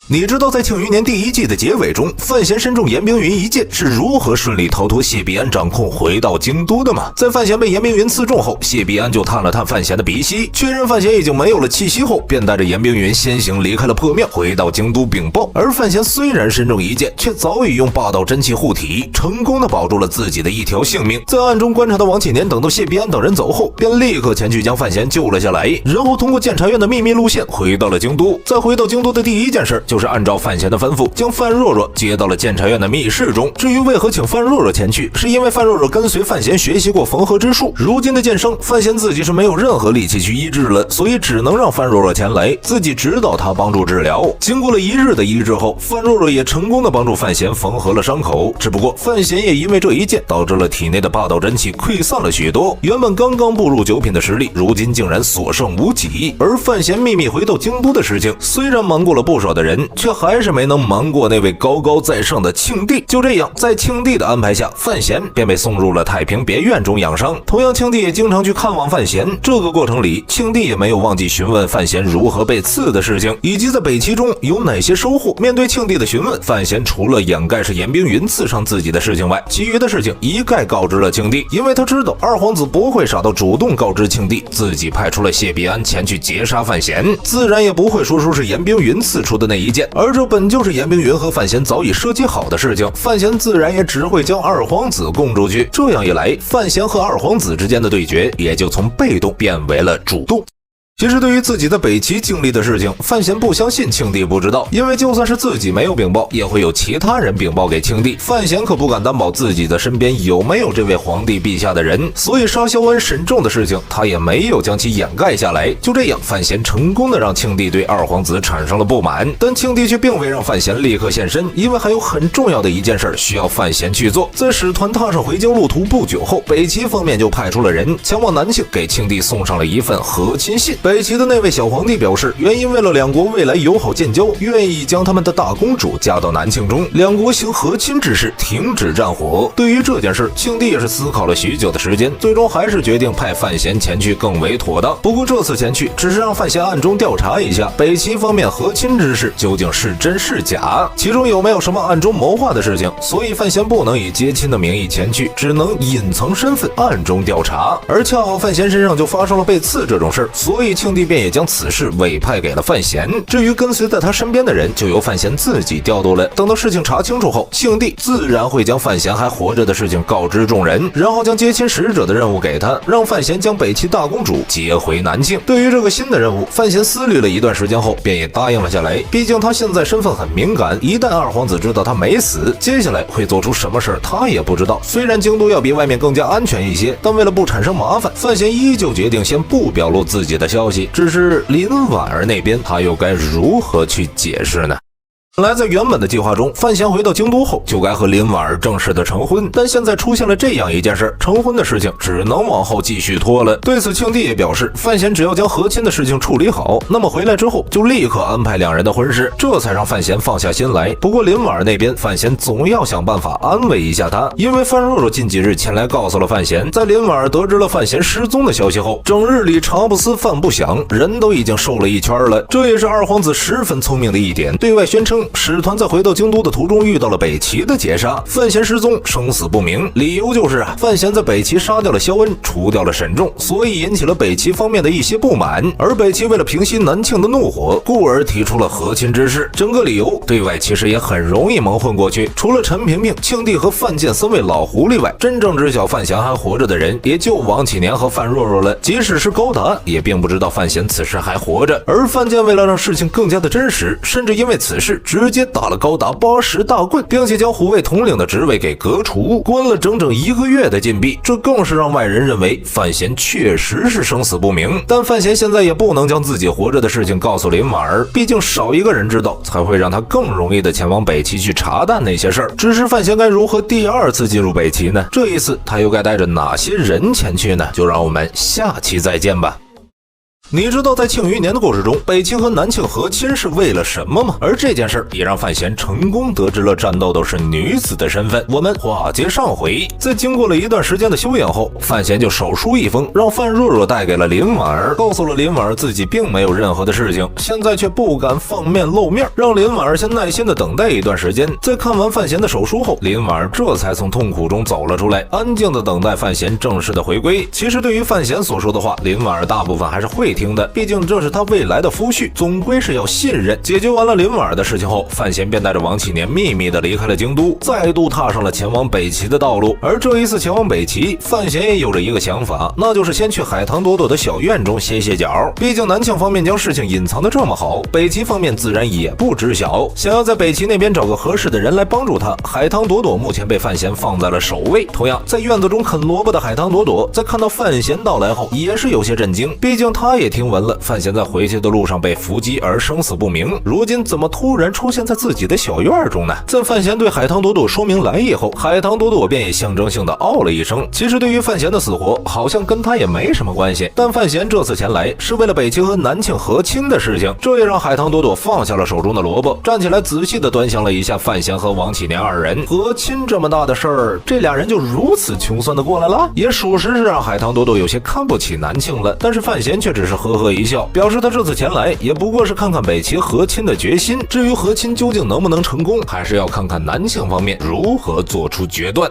你知道在《庆余年》第1季的结尾中，范闲身中严冰云一剑是如何顺利逃脱谢必安掌控回到京都的吗？在范闲被严冰云刺中后，谢必安就探了探范闲的鼻息，确认范闲已经没有了气息后，便带着严冰云先行离开了破庙，回到京都禀报。而范闲虽然身中一剑，却早已用霸道真气护体，成功的保住了自己的一条性命。在暗中观察的王启年等到谢必安等人走后，便立刻前去将范闲救了下来，然后通过监察院的秘密路线回到了京都。在回到京都的第一件事就是按照范闲的吩咐，将范若若接到了监察院的密室中。至于为何请范若若前去，是因为范若若跟随范闲学习过缝合之术，如今的剑伤，范闲自己是没有任何力气去医治了，所以只能让范若若前来，自己指导他帮助治疗。经过了1日的医治后，范若若也成功的帮助范闲缝合了伤口。只不过范闲也因为这一剑，导致了体内的霸道真气溃散了许多，原本刚刚步入9品的实力，如今竟然所剩无几。而范闲秘密回到京都的事情，虽然瞒过了不少的人，却还是没能瞒过那位高高在上的庆帝。就这样，在庆帝的安排下，范闲便被送入了太平别院中养伤。同样，庆帝也经常去看望范闲。这个过程里，庆帝也没有忘记询问范闲如何被刺的事情，以及在北齐中有哪些收获。面对庆帝的询问，范闲除了掩盖是严冰云刺伤自己的事情外，其余的事情一概告知了庆帝，因为他知道二皇子不会傻到主动告知庆帝自己派出了谢必安前去截杀范闲，自然也不会说出是严冰云刺出的那一剑，而这本就是严冰云和范闲早已设计好的事情，范闲自然也只会将二皇子供出去。这样一来，范闲和二皇子之间的对决也就从被动变为了主动。其实对于自己在北齐经历的事情，范闲不相信庆帝不知道，因为就算是自己没有禀报，也会有其他人禀报给庆帝。范闲可不敢担保自己的身边有没有这位皇帝陛下的人，所以沙萧恩沈重的事情，他也没有将其掩盖下来。就这样，范闲成功的让庆帝对二皇子产生了不满，但庆帝却并未让范闲立刻现身，因为还有很重要的一件事需要范闲去做。在使团踏上回京路途不久后，北齐方面就派出了人前往南庆，给庆帝送上了一份和亲信。北齐的那位小皇帝表示，原因为了两国未来友好建交，愿意将他们的大公主嫁到南庆中，两国行和亲之事，停止战火。对于这件事，庆帝也是思考了许久的时间，最终还是决定派范闲前去更为妥当。不过这次前去只是让范闲暗中调查一下北齐方面和亲之事究竟是真是假，其中有没有什么暗中谋划的事情，所以范闲不能以接亲的名义前去，只能隐藏身份暗中调查。而恰好范闲身上就发生了被刺这种事，所以庆帝便也将此事委派给了范闲。至于跟随在他身边的人，就由范闲自己调度了。等到事情查清楚后，庆帝自然会将范闲还活着的事情告知众人，然后将接亲使者的任务给他，让范闲将北齐大公主接回南庆。对于这个新的任务，范闲思虑了一段时间后，便也答应了下来。毕竟他现在身份很敏感，一旦二皇子知道他没死，接下来会做出什么事他也不知道。虽然京都要比外面更加安全一些，但为了不产生麻烦，范闲依旧决定先不表露自己的消息。只是林婉儿那边，他又该如何去解释呢？本来在原本的计划中，范闲回到京都后就该和林婉儿正式的成婚，但现在出现了这样一件事，成婚的事情只能往后继续拖了。对此，庆帝也表示，范闲只要将和亲的事情处理好，那么回来之后就立刻安排两人的婚事，这才让范闲放下心来。不过林婉儿那边，范闲总要想办法安慰一下她，因为范若若近几日前来告诉了范闲，在林婉儿得知了范闲失踪的消息后，整日里茶不思饭不想，人都已经瘦了一圈了。这也是二皇子十分聪明的一点，对外宣称使团在回到京都的途中遇到了北齐的劫杀，范闲失踪，生死不明，理由就是范闲在北齐杀掉了萧恩，除掉了沈仲，所以引起了北齐方面的一些不满，而北齐为了平息南庆的怒火，故而提出了和亲之事。整个理由对外其实也很容易蒙混过去，除了陈萍萍、庆帝和范建3位老狐狸外，真正知晓范闲还活着的人也就王启年和范若若了。即使是高达，也并不知道范闲此时还活着。而范建为了让事情更加的真实，甚至因为此事直接打了高达80大棍，并且将虎卫统领的职位给革除，关了整整1个月的禁闭。这更是让外人认为范闲确实是生死不明。但范闲现在也不能将自己活着的事情告诉林婉儿，毕竟少一个人知道，才会让他更容易的前往北齐去查探那些事儿。只是范闲该如何第2次进入北齐呢？这一次他又该带着哪些人前去呢？就让我们下期再见吧。你知道在庆余年的故事中，北齐和南庆和亲是为了什么吗？而这件事也让范闲成功得知了战豆豆是女子的身份。我们话接上回，在经过了一段时间的修养后，范闲就手书一封，让范若若带给了林婉儿，告诉了林婉儿自己并没有任何的事情，现在却不敢放面露面，让林婉儿先耐心的等待一段时间。在看完范闲的手书后，林婉儿这才从痛苦中走了出来，安静的等待范闲正式的回归。其实对于范闲所说的话，林婉儿大部分还是会听的，毕竟这是他未来的夫婿，总归是要信任。解决完了林婉儿的事情后，范闲便带着王启年秘密的离开了京都，再度踏上了前往北齐的道路。而这一次前往北齐，范闲也有着一个想法，那就是先去海棠朵朵的小院中歇歇脚。毕竟南庆方面将事情隐藏的这么好，北齐方面自然也不知晓。想要在北齐那边找个合适的人来帮助他，海棠朵朵目前被范闲放在了首位。同样，在院子中啃萝卜的海棠朵朵，在看到范闲到来后，也是有些震惊。毕竟他也听闻了范闲在回去的路上被伏击而生死不明，如今怎么突然出现在自己的小院中呢？在范闲对海棠朵朵说明来意后，海棠朵朵便也象征性的哦了一声。其实对于范闲的死活，好像跟他也没什么关系，但范闲这次前来是为了北齐和南庆和亲的事情，这也让海棠朵朵放下了手中的萝卜，站起来仔细的端详了一下范闲和王启年二人。和亲这么大的事儿，这俩人就如此穷酸的过来了，也属实是让海棠朵朵有些看不起南庆了。但是范闲却只是呵呵一笑，表示他这次前来也不过是看看北齐和亲的决心，至于和亲究竟能不能成功，还是要看看南庆方面如何做出决断。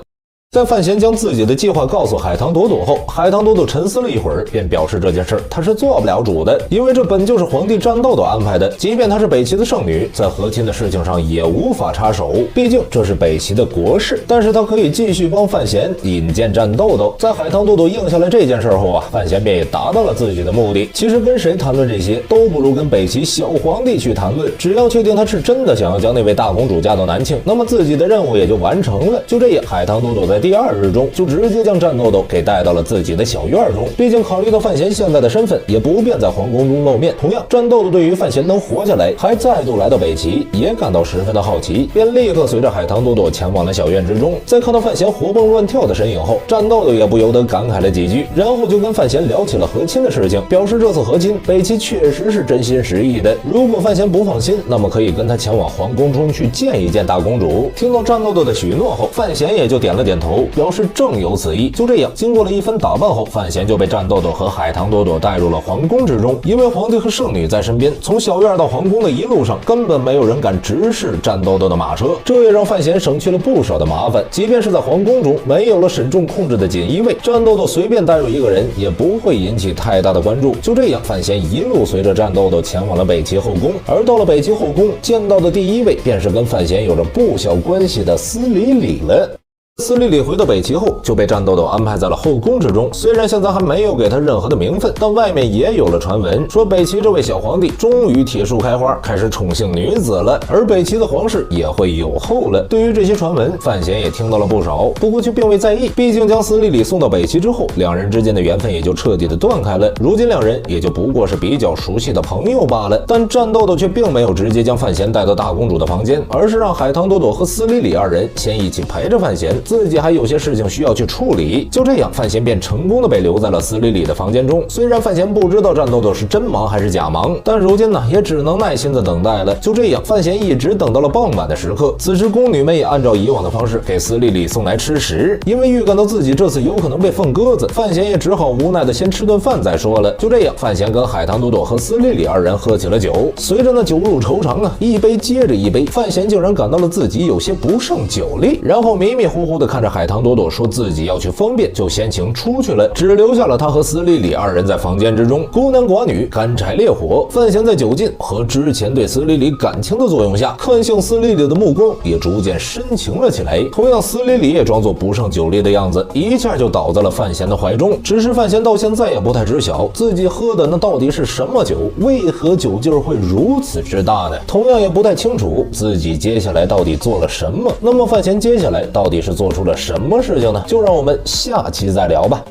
在范闲将自己的计划告诉海棠朵朵后，海棠朵朵沉思了一会儿，便表示这件事他是做不了主的，因为这本就是皇帝战豆豆安排的，即便她是北齐的圣女，在和亲的事情上也无法插手，毕竟这是北齐的国事。但是他可以继续帮范闲引荐战豆豆。在海棠朵朵应下来这件事后范闲便也达到了自己的目的。其实跟谁谈论这些都不如跟北齐小皇帝去谈论，只要确定他是真的想要将那位大公主嫁到南庆，那么自己的任务也就完成了。就这样，海棠朵朵在第二日中就直接将战豆豆给带到了自己的小院中。毕竟考虑到范闲现在的身份，也不便在皇宫中露面。同样，战豆豆对于范闲能活下来，还再度来到北齐，也感到十分的好奇，便立刻随着海棠朵朵前往了小院之中。在看到范闲活蹦乱跳的身影后，战豆豆也不由得感慨了几句，然后就跟范闲聊起了和亲的事情，表示这次和亲北齐确实是真心实意的。如果范闲不放心，那么可以跟他前往皇宫中去见一见大公主。听到战豆豆的许诺后，范闲也就点了点头，表示正有此意。就这样，经过了一番打扮后，范闲就被战豆豆和海棠朵朵带入了皇宫之中。因为皇帝和圣女在身边，从小院到皇宫的一路上，根本没有人敢直视战豆豆的马车，这也让范闲省去了不少的麻烦。即便是在皇宫中没有了沈重控制的锦衣卫，战豆豆随便带入一个人也不会引起太大的关注。就这样，范闲一路随着战豆豆前往了北齐后宫。而到了北齐后宫，见到的第一位便是跟范闲有着不小关系的司礼礼了。司礼礼回到北齐后，就被战豆豆安排在了后宫之中。虽然现在还没有给他任何的名分，但外面也有了传闻，说北齐这位小皇帝终于铁树开花，开始宠幸女子了，而北齐的皇室也会有后了。对于这些传闻，范闲也听到了不少，不过却并未在意。毕竟将司礼礼送到北齐之后，两人之间的缘分也就彻底的断开了。如今两人也就不过是比较熟悉的朋友罢了。但战豆豆却并没有直接将范闲带到大公主的房间，而是让海棠朵朵和司礼礼二人先一起陪着范闲，自己还有些事情需要去处理。就这样，范闲便成功的被留在了司礼礼的房间中。虽然范闲不知道战豆豆是真忙还是假忙，但如今呢，也只能耐心的等待了。就这样，范闲一直等到了傍晚的时刻。此时，宫女们也按照以往的方式给司礼礼送来吃食。因为预感到自己这次有可能被放鸽子，范闲也只好无奈的先吃顿饭再说了。就这样，范闲跟海棠朵朵和司礼礼二人喝起了酒。随着那酒入愁肠一杯接着一杯，范闲竟然感到了自己有些不胜酒力，然后迷迷糊糊的看着海棠朵朵说自己要去方便，就先行出去了，只留下了他和司礼礼二人在房间之中，孤男寡女，干柴烈火。范闲在酒劲和之前对司礼礼感情的作用下，看向司礼礼的目光也逐渐深情了起来。同样，司礼礼也装作不胜酒力的样子，一下就倒在了范闲的怀中。只是范闲到现在也不太知晓自己喝的那到底是什么酒，为何酒劲会如此之大呢？同样也不太清楚自己接下来到底做了什么。那么范闲接下来到底是做出了什么事情呢？就让我们下期再聊吧。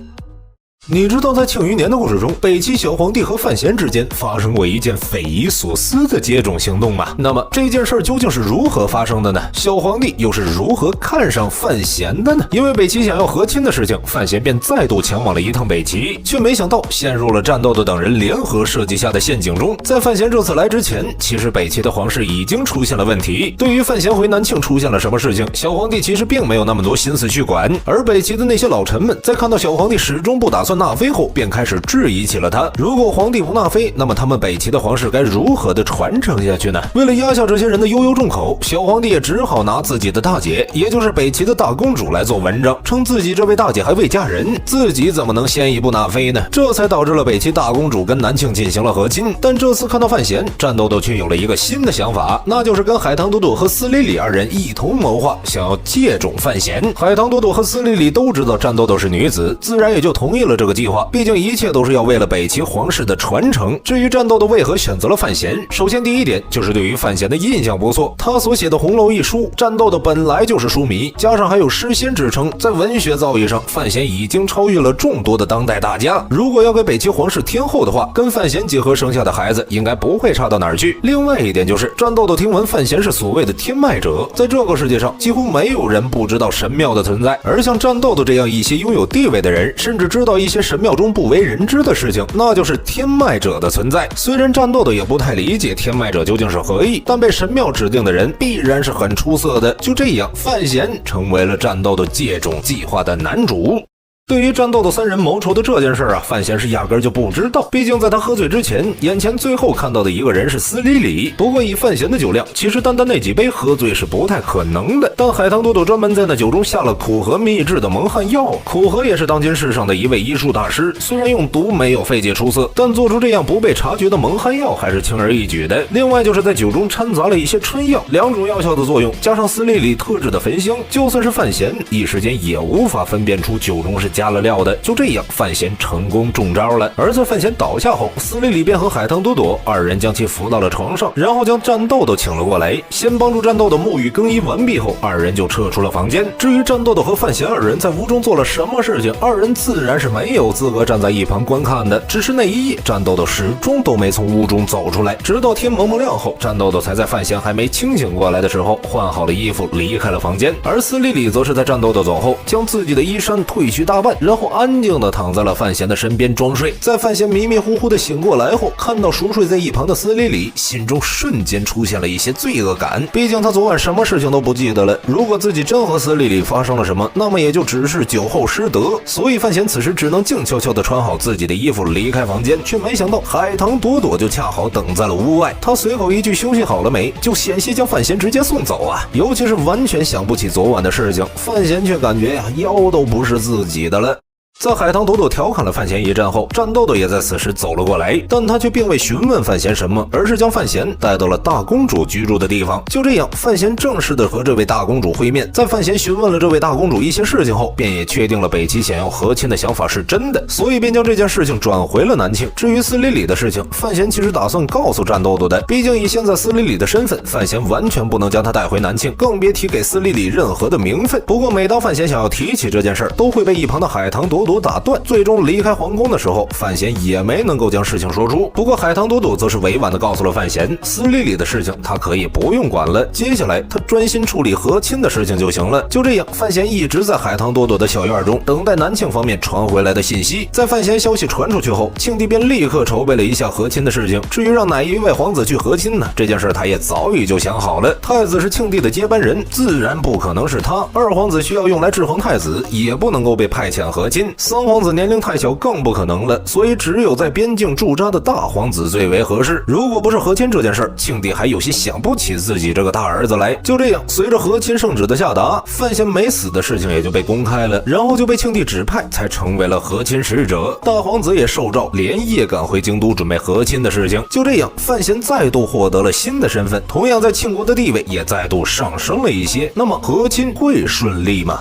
你知道在庆余年的故事中，北齐小皇帝和范闲之间发生过一件匪夷所思的接种行动吗？那么这件事究竟是如何发生的呢？小皇帝又是如何看上范闲的呢？因为北齐想要和亲的事情，范闲便再度前往了一趟北齐，却没想到陷入了战斗的等人联合设计下的陷阱中。在范闲这次来之前，其实北齐的皇室已经出现了问题。对于范闲回南庆出现了什么事情，小皇帝其实并没有那么多心思去管，而北齐的那些老臣们在看到小皇帝始终不打算纳妃后，便开始质疑起了他。如果皇帝不纳妃，那么他们北齐的皇室该如何的传承下去呢？为了压下这些人的悠悠众口，小皇帝也只好拿自己的大姐，也就是北齐的大公主来做文章，称自己这位大姐还未嫁人，自己怎么能先一步纳妃呢？这才导致了北齐大公主跟南庆进行了和亲。但这次看到范闲，战斗斗却有了一个新的想法，那就是跟海棠朵朵和司礼礼二人一同谋划，想要借种范闲。海棠朵朵和司礼礼都知道战斗斗是女子，自然也就同意了这个计划。毕竟一切都是要为了北齐皇室的传承。至于战斗斗为何选择了范闲，首先第一点就是对于范闲的印象不错，他所写的《红楼》一书，战斗斗本来就是书迷，加上还有诗仙之称，在文学造诣上，范闲已经超越了众多的当代大家。如果要给北齐皇室添后的话，跟范闲结合生下的孩子应该不会差到哪儿去。另外一点就是战斗斗听闻范闲是所谓的天脉者，在这个世界上几乎没有人不知道神庙的存在，而像战斗斗这样一些拥有地位的人，甚至知道一些神庙中不为人知的事情，那就是天脉者的存在。虽然战斗斗也不太理解天脉者究竟是何意，但被神庙指定的人必然是很出色的。就这样，范闲成为了战斗斗借种计划的男主。对于战斗斗三人谋筹的这件事范闲是压根就不知道。毕竟在他喝醉之前，眼前最后看到的一个人是司礼礼。不过以范闲的酒量，其实单单那几杯喝醉是不太可能的。但海棠朵朵专门在那酒中下了苦荷秘制的蒙汗药，苦荷也是当今世上的一位医术大师。虽然用毒没有费解出色，但做出这样不被察觉的蒙汗药还是轻而易举的。另外就是在酒中掺杂了一些春药，两种药效的作用，加上司礼礼特制的焚香，就算是范闲一时间也无法分辨出酒中是加了料的。就这样，范闲成功中招了。而在范闲倒下后，司礼礼便和海棠朵朵二人将其扶到了床上，然后将战斗斗请了过来，先帮助战斗斗沐浴更衣完毕后，二人就撤出了房间。至于战斗斗和范闲二人在屋中做了什么事情，二人自然是没有资格站在一旁观看的。只是那一夜，战斗斗始终都没从屋中走出来，直到天蒙蒙亮后，战斗斗才在范闲还没清醒过来的时候换好了衣服离开了房间。而司礼礼则是在战斗斗走后，将自己的衣衫褪去大半，然后安静地躺在了范闲的身边装睡。在范闲迷迷糊糊地醒过来后，看到熟睡在一旁的司礼礼，心中瞬间出现了一些罪恶感。毕竟他昨晚什么事情都不记得了，如果自己真和司礼礼发生了什么，那么也就只是酒后失德。所以范闲此时只能静悄悄地穿好自己的衣服离开房间，却没想到海棠朵朵就恰好等在了屋外。他随口一句休息好了没，就险些将范闲直接送走啊！尤其是完全想不起昨晚的事情，范闲却感觉腰都不是自己的了。在海棠朵朵调侃了范闲一阵后，战斗斗也在此时走了过来，但他却并未询问范闲什么，而是将范闲带到了大公主居住的地方。就这样，范闲正式的和这位大公主会面。在范闲询问了这位大公主一些事情后，便也确定了北齐想要和亲的想法是真的，所以便将这件事情转回了南庆。至于司礼礼的事情，范闲其实打算告诉战斗斗的，毕竟以现在司礼礼的身份，范闲完全不能将他带回南庆，更别提给司礼礼任何的名分。不过每当范闲想要提起这件事，都会被一旁的海棠朵朵打断，最终离开皇宫的时候，范闲也没能够将事情说出。不过海棠朵朵则是委婉地告诉了范闲，司礼礼的事情他可以不用管了，接下来他专心处理和亲的事情就行了。就这样，范闲一直在海棠朵朵的小院中等待南庆方面传回来的信息。在范闲消息传出去后，庆帝便立刻筹备了一下和亲的事情。至于让哪一位皇子去和亲呢？这件事他也早已就想好了。太子是庆帝的接班人，自然不可能是他。二皇子需要用来制衡太子，也不能够被派遣和亲。三皇子年龄太小，更不可能了，所以只有在边境驻扎的大皇子最为合适。如果不是和亲这件事，庆帝还有些想不起自己这个大儿子来。就这样，随着和亲圣旨的下达，范闲没死的事情也就被公开了，然后就被庆帝指派，才成为了和亲使者。大皇子也受诏，连夜赶回京都准备和亲的事情。就这样，范闲再度获得了新的身份，同样在庆国的地位也再度上升了一些。那么和亲会顺利吗？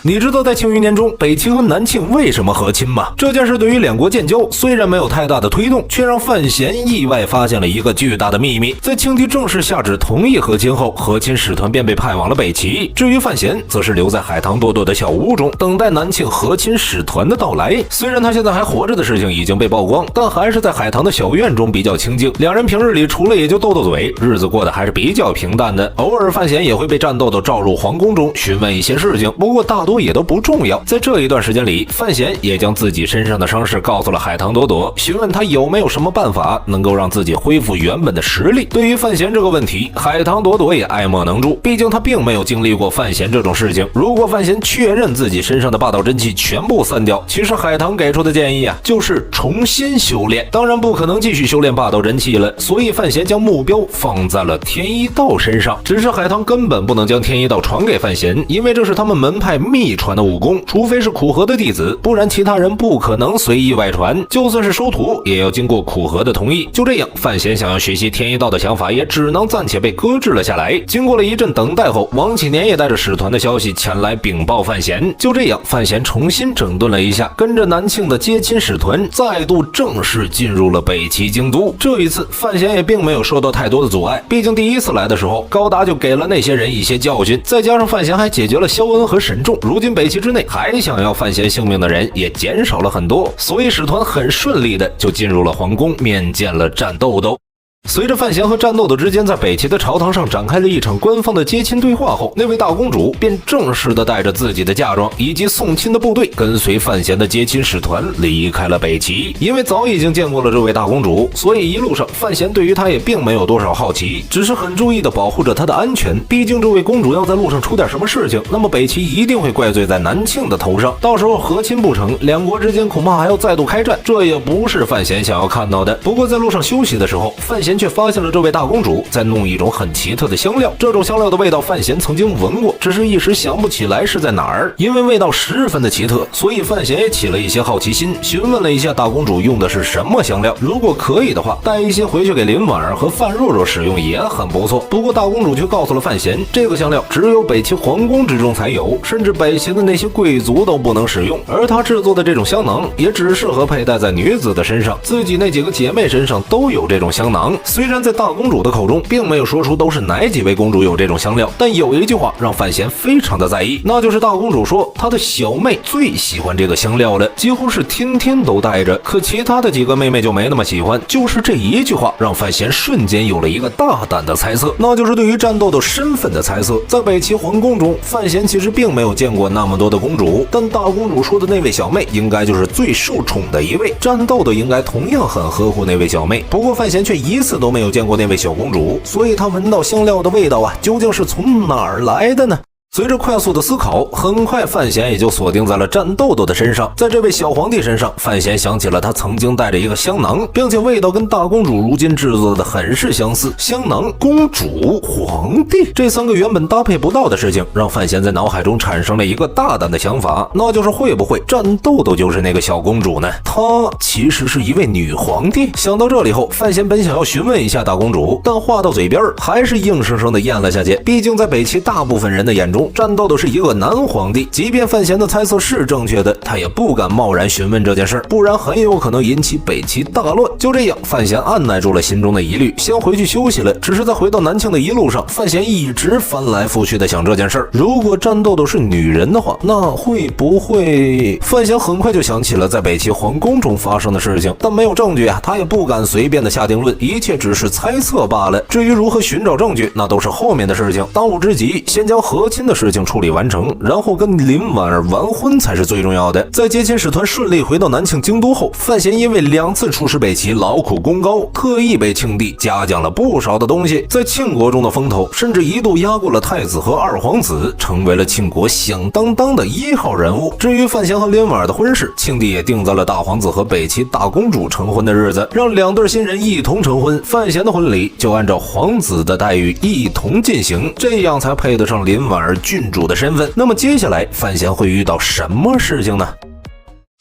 你知道在庆余年中，北齐和南庆为什么和亲吗？这件事对于两国建交虽然没有太大的推动，却让范闲意外发现了一个巨大的秘密。在庆帝正式下旨同意和亲后，和亲使团便被派往了北齐。至于范闲，则是留在海棠朵朵的小屋中，等待南庆和亲使团的到来。虽然他现在还活着的事情已经被曝光，但还是在海棠的小院中比较清静。两人平日里除了也就斗斗嘴，日子过得还是比较平淡的。偶尔范闲也会被战斗斗召入皇宫中询问一些事情，不过大多也都不重要。在这一段时间里，范闲也将自己身上的伤势告诉了海棠朵朵，询问他有没有什么办法能够让自己恢复原本的实力。对于范闲这个问题，海棠朵朵也爱莫能助，毕竟他并没有经历过范闲这种事情。如果范闲确认自己身上的霸道真气全部散掉，其实海棠给出的建议啊，就是重新修炼。当然不可能继续修炼霸道真气了，所以范闲将目标放在了天一道身上。只是海棠根本不能将天一道传给范闲，因为这是他们门派秘传的武功，除非是苦荷的弟子，不然其他人不可能随意外传。就算是收徒，也要经过苦荷的同意。就这样，范闲想要学习天一道的想法也只能暂且被搁置了下来。经过了一阵等待后，王启年也带着使团的消息前来禀报范闲。就这样，范闲重新整顿了一下，跟着南庆的接亲使团再度正式进入了北齐京都。这一次，范闲也并没有受到太多的阻碍，毕竟第一次来的时候，高达就给了那些人一些教训，再加上范闲还解决了萧恩和沈仲，如今北齐之内还想要范闲性命的人也减少了很多，所以使团很顺利的就进入了皇宫，面见了战斗斗。随着范闲和战斗斗之间在北齐的朝堂上展开了一场官方的接亲对话后，那位大公主便正式的带着自己的嫁妆以及送亲的部队，跟随范闲的接亲使团离开了北齐。因为早已经见过了这位大公主，所以一路上范闲对于她也并没有多少好奇，只是很注意的保护着她的安全。毕竟这位公主要在路上出点什么事情，那么北齐一定会怪罪在南庆的头上，到时候和亲不成，两国之间恐怕还要再度开战，这也不是范闲想要看到的。不过在路上休息的时候，范闲却发现了这位大公主在弄一种很奇特的香料，这种香料的味道范闲曾经闻过，只是一时想不起来是在哪儿。因为味道十分的奇特，所以范闲也起了一些好奇心，询问了一下大公主用的是什么香料，如果可以的话，带一些回去给林婉儿和范若若使用也很不错。不过大公主却告诉了范闲，这个香料只有北齐皇宫之中才有，甚至北齐的那些贵族都不能使用，而她制作的这种香囊也只适合佩戴在女子的身上，自己那几个姐妹身上都有这种香囊。虽然在大公主的口中并没有说出都是哪几位公主有这种香料，但有一句话让范闲非常的在意，那就是大公主说她的小妹最喜欢这个香料了，几乎是天天都带着，可其他的几个妹妹就没那么喜欢。就是这一句话让范闲瞬间有了一个大胆的猜测，那就是对于战斗的身份的猜测。在北齐皇宫中，范闲其实并没有见过那么多的公主，但大公主说的那位小妹应该就是最受宠的一位，战斗的应该同样很呵护那位小妹。不过范闲却一次都没有见过那位小公主，所以他闻到香料的味道啊，究竟是从哪儿来的呢？随着快速的思考，很快范闲也就锁定在了战斗斗的身上。在这位小皇帝身上，范闲想起了他曾经带着一个香囊，并且味道跟大公主如今制作的很是相似。香囊、公主、皇帝，这三个原本搭配不到的事情，让范闲在脑海中产生了一个大胆的想法，那就是会不会战斗斗就是那个小公主呢？她其实是一位女皇帝。想到这里后，范闲本想要询问一下大公主，但话到嘴边还是硬生生的咽了下去。毕竟在北齐大部分人的眼中，战斗的是一个男皇帝，即便范闲的猜测是正确的，他也不敢贸然询问这件事，不然很有可能引起北齐大乱。就这样，范闲按捺住了心中的疑虑，先回去休息了。只是在回到南庆的一路上，范闲一直翻来覆去的想这件事，如果战斗的是女人的话，那会不会……范闲很快就想起了在北齐皇宫中发生的事情，但没有证据啊，他也不敢随便的下定论，一切只是猜测罢了。至于如何寻找证据，那都是后面的事情，当务之急先将和亲的事情处理完成，然后跟林婉儿完婚才是最重要的。在接亲使团顺利回到南庆京都后，范闲因为2次出使北齐，劳苦功高，特意被庆帝嘉奖了不少的东西，在庆国中的风头甚至一度压过了太子和二皇子，成为了庆国响当当的1号人物。至于范闲和林婉儿的婚事，庆帝也定在了大皇子和北齐大公主成婚的日子，让2对新人一同成婚。范闲的婚礼就按照皇子的待遇一同进行，这样才配得上林婉儿郡主的身份。那么接下来范闲会遇到什么事情呢？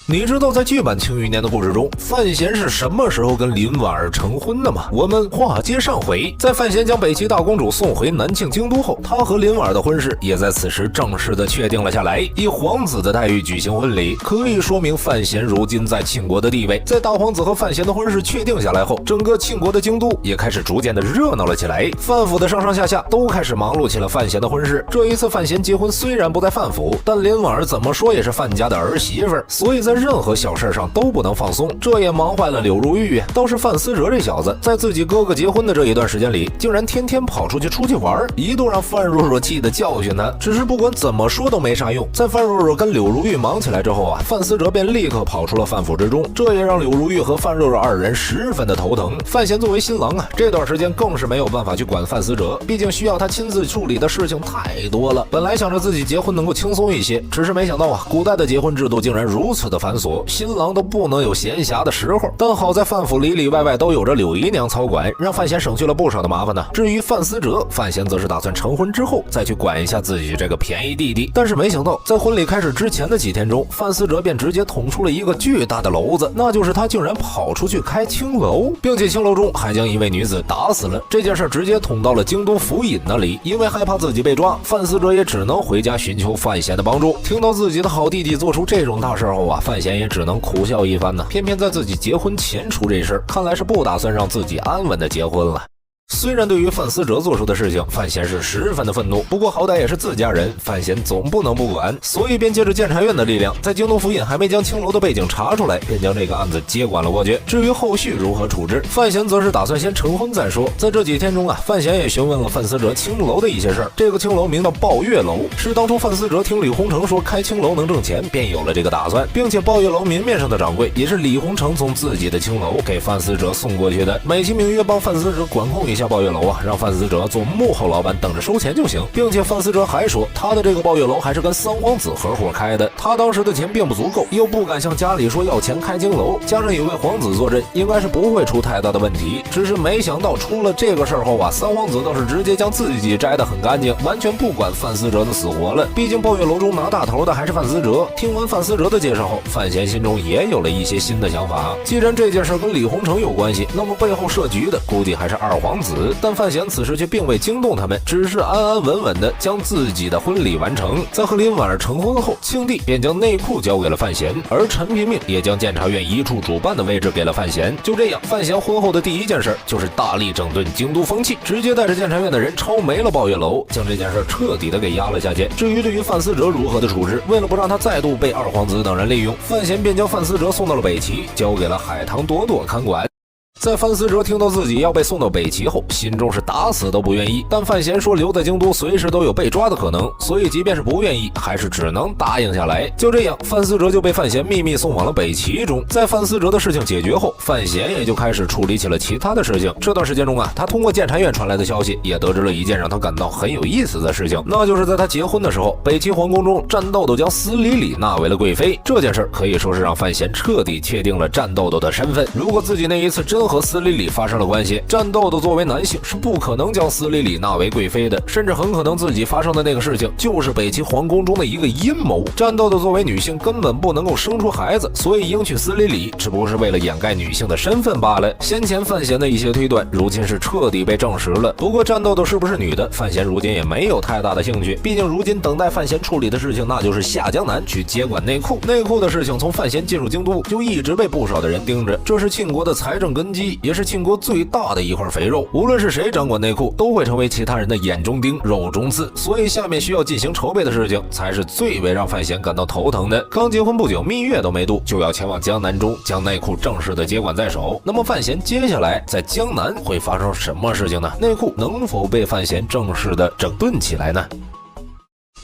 你知道在剧版《庆余年》的故事中，范闲是什么时候跟林婉儿成婚的吗？我们话接上回，在范闲将北齐大公主送回南庆京都后，他和林婉儿的婚事也在此时正式的确定了下来，以皇子的待遇举行婚礼，可以说明范闲如今在庆国的地位。在大皇子和范闲的婚事确定下来后，整个庆国的京都也开始逐渐的热闹了起来，范府的上上下下都开始忙碌起了范闲的婚事。这一次范闲结婚虽然不在范府，但林婉儿怎么说也是范家的儿媳妇儿，所以在任何小事上都不能放松，这也忙坏了柳如玉。倒是范思哲这小子，在自己哥哥结婚的这一段时间里，竟然天天跑出去玩，一度让范若若气得教训他。只是不管怎么说都没啥用。在范若若跟柳如玉忙起来之后啊，范思哲便立刻跑出了范府之中，这也让柳如玉和范若若二人十分的头疼。范闲作为新郎啊，这段时间更是没有办法去管范思哲，毕竟需要他亲自处理的事情太多了。本来想着自己结婚能够轻松一些，只是没想到啊，古代的结婚制度竟然如此的繁琐，新郎都不能有闲暇的时候。但好在范府里里外外都有着柳姨娘操管，让范闲省去了不少的麻烦呢。至于范思哲，范闲则是打算成婚之后再去管一下自己这个便宜弟弟。但是没想到，在婚礼开始之前的几天中，范思哲便直接捅出了一个巨大的篓子，那就是他竟然跑出去开青楼，并且青楼中还将一位女子打死了。这件事直接捅到了京都府尹那里，因为害怕自己被抓，范思哲也只能回家寻求范闲的帮助。听到自己的好弟弟做出这种大事后啊，范闲也只能苦笑一番呢。偏偏在自己结婚前出这事，看来是不打算让自己安稳的结婚了。虽然对于范思哲做出的事情，范闲是十分的愤怒，不过好歹也是自家人，范闲总不能不管，所以便借着监察院的力量，在京都府尹还没将青楼的背景查出来，便将这个案子接管了过去。至于后续如何处置，范闲则是打算先成婚再说。在这几天中啊，范闲也询问了范思哲青楼的一些事儿。这个青楼名叫抱月楼，是当初范思哲听李鸿成说开青楼能挣钱，便有了这个打算，并且抱月楼明面上的掌柜也是李鸿成从自己的青楼给范思哲送过去的，美其名曰帮范思哲管控一下抱月楼啊，让范思哲做幕后老板，等着收钱就行。并且范思哲还说，他的这个抱月楼还是跟三皇子合伙开的，他当时的钱并不足够，又不敢向家里说要钱开青楼，加上有位皇子坐镇，应该是不会出太大的问题。只是没想到出了这个事儿后啊，三皇子倒是直接将自己摘得很干净，完全不管范思哲的死活了。毕竟抱月楼中拿大头的还是范思哲。听完范思哲的介绍后，范闲心中也有了一些新的想法。既然这件事跟李鸿成有关系，那么背后设局的估计还是二皇子。但范闲此时却并未惊动他们，只是安安稳稳的将自己的婚礼完成。在和林婉儿成婚后，庆帝便将内库交给了范闲，而陈平命也将监察院一处主办的位置给了范闲。就这样，范闲婚后的第一件事就是大力整顿京都风气，直接带着监察院的人抄没了抱月楼，将这件事彻底的给压了下去。至于对于范思哲如何的处置，为了不让他再度被二皇子等人利用，范闲便将范思哲送到了北齐，交给了海棠朵朵看管。在范思哲听到自己要被送到北齐后，心中是打死都不愿意，但范闲说留在京都随时都有被抓的可能，所以即便是不愿意，还是只能答应下来。就这样，范思哲就被范闲秘密送往了北齐中。在范思哲的事情解决后，范闲也就开始处理起了其他的事情。这段时间中啊，他通过监察院传来的消息，也得知了一件让他感到很有意思的事情，那就是在他结婚的时候，北齐皇宫中战豆豆将司礼礼纳为了贵妃。这件事可以说是让范闲彻底确定了战豆豆的身份。如果自己那一次真和司礼礼发生了关系，战豆豆作为男性是不可能将司礼礼纳为贵妃的，甚至很可能自己发生的那个事情就是北齐皇宫中的一个阴谋。战豆豆作为女性根本不能够生出孩子，所以迎娶司礼礼只不过是为了掩盖女性的身份罢了。先前范闲的一些推断，如今是彻底被证实了。不过战豆豆是不是女的，范闲如今也没有太大的兴趣，毕竟如今等待范闲处理的事情，那就是下江南去接管内库。内库的事情从范闲进入京都就一直被不少的人盯着，这是庆国的财政根基，也是庆国最大的一块肥肉。无论是谁掌管内库，都会成为其他人的眼中钉、肉中刺，所以下面需要进行筹备的事情才是最为让范闲感到头疼的。刚结婚不久，蜜月都没度，就要前往江南中将内库正式的接管在手。那么范闲接下来在江南会发生什么事情呢？内库能否被范闲正式的整顿起来呢？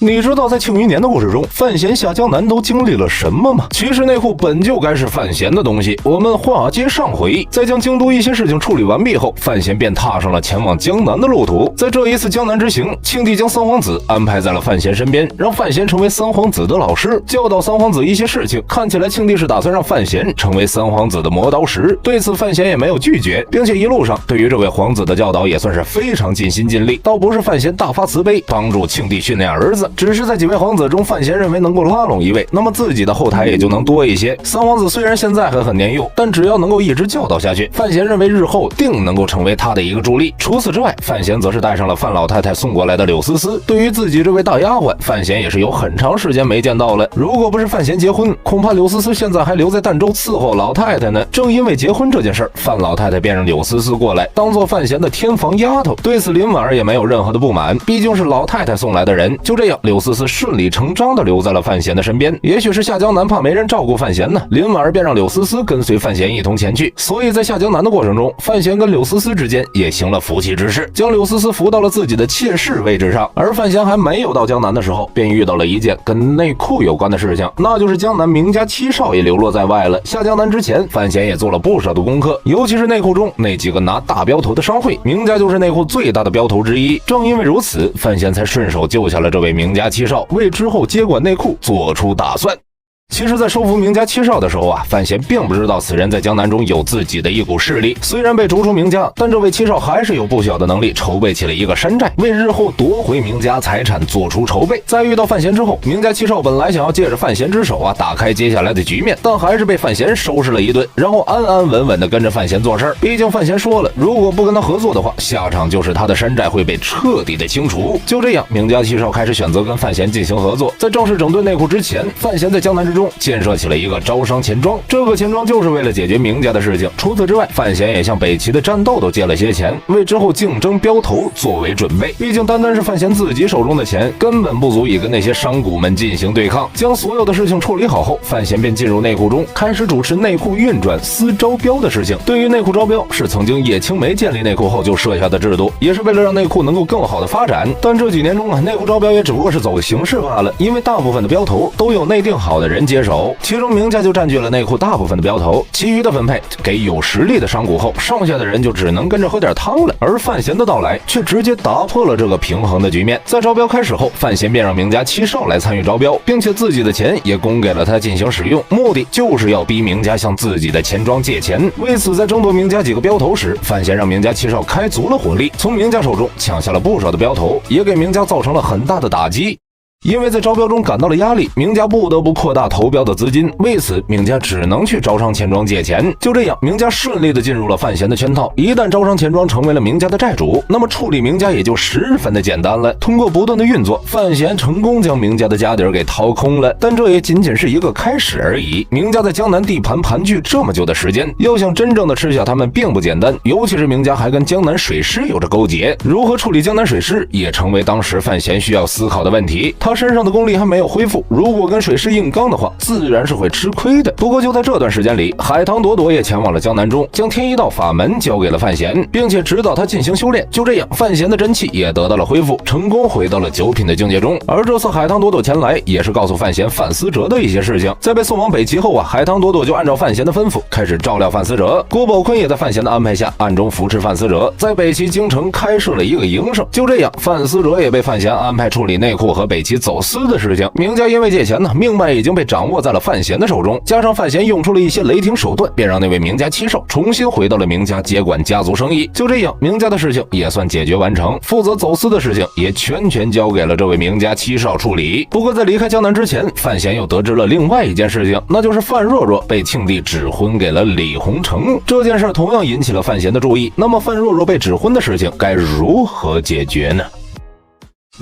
你知道在庆余年的故事中，范闲下江南都经历了什么吗？其实内库本就该是范闲的东西。我们话接上回，在将京都一些事情处理完毕后，范闲便踏上了前往江南的路途。在这一次江南之行，庆帝将三皇子安排在了范闲身边，让范闲成为三皇子的老师，教导三皇子一些事情。看起来庆帝是打算让范闲成为三皇子的磨刀石，对此范闲也没有拒绝，并且一路上对于这位皇子的教导也算是非常尽心尽力，倒不是范闲大发慈悲帮助庆帝训练儿子，只是在几位皇子中，范闲认为能够拉拢一位，那么自己的后台也就能多一些。三皇子虽然现在还很年幼，但只要能够一直教导下去，范闲认为日后定能够成为他的一个助力。除此之外，范闲则是带上了范老太太送过来的柳思思。对于自己这位大丫鬟，范闲也是有很长时间没见到了。如果不是范闲结婚，恐怕柳思思现在还留在儋州伺候老太太呢。正因为结婚这件事儿，范老太太便让柳思思过来当做范闲的天房丫头。对此林婉儿也没有任何的不满，毕竟是老太太送来的人。就这样，柳思思顺理成章地留在了范闲的身边。也许是下江南怕没人照顾范闲呢，林婉儿便让柳思思跟随范闲一同前去。所以在下江南的过程中，范闲跟柳思思之间也行了夫妻之事，将柳思思扶到了自己的妾室位置上。而范闲还没有到江南的时候，便遇到了一件跟内裤有关的事情，那就是江南名家七少爷流落在外了。下江南之前，范闲也做了不少的功课，尤其是内裤中那几个拿大镖头的商会，名家就是内裤最大的镖头之一。正因为如此，范闲才顺手救下了这位名家七少，为之后接管内裤做出打算。其实，在收服名家七少的时候啊，范闲并不知道此人在江南中有自己的一股势力。虽然被逐出名家，但这位七少还是有不小的能力，筹备起了一个山寨，为日后夺回名家财产做出筹备。在遇到范闲之后，名家七少本来想要借着范闲之手啊，打开接下来的局面，但还是被范闲收拾了一顿，然后安安稳稳的跟着范闲做事儿。毕竟范闲说了，如果不跟他合作的话，下场就是他的山寨会被彻底的清除。就这样，名家七少开始选择跟范闲进行合作。在正式整顿内裤之前，范闲在江南之中建设起了一个招商钱庄，这个钱庄就是为了解决名家的事情。除此之外，范闲也向北齐的战斗都借了些钱，为之后竞争镖头作为准备。毕竟单单是范闲自己手中的钱，根本不足以跟那些商贾们进行对抗。将所有的事情处理好后，范闲便进入内库中，开始主持内库运转私招标的事情。对于内库招标，是曾经叶青梅建立内库后就设下的制度，也是为了让内库能够更好的发展。但这几年中啊，内库招标也只不过是走个形式罢了，因为大部分的标头都有内定好的人接手，其中名家就占据了内库大部分的标头，其余的分配给有实力的商贾后，剩下的人就只能跟着喝点汤了。而范闲的到来却直接打破了这个平衡的局面。在招标开始后，范闲便让名家七少来参与招标，并且自己的钱也供给了他进行使用，目的就是要逼名家向自己的钱庄借钱。为此，在争夺名家几个标头时，范闲让名家七少开足了火力，从名家手中抢下了不少的标头，也给名家造成了很大的打击。因为在招标中感到了压力，名家不得不扩大投标的资金，为此名家只能去招商钱庄借钱。就这样，名家顺利的进入了范闲的圈套。一旦招商钱庄成为了名家的债主，那么处理名家也就十分的简单了。通过不断的运作，范闲成功将名家的家底儿给掏空了。但这也仅仅是一个开始而已。名家在江南地盘盘踞这么久的时间，要想真正的吃下他们并不简单，尤其是名家还跟江南水师有着勾结，如何处理江南水师也成为当时范闲需要思考的问题。他身上的功力还没有恢复，如果跟水师硬刚的话，自然是会吃亏的。不过就在这段时间里，海棠朵朵也前往了江南中，将天一道法门交给了范闲，并且指导他进行修炼。就这样，范闲的真气也得到了恢复，成功回到了九品的境界中。而这次海棠朵朵前来，也是告诉范闲范思哲的一些事情。在被送往北齐后啊，海棠朵朵就按照范闲的吩咐开始照料范思哲。郭宝坤也在范闲的安排下，暗中扶持范思哲，在北齐京城开设了一个营生。就这样，范思哲也被范闲安排处理内库和北齐走私的事情。名家因为借钱呢，命脉已经被掌握在了范闲的手中，加上范闲用出了一些雷霆手段，便让那位名家七少重新回到了名家接管家族生意。就这样，名家的事情也算解决完成，负责走私的事情也全权交给了这位名家七少处理。不过在离开江南之前，范闲又得知了另外一件事情，那就是范若若被庆帝指婚给了李鸿成。这件事同样引起了范闲的注意。那么范若若被指婚的事情该如何解决呢？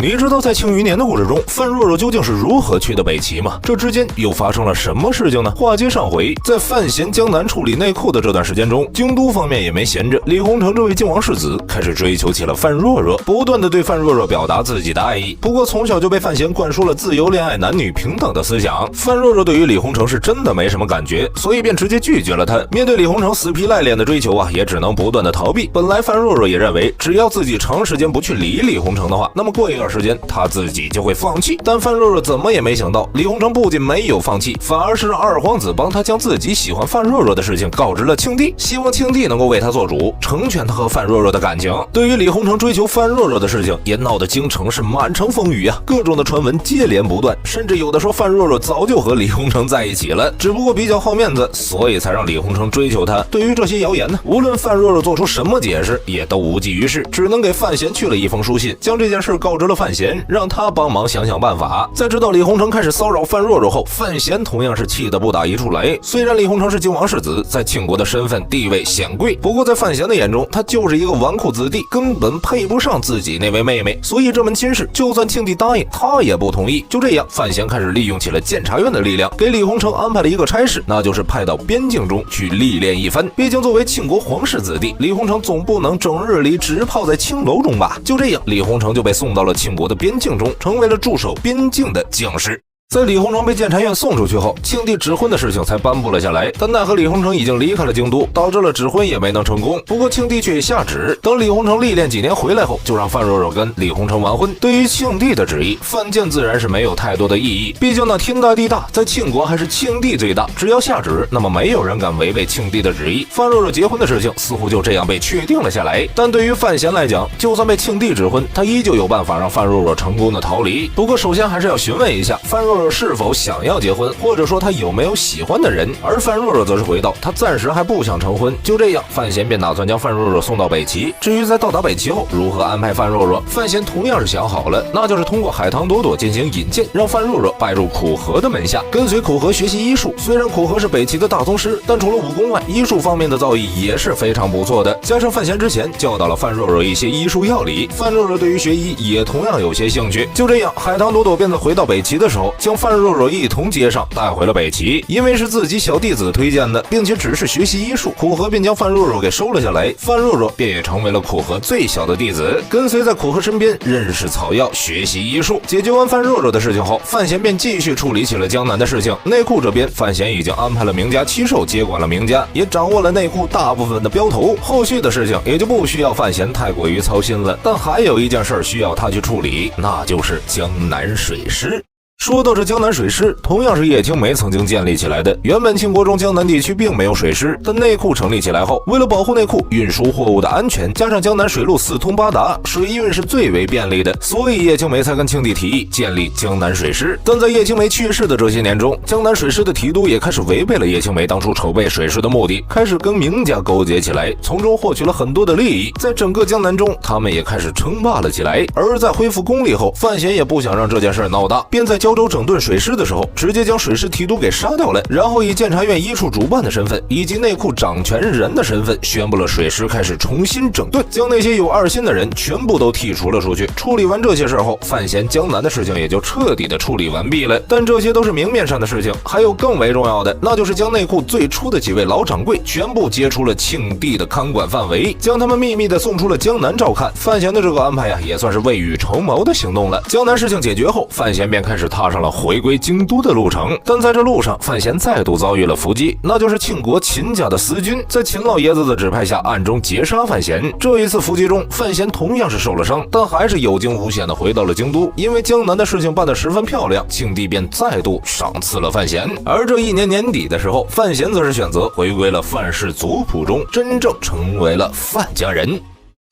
你知道在庆余年的故事中，范若若究竟是如何去的北齐吗？这之间又发生了什么事情呢？话接上回，在范闲江南处理内库的这段时间中，京都方面也没闲着，李鸿成这位晋王世子开始追求起了范若若，不断的对范若若表达自己的爱意。不过从小就被范闲灌输了自由恋爱、男女平等的思想，范若若对于李鸿成是真的没什么感觉，所以便直接拒绝了他。面对李鸿成死皮赖脸的追求啊，也只能不断的逃避。本来范若若也认为，只要自己长时间不去理李鸿成的话，那么过一段时间他自己就会放弃。但范若若怎么也没想到，李鸿成不仅没有放弃，反而是让二皇子帮他将自己喜欢范若若的事情告知了庆帝，希望庆帝能够为他做主，成全他和范若若的感情。对于李鸿成追求范若若的事情，也闹得京城是满城风雨啊，各种的传闻接连不断，甚至有的说范若若早就和李鸿成在一起了，只不过比较好面子，所以才让李鸿成追求他。对于这些谣言呢，无论范若若做出什么解释，也都无济于事，只能给范闲去了一封书信，将这件事告知了了范闲，让他帮忙想想办法。在知道李鸿成开始骚扰范若若后，范闲同样是气得不打一处来。虽然李鸿成是靖王世子，在庆国的身份地位显贵，不过在范闲的眼中，他就是一个纨绔子弟，根本配不上自己那位妹妹。所以这门亲事，就算庆帝答应，他也不同意。就这样，范闲开始利用起了监察院的力量，给李鸿成安排了一个差事，那就是派到边境中去历练一番。毕竟作为庆国皇室子弟，李鸿成总不能整日里只泡在青楼中吧？就这样，李鸿成就被送到了庆国的边境中，成为了驻守边境的将士。在李鸿成被监察院送出去后，庆帝指婚的事情才颁布了下来，但奈何李鸿成已经离开了京都，导致了指婚也没能成功。不过庆帝却下旨，等李鸿成历练几年回来后，就让范若若跟李鸿成完婚。对于庆帝的旨意，范建自然是没有太多的异议，毕竟那天大地大，在庆国还是庆帝最大，只要下旨，那么没有人敢违背庆帝的旨意。范若若结婚的事情似乎就这样被确定了下来。但对于范闲来讲，就算被庆帝指婚，他依旧有办法让范若若成功的逃离。不过首先还是要询问一下范若若是否想要结婚，或者说他有没有喜欢的人。而范若若则是回道，他暂时还不想成婚。就这样，范闲便打算将范若若送到北齐。至于在到达北齐后如何安排范若若，范闲同样是想好了，那就是通过海棠朵朵进行引荐，让范若若拜入苦荷的门下，跟随苦荷学习医术。虽然苦荷是北齐的大宗师，但除了武功外，医术方面的造诣也是非常不错的。加上范闲之前教导了范若若一些医术要理，范若若对于学医也同样有些兴趣。就这样，海棠朵朵便在回到北齐的时候，将范若若一同接上，带回了北齐。因为是自己小弟子推荐的，并且只是学习医术，苦荷便将范若若给收了下来。范若若便也成为了苦荷最小的弟子，跟随在苦荷身边认识草药，学习医术。解决完范若若的事情后，范闲便继续处理起了江南的事情。内库这边，范闲已经安排了名家七兽接管了名家，也掌握了内库大部分的镖头，后续的事情也就不需要范闲太过于操心了。但还有一件事需要他去处理，那就是江南水师。说到这江南水师，同样是叶青梅曾经建立起来的。原本庆国中江南地区并没有水师，但内库成立起来后，为了保护内库运输货物的安全，加上江南水路四通八达，水运是最为便利的，所以叶青梅才跟庆帝提议建立江南水师。但在叶青梅去世的这些年中，江南水师的提督也开始违背了叶青梅当初筹备水师的目的，开始跟名家勾结起来，从中获取了很多的利益。在整个江南中，他们也开始称霸了起来。而在恢复功力后，范闲也不想让这件事闹大，便在胶州整顿水师的时候，直接将水师提督给杀掉了，然后以监察院医处主办的身份以及内库掌权人的身份，宣布了水师开始重新整顿，将那些有二心的人全部都剔除了出去。处理完这些事后，范闲江南的事情也就彻底的处理完毕了。但这些都是明面上的事情，还有更为重要的，那就是将内库最初的几位老掌柜全部接出了庆帝的看管范围，将他们秘密的送出了江南照看。范闲的这个安排呀，也算是未雨绸缪的行动了。江南事情解决后，范闲便开始踏上了回归京都的路程。但在这路上，范闲再度遭遇了伏击，那就是庆国秦家的司军在秦老爷子的指派下暗中劫杀范闲。这一次伏击中，范闲同样是受了伤，但还是有惊无险的回到了京都。因为江南的事情办得十分漂亮，庆帝便再度赏赐了范闲。而这一年年底的时候，范闲则是选择回归了范氏族谱中，真正成为了范家人。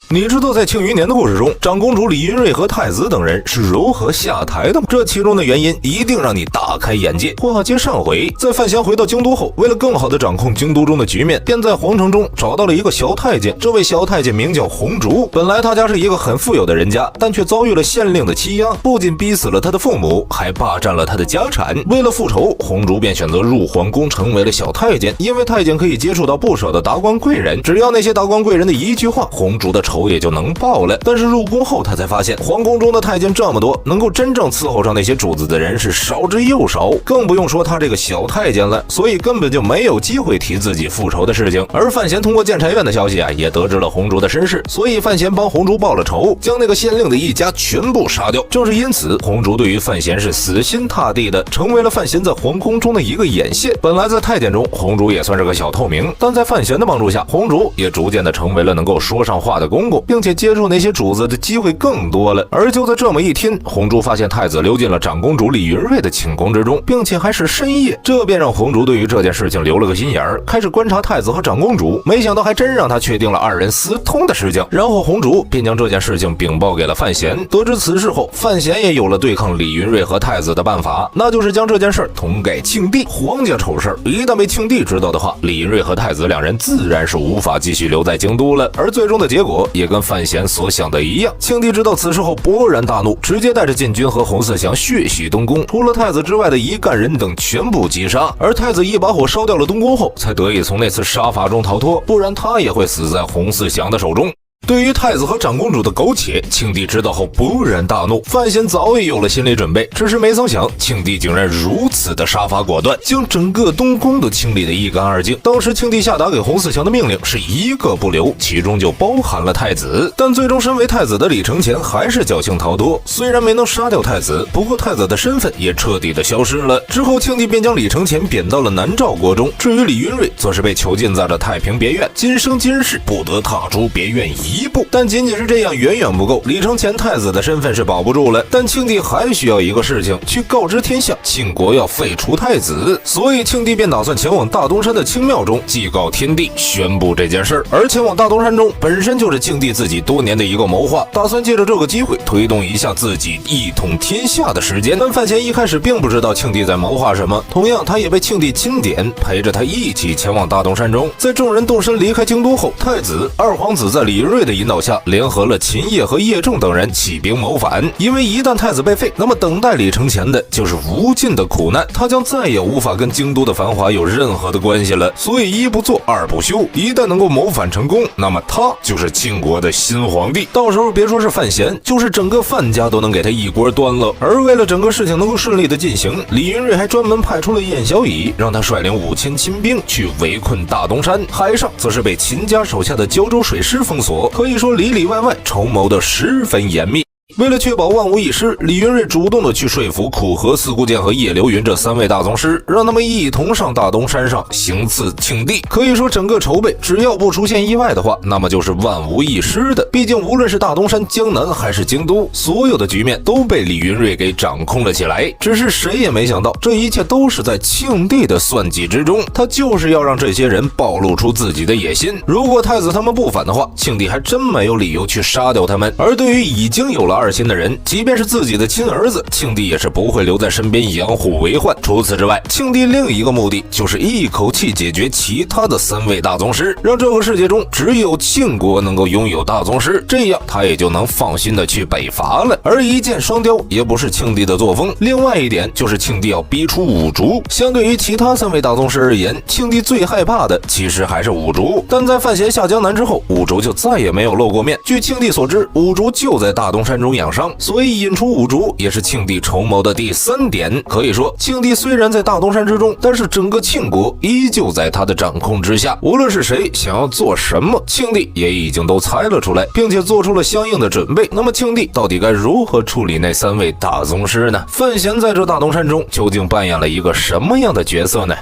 你知道在庆余年的故事中，长公主李云瑞和太子等人是如何下台的吗？这其中的原因一定让你大开眼界。话接上回，在范闲回到京都后，为了更好的掌控京都中的局面，便在皇城中找到了一个小太监。这位小太监名叫红烛，本来他家是一个很富有的人家，但却遭遇了县令的欺压，不仅逼死了他的父母，还霸占了他的家产。为了复仇，红烛便选择入皇宫，成为了小太监。因为太监可以接触到不少的达官贵人，只要那些达官贵人的一句话，红烛的仇也就能报了。但是入宫后，他才发现皇宫中的太监这么多，能够真正伺候上那些主子的人是少之又少，更不用说他这个小太监了，所以根本就没有机会提自己复仇的事情。而范闲通过监察院的消息也得知了红烛的身世，所以范闲帮红烛报了仇，将那个县令的一家全部杀掉。正是因此，红烛对于范闲是死心塌地的，成为了范闲在皇宫中的一个眼线。本来在太监中，红烛也算是个小透明，但在范闲的帮助下，红烛也逐渐的成为了能够说上话的公公，并且接触那些主子的机会更多了。而就在这么一天，红烛发现太子溜进了长公主李云瑞的寝宫之中，并且还是深夜，这便让红烛对于这件事情留了个心眼儿，开始观察太子和长公主。没想到还真让他确定了二人私通的事情，然后红烛便将这件事情禀报给了范闲。得知此事后，范闲也有了对抗李云瑞和太子的办法，那就是将这件事通给庆帝。皇家丑事一旦被庆帝知道的话，李云瑞和太子两人自然是无法继续留在京都了。而最终的结果果也跟范闲所想的一样。庆帝知道此事后勃然大怒，直接带着禁军和洪四祥血洗东宫，除了太子之外的一干人等全部击杀。而太子一把火烧掉了东宫后，才得以从那次杀伐中逃脱，不然他也会死在洪四祥的手中。对于太子和长公主的苟且，庆帝知道后勃然大怒。范闲早已有了心理准备，只是没曾想庆帝竟然如此的杀伐果断，将整个东宫都清理得一干二净。当时庆帝下达给洪四祥的命令是一个不留，其中就包含了太子。但最终身为太子的李承乾还是侥幸逃脱，虽然没能杀掉太子，不过太子的身份也彻底的消失了。之后庆帝便将李承乾贬到了南诏国中，至于李云瑞则是被囚禁在了太平别院，今生今世不得踏出别院一步。但仅仅是这样远远不够，李承乾太子的身份是保不住了。但庆帝还需要一个事情，去告知天下庆国要废除太子，所以庆帝便打算前往大东山的清庙中祭告天地，宣布这件事儿。而前往大东山中本身就是庆帝自己多年的一个谋划，打算借着这个机会推动一下自己一统天下的时间。但范闲一开始并不知道庆帝在谋划什么，同样他也被庆帝钦点，陪着他一起前往大东山中。在众人动身离开京都后，太子、二皇子在李云瑞的引导下联合了秦业和叶仲等人起兵谋反。因为一旦太子被废，那么等待李承乾的就是无尽的苦难，他将再也无法跟京都的繁华有任何的关系了。所以一不做二不休，一旦能够谋反成功，那么他就是庆国的新皇帝。到时候别说是范闲，就是整个范家都能给他一锅端了。而为了整个事情能够顺利的进行，李云瑞还专门派出了晏小乙，让他率领5000亲兵去围困大东山，海上则是被秦家手下的胶州水师封锁，可以说里里外外筹谋的十分严密。为了确保万无一失，李云瑞主动的去说服苦荷、四顾剑和叶流云这3位大宗师，让他们一同上大东山上行刺庆帝。可以说整个筹备只要不出现意外的话，那么就是万无一失的。毕竟无论是大东山、江南还是京都，所有的局面都被李云瑞给掌控了起来。只是谁也没想到，这一切都是在庆帝的算计之中，他就是要让这些人暴露出自己的野心。如果太子他们不反的话，庆帝还真没有理由去杀掉他们。而对于已经有了二心的人，即便是自己的亲儿子，庆帝也是不会留在身边养虎为患。除此之外，庆帝另一个目的就是一口气解决其他的3位大宗师，让这个世界中只有庆国能够拥有大宗师，这样他也就能放心的去北伐了。而一箭双雕也不是庆帝的作风。另外一点就是庆帝要逼出五竹。相对于其他3位大宗师而言，庆帝最害怕的其实还是五竹。但在范闲下江南之后，五竹就再也没有露过面。据庆帝所知，五竹就在大东山中养伤，所以引出五竹也是庆帝筹谋的第3点。可以说，庆帝虽然在大东山之中，但是整个庆国依旧在他的掌控之下。无论是谁想要做什么，庆帝也已经都猜了出来，并且做出了相应的准备。那么庆帝到底该如何处理那3位大宗师呢？范闲在这大东山中究竟扮演了一个什么样的角色呢？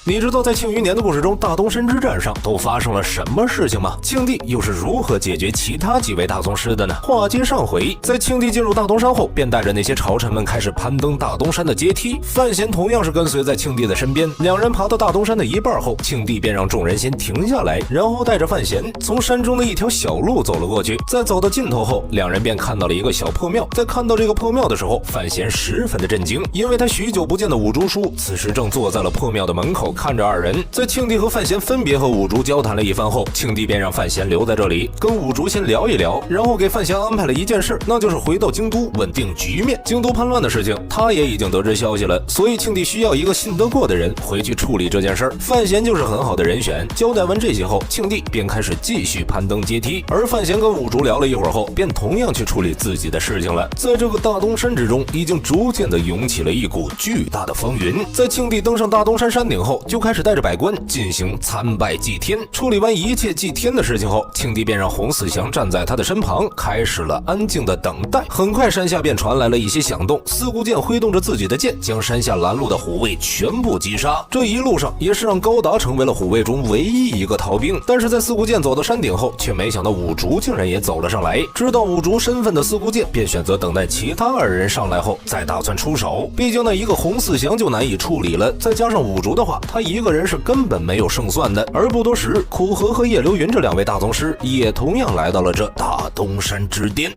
你知道在庆余年的故事中，大东山之战上都发生了什么事情吗？庆帝又是如何解决其他几位大宗师的呢？话接上回，在庆帝进入大东山后，便带着那些朝臣们开始攀登大东山的阶梯。范闲同样是跟随在庆帝的身边。两人爬到大东山的一半后，庆帝便让众人先停下来，然后带着范闲从山中的一条小路走了过去。在走到尽头后，两人便看到了一个小破庙。在看到这个破庙的时候，范闲十分的震惊，因为他许久不见的五竹叔此时正坐在了破庙的门口，看着二人。在庆帝和范闲分别和五竹交谈了一番后，庆帝便让范闲留在这里跟五竹先聊一聊，然后给范闲安排了一件事，那就是回到京都稳定局面。京都叛乱的事情他也已经得知消息了，所以庆帝需要一个信得过的人回去处理这件事儿。范闲就是很好的人选。交代完这些后，庆帝便开始继续攀登阶梯，而范闲跟五竹聊了一会儿后，便同样去处理自己的事情了。在这个大东山之中，已经逐渐的涌起了一股巨大的风云。在庆帝登上大东山山顶后，就开始带着百官进行参拜祭天。处理完一切祭天的事情后，庆帝便让洪四祥站在他的身旁，开始了安静的等待。很快山下便传来了一些响动，四顾剑挥动着自己的剑，将山下拦路的虎卫全部击杀。这一路上也是让高达成为了虎卫中唯一一个逃兵。但是在四顾剑走到山顶后，却没想到五竹竟然也走了上来。知道五竹身份的四顾剑便选择等待其他2人上来后再打算出手，毕竟那一个洪四祥就难以处理了，再加上五竹的话，他一个人是根本没有胜算的。而不多时，苦荷和叶流云这2位大宗师也同样来到了这大东山之巅。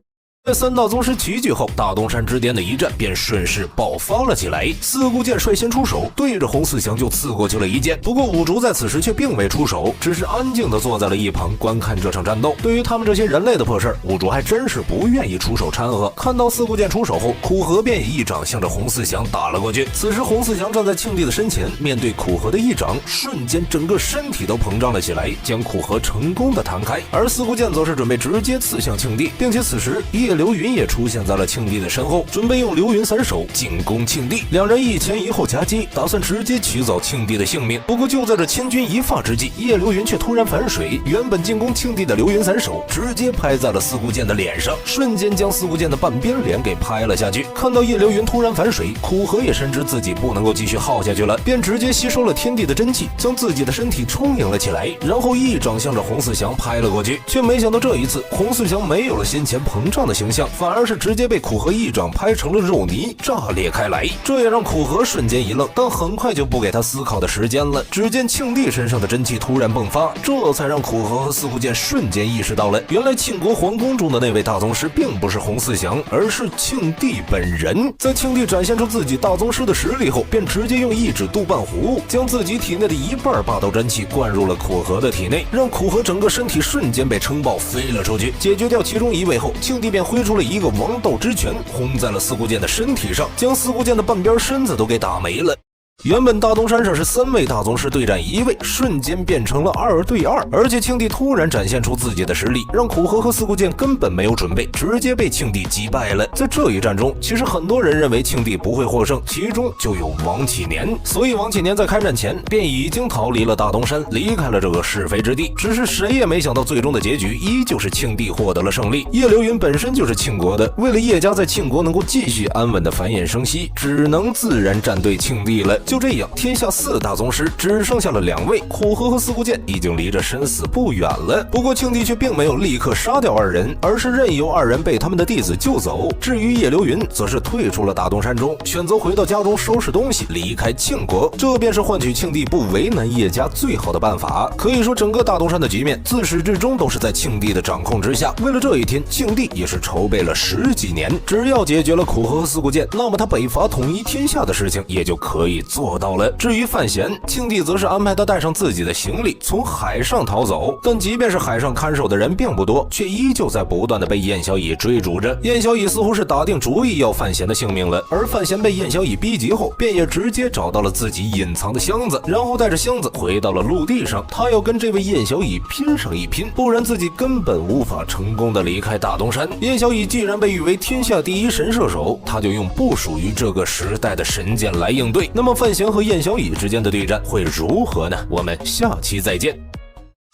在三大宗师齐聚后，大东山之巅的一战便顺势爆发了起来。四顾剑率先出手，对着洪四祥就刺过去了一剑。不过五竹在此时却并未出手，只是安静地坐在了一旁观看这场战斗。对于他们这些人类的破事儿，五竹还真是不愿意出手掺和。看到四顾剑出手后，苦荷便以一掌向着洪四祥打了过去。此时洪四祥站在庆帝的身前，面对苦荷的一掌，瞬间整个身体都膨胀了起来，将苦荷成功的弹开。而四顾剑则是准备直接刺向庆帝，并且此时叶流云也出现在了庆帝的身后，准备用流云散手进攻庆帝。两人一前一后夹击，打算直接取走庆帝的性命。不过就在这千钧一发之际，叶流云却突然反水，原本进攻庆帝的流云散手直接拍在了四顾剑的脸上，瞬间将四顾剑的半边脸给拍了下去。看到叶流云突然反水，苦荷也深知自己不能够继续耗下去了，便直接吸收了天地的真气，将自己的身体充盈了起来，然后一掌向着洪四祥拍了过去。却没想到这一次洪四祥没有了先前膨胀的形象，反而是直接被苦荷一掌拍成了肉泥，炸裂开来。这也让苦荷瞬间一愣，但很快就不给他思考的时间了。只见庆帝身上的真气突然迸发，这才让苦荷和四顾剑瞬间意识到了，原来庆国皇宫中的那位大宗师并不是洪四祥，而是庆帝本人。在庆帝展现出自己大宗师的实力后，便直接用一指杜半弧将自己体内的一半霸道真气灌入了苦荷的体内，让苦荷整个身体瞬间被撑爆飞了出去。解决掉其中一位后，庆帝便挥出了一个王道之拳，轰在了四顾剑的身体上，将四顾剑的半边身子都给打没了。原本大东山上是3位大宗师对战1位，瞬间变成了2对2，而且庆帝突然展现出自己的实力，让苦荷和四顾剑根本没有准备，直接被庆帝击败了。在这一战中，其实很多人认为庆帝不会获胜，其中就有王启年。所以王启年在开战前便已经逃离了大东山，离开了这个是非之地。只是谁也没想到，最终的结局依旧是庆帝获得了胜利。叶流云本身就是庆国的，为了叶家在庆国能够继续安稳的繁衍生息，只能自然站队庆帝了。就这样，天下4大宗师只剩下了2位，苦荷和四顾剑已经离着生死不远了。不过庆帝却并没有立刻杀掉2人，而是任由2人被他们的弟子救走。至于叶流云，则是退出了大东山中，选择回到家中收拾东西，离开庆国。这便是换取庆帝不为难叶家最好的办法。可以说，整个大东山的局面自始至终都是在庆帝的掌控之下。为了这一天，庆帝也是筹备了10几年。只要解决了苦荷和四顾剑，那么他北伐统一天下的事情也就可以做到了。至于范闲，庆帝则是安排他带上自己的行李从海上逃走，但即便是海上看守的人并不多，却依旧在不断的被燕小乙追逐着。燕小乙似乎是打定主意要范闲的性命了，而范闲被燕小乙逼急后，便也直接找到了自己隐藏的箱子，然后带着箱子回到了陆地上。他要跟这位燕小乙拼上一拼，不然自己根本无法成功的离开大东山。燕小乙既然被誉为天下第一神射手，他就用不属于这个时代的神剑来应对。那么范闲和燕小乙之间的对战会如何呢？我们下期再见。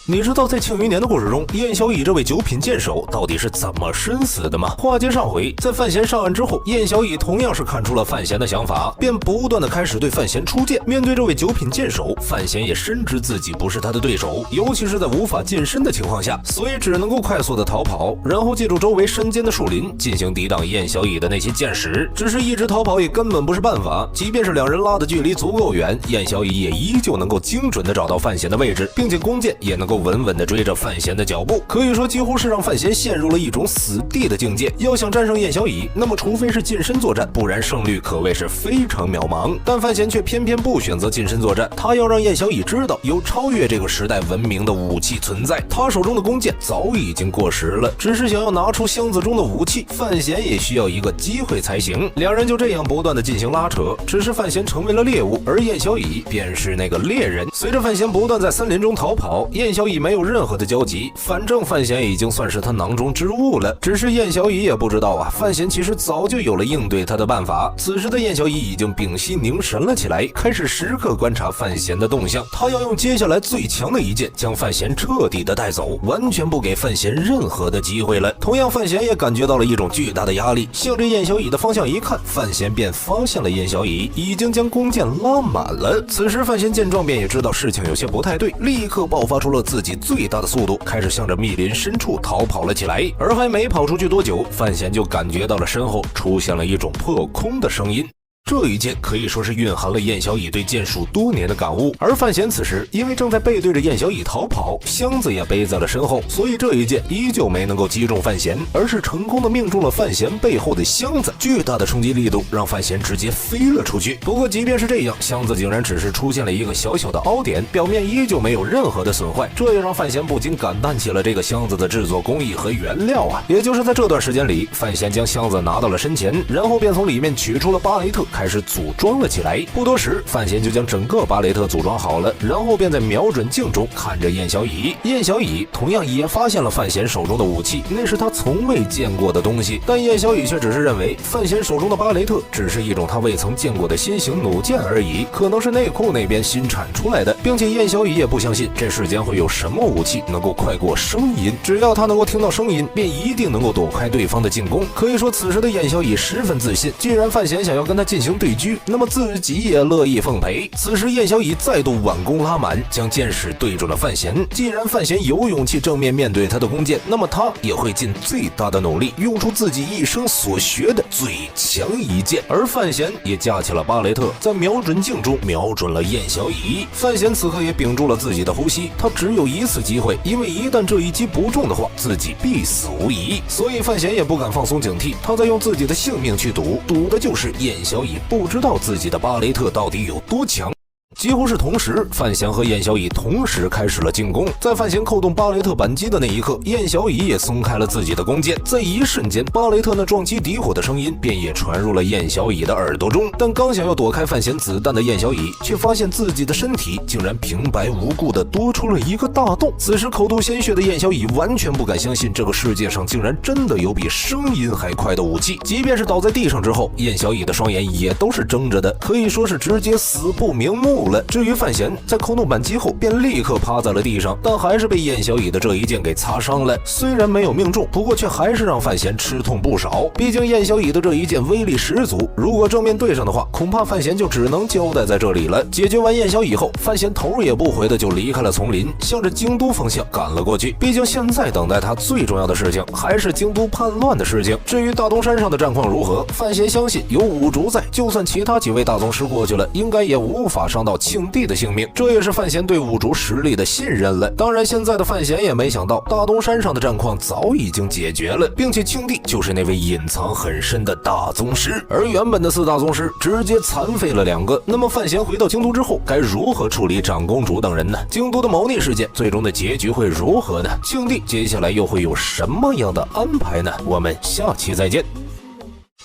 你知道在庆余年的故事中，燕小乙这位9品剑手到底是怎么身死的吗？话接上回，在范闲上岸之后，燕小乙同样是看出了范闲的想法，便不断的开始对范闲出剑。面对这位9品剑手，范闲也深知自己不是他的对手，尤其是在无法近身的情况下，所以只能够快速的逃跑，然后借助周围山间的树林进行抵挡燕小乙的那些剑矢。只是一直逃跑也根本不是办法，即便是2人拉的距离足够远，燕小乙也依旧能够精准的找到范闲的位置，并且弓箭也能够稳稳地追着范闲的脚步，可以说几乎是让范闲陷入了一种死地的境界。要想战胜燕小乙，那么除非是近身作战，不然胜率可谓是非常渺茫。但范闲却偏偏不选择近身作战，他要让燕小乙知道有超越这个时代文明的武器存在。他手中的弓箭早已经过时了，只是想要拿出箱子中的武器，范闲也需要一个机会才行。2人就这样不断的进行拉扯，只是范闲成为了猎物，而燕小乙便是那个猎人。随着范闲不断在森林中逃跑，燕小乙没有任何的交集，反正范闲已经算是他囊中之物了。只是燕小乙也不知道啊，范闲其实早就有了应对他的办法。此时的燕小乙已经屏息凝神了起来，开始时刻观察范闲的动向。他要用接下来最强的一剑将范闲彻底的带走，完全不给范闲任何的机会了。同样，范闲也感觉到了一种巨大的压力，向着燕小乙的方向一看，范闲便发现了燕小乙已经将弓箭拉满了。此时范闲见状便也知道事情有些不太对，立刻爆发出了自己最大的速度，开始向着密林深处逃跑了起来。而还没跑出去多久，范闲就感觉到了身后出现了一种破空的声音。这一剑可以说是蕴含了燕小乙对剑术多年的感悟，而范闲此时因为正在背对着燕小乙逃跑，箱子也背在了身后，所以这一剑依旧没能够击中范闲，而是成功的命中了范闲背后的箱子。巨大的冲击力度让范闲直接飞了出去。不过即便是这样，箱子竟然只是出现了一个小小的凹点，表面依旧没有任何的损坏，这也让范闲不禁感叹起了这个箱子的制作工艺和原料啊。也就是在这段时间里，范闲将箱子拿到了身前，然后便从里面取出了巴雷特，开始组装了起来。不多时，范闲就将整个巴雷特组装好了，然后便在瞄准镜中看着燕小乙。燕小乙同样也发现了范闲手中的武器，那是他从未见过的东西，但燕小乙却只是认为范闲手中的巴雷特只是一种他未曾见过的新型弩箭而已，可能是内库那边新产出来的，并且燕小乙也不相信这世间会有什么武器能够快过声音，只要他能够听到声音，便一定能够躲开对方的进攻。可以说此时的燕小乙十分自信，既然范闲想要跟他进行对狙，那么自己也乐意奉陪。此时燕小乙再度挽弓拉满，将箭矢对准了范闲。既然范闲有勇气正面面对他的弓箭，那么他也会尽最大的努力，用出自己一生所学的最强一箭。而范闲也架起了巴雷特，在瞄准镜中瞄准了燕小乙。范闲此刻也屏住了自己的呼吸，他只有一次机会，因为一旦这一击不中的话，自己必死无疑。所以范闲也不敢放松警惕，他在用自己的性命去赌，赌的就是燕小乙不知道自己的巴雷特到底有多强。几乎是同时，范闲和燕小乙同时开始了进攻。在范闲扣动巴雷特扳机的那一刻，燕小乙也松开了自己的弓箭。在一瞬间，巴雷特那撞击敌火的声音便也传入了燕小乙的耳朵中。但刚想要躲开范闲子弹的燕小乙，却发现自己的身体竟然平白无故的多出了一个大洞。此时口吐鲜血的燕小乙完全不敢相信，这个世界上竟然真的有比声音还快的武器。即便是倒在地上之后，燕小乙的双眼也都是睁着的，可以说是直接死不瞑目了。至于范闲，在扣动扳机后便立刻趴在了地上，但还是被燕小乙的这一剑给擦伤了。虽然没有命中，不过却还是让范闲吃痛不少。毕竟燕小乙的这一剑威力十足，如果正面对上的话，恐怕范闲就只能交代在这里了。解决完燕小乙后，范闲头也不回的就离开了丛林，向着京都方向赶了过去。毕竟现在等待他最重要的事情还是京都叛乱的事情。至于大东山上的战况如何，范闲相信有五竹在，就算其他几位大宗师过去了，应该也无法伤到庆帝的性命，这也是范闲对五竹实力的信任了。当然，现在的范闲也没想到大东山上的战况早已经解决了，并且庆帝就是那位隐藏很深的大宗师，而原本的四大宗师直接残废了2个。那么范闲回到京都之后，该如何处理长公主等人呢？京都的谋逆事件最终的结局会如何呢？庆帝接下来又会有什么样的安排呢？我们下期再见。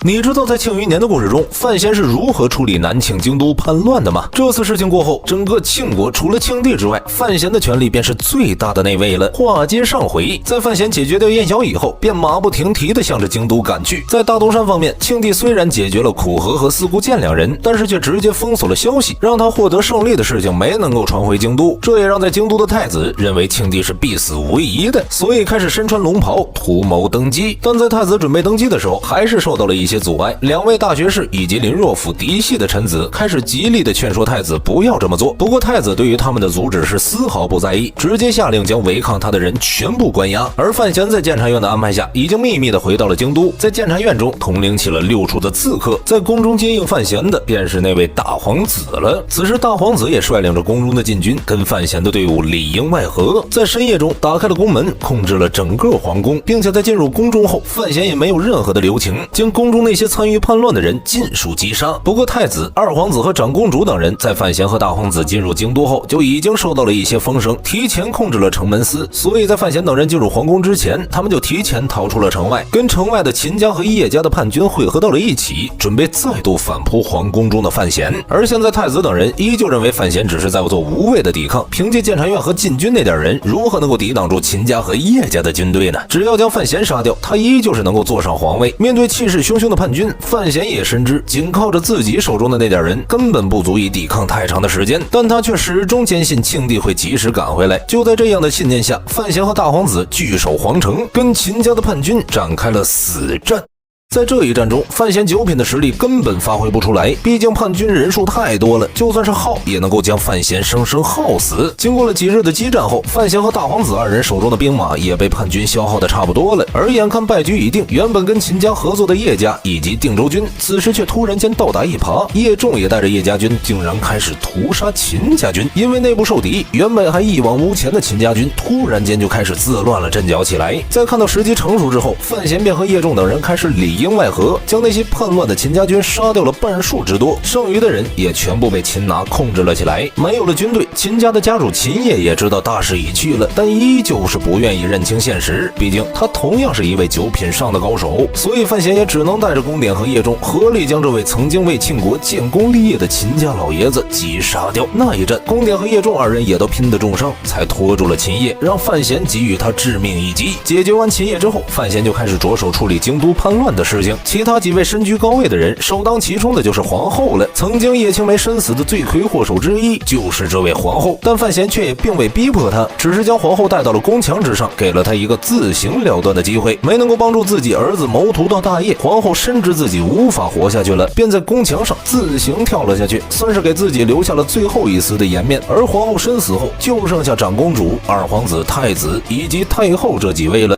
你知道在庆余年的故事中，范闲是如何处理南庆京都叛乱的吗？这次事情过后，整个庆国除了庆帝之外，范闲的权力便是最大的那位了。话接上回，在范闲解决掉燕小乙后，便马不停蹄地向着京都赶去。在大东山方面，庆帝虽然解决了苦荷和司顾建2人，但是却直接封锁了消息，让他获得胜利的事情没能够传回京都。这也让在京都的太子认为庆帝是必死无疑的，所以开始身穿龙袍图谋登基。但在太子准备登基的时候，还是受到了一些阻碍。2位大学士以及林若甫嫡系的臣子开始极力的劝说太子不要这么做。不过太子对于他们的阻止是丝毫不在意，直接下令将违抗他的人全部关押。而范闲在监察院的安排下，已经秘密的回到了京都，在监察院中统领起了6处的刺客。在宫中接应范闲的便是那位大皇子了。此时大皇子也率领着宫中的禁军跟范闲的队伍里应外合，在深夜中打开了宫门，控制了整个皇宫，并且在进入宫中后，范闲也没有任何的留情，将宫中那些参与叛乱的人尽数击杀。不过太子、二皇子和长公主等人在范闲和大皇子进入京都后，就已经受到了一些风声，提前控制了城门司，所以在范闲等人进入皇宫之前，他们就提前逃出了城外，跟城外的秦家和叶家的叛军汇合到了一起，准备再度反扑皇宫中的范闲。而现在太子等人依旧认为范闲只是在做无谓的抵抗，凭借监察院和禁军那点人，如何能够抵挡住秦家和叶家的军队呢？只要将范闲杀掉，他依旧是能够坐上皇位。面对气势汹汹的叛军，范闲也深知仅靠着自己手中的那点人根本不足以抵抗太长的时间，但他却始终坚信庆帝会及时赶回来。就在这样的信念下，范闲和大皇子据守皇城，跟秦家的叛军展开了死战。在这一战中，范闲9品的实力根本发挥不出来，毕竟叛军人数太多了，就算是耗也能够将范闲生生耗死。经过了几日的激战后，范闲和大皇子2人手中的兵马也被叛军消耗的差不多了。而眼看败局已定，原本跟秦家合作的叶家以及定州军，此时却突然间倒打一耙，叶仲也带着叶家军竟然开始屠杀秦家军。因为内部受敌，原本还一往无前的秦家军突然间就开始自乱了阵脚起来。在看到时机成熟之后，范闲便和叶仲等人开始里应外合，将那些叛乱的秦家军杀掉了半数之多，剩余的人也全部被秦拿控制了起来。没有了军队，秦家的家主秦业也知道大势已去了，但依旧是不愿意认清现实，毕竟他同样是一位9品上的高手。所以范闲也只能带着公典和叶仲合力将这位曾经为庆国建功立业的秦家老爷子击杀掉。那一战，公典和叶仲2人也都拼得重伤，才拖住了秦业，让范闲给予他致命一击。解决完秦业之后，范闲就开始着手处理京都叛乱的事情。其他几位身居高位的人，首当其冲的就是皇后了。曾经叶青梅身死的罪魁祸首之一就是这位皇后，但范闲却也并未逼迫她，只是将皇后带到了宫墙之上，给了她一个自行了断的机会。没能够帮助自己儿子谋图到大业，皇后深知自己无法活下去了，便在宫墙上自行跳了下去，算是给自己留下了最后一丝的颜面。而皇后身死后，就剩下长公主、2皇子、太子以及太后这几位了。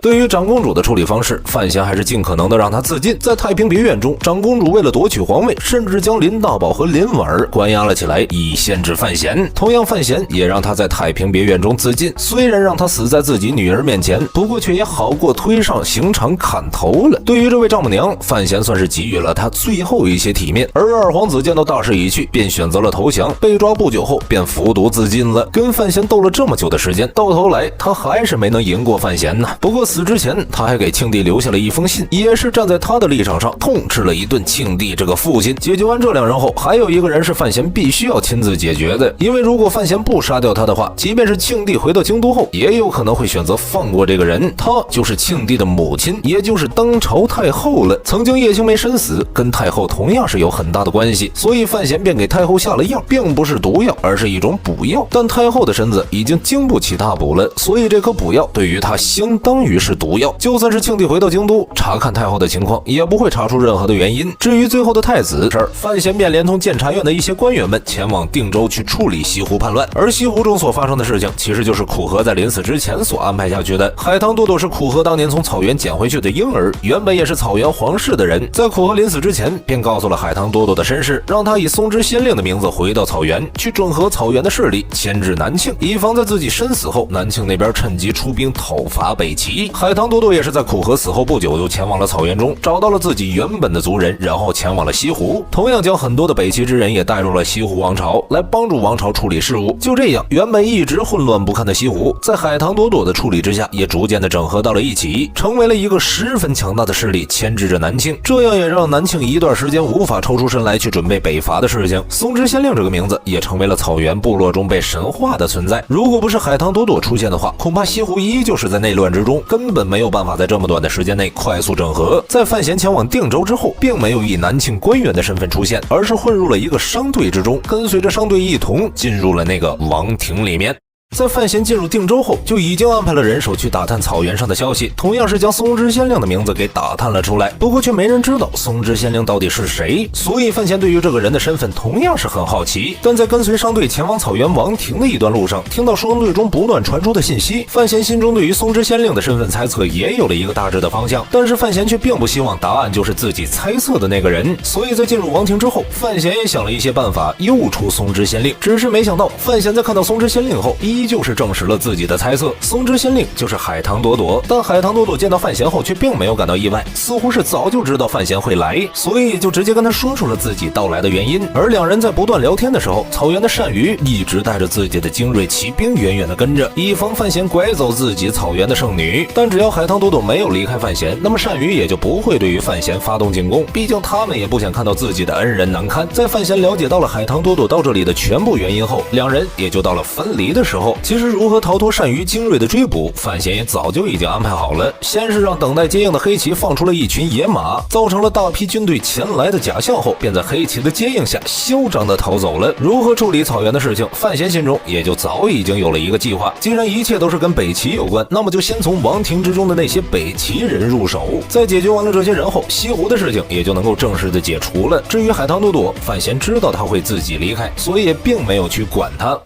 对于长公主的处理方式，范闲还是尽可能的让她自尽。在太平别院中，长公主为了夺取皇位，甚至将林大宝和林婉儿关押了起来，以限制范闲。同样，范闲也让她在太平别院中自尽。虽然让她死在自己女儿面前，不过却也好过推上刑场砍头了。对于这位丈母娘，范闲算是给予了她最后一些体面。而2皇子见到大势已去，便选择了投降。被抓不久后，便服毒自尽了。跟范闲斗了这么久的时间，到头来他还是没能赢过范闲呢。不过死之前，他还给庆帝留下了一封信，也是站在他的立场上痛斥了一顿庆帝这个父亲。解决完这2人后，还有一个人是范闲必须要亲自解决的，因为如果范闲不杀掉他的话，即便是庆帝回到京都后，也有可能会选择放过这个人。他就是庆帝的母亲，也就是当朝太后了。曾经叶青梅身死，跟太后同样是有很大的关系，所以范闲便给太后下了药，并不是毒药，而是一种补药。但太后的身子已经经不起大补了，所以这颗补药对于他相当于是毒药。就算是庆帝回到京都查看太后的情况，也不会查出任何的原因。至于最后的太子事儿，范闲便连同监察院的一些官员们前往定州去处理西湖叛乱。而西湖中所发生的事情，其实就是苦荷在临死之前所安排下去的。海棠朵朵是苦荷当年从草原捡回去的婴儿，原本也是草原皇室的人，在苦荷临死之前，便告诉了海棠朵朵的身世，让他以松之仙令的名字回到草原，去整合草原的势力，牵制南庆，以防在自己身死后，南庆那边趁机出兵讨伐北齐。海棠朵朵也是在苦荷死后不久，又前往了草原中，找到了自己原本的族人，然后前往了西湖，同样将很多的北齐之人也带入了西湖王朝，来帮助王朝处理事务。就这样，原本一直混乱不堪的西湖，在海棠朵朵的处理之下，也逐渐的整合到了一起，成为了一个十分强大的势力，牵制着南庆。这样也让南庆一段时间无法抽出身来去准备北伐的事情。松之仙令这个名字也成为了草原部落中被神化的存在。如果不是海棠朵朵出现的话，恐怕西湖依旧是在内乱之中，根本没有办法在这么短的时间内快速整合。在范闲前往定州之后，并没有以南庆官员的身份出现，而是混入了一个商队之中，跟随着商队一同进入了那个王庭里面。在范闲进入定州后，就已经安排了人手去打探草原上的消息，同样是将松之仙令的名字给打探了出来。不过却没人知道松之仙令到底是谁，所以范闲对于这个人的身份同样是很好奇。但在跟随商队前往草原王庭的一段路上，听到商队中不断传出的信息，范闲心中对于松之仙令的身份猜测也有了一个大致的方向。但是范闲却并不希望答案就是自己猜测的那个人，所以在进入王庭之后，范闲也想了一些办法诱出松之仙令。只是没想到，范闲在看到松之仙令后，依旧是证实了自己的猜测，松之仙令就是海棠朵朵。但海棠朵朵见到范闲后，却并没有感到意外，似乎是早就知道范闲会来，所以就直接跟他说出了自己到来的原因。而2人在不断聊天的时候，草原的单于一直带着自己的精锐骑兵远远的跟着，以防范闲拐走自己草原的圣女。但只要海棠朵朵没有离开范闲，那么单于也就不会对于范闲发动进攻，毕竟他们也不想看到自己的恩人难堪。在范闲了解到了海棠朵朵到这里的全部原因后，2人也就到了分离的时候。后，其实如何逃脱单于精锐的追捕，范闲也早就已经安排好了。先是让等待接应的黑旗放出了一群野马，造成了大批军队前来的假象后，便在黑旗的接应下嚣张地逃走了。如何处理草原的事情，范闲心中也就早已经有了一个计划。既然一切都是跟北齐有关，那么就先从王庭之中的那些北齐人入手。在解决完了这些人后，西湖的事情也就能够正式的解除了。至于海棠朵朵，范闲知道他会自己离开，所以也并没有去管他。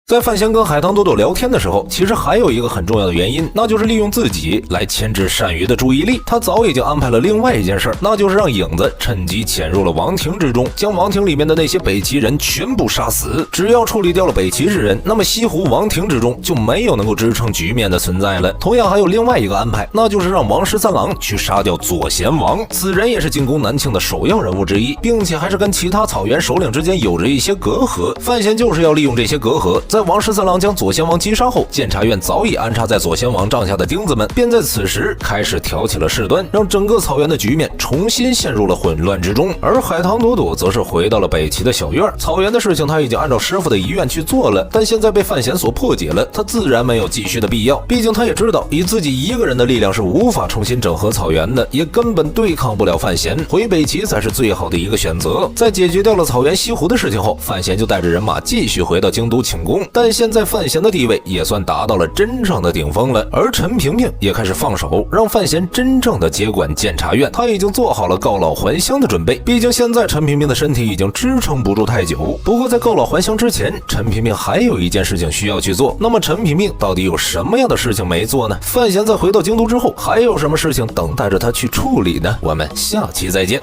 在范闲跟海棠朵朵聊天的时候，其实还有一个很重要的原因，那就是利用自己来牵制单于的注意力。他早已经安排了另外一件事，那就是让影子趁机潜入了王庭之中，将王庭里面的那些北齐人全部杀死。只要处理掉了北齐之人，那么西湖王庭之中就没有能够支撑局面的存在了。同样还有另外一个安排，那就是让王十三郎去杀掉左贤王，此人也是进攻南庆的首要人物之一，并且还是跟其他草原首领之间有着一些隔阂。范闲就是要利用这些隔阂，在王十三郎将左贤王击杀后，监察院早已安插在左贤王帐下的钉子们便在此时开始挑起了事端，让整个草原的局面重新陷入了混乱之中。而海棠朵朵则是回到了北齐的小院，草原的事情他已经按照师傅的遗愿去做了，但现在被范闲所破解了，他自然没有继续的必要。毕竟他也知道以自己一个人的力量是无法重新整合草原的，也根本对抗不了范闲，回北齐才是最好的一个选择。在解决掉了草原西湖的事情后，范闲就带着人马继续回到京都请功，但现在范闲的地位也算达到了真正的顶峰了。而陈萍萍也开始放手，让范闲真正的接管监察院。他已经做好了告老还乡的准备，毕竟现在陈萍萍的身体已经支撑不住太久。不过在告老还乡之前，陈萍萍还有一件事情需要去做。那么陈萍萍到底有什么样的事情没做呢？范闲在回到京都之后，还有什么事情等待着他去处理呢？我们下期再见。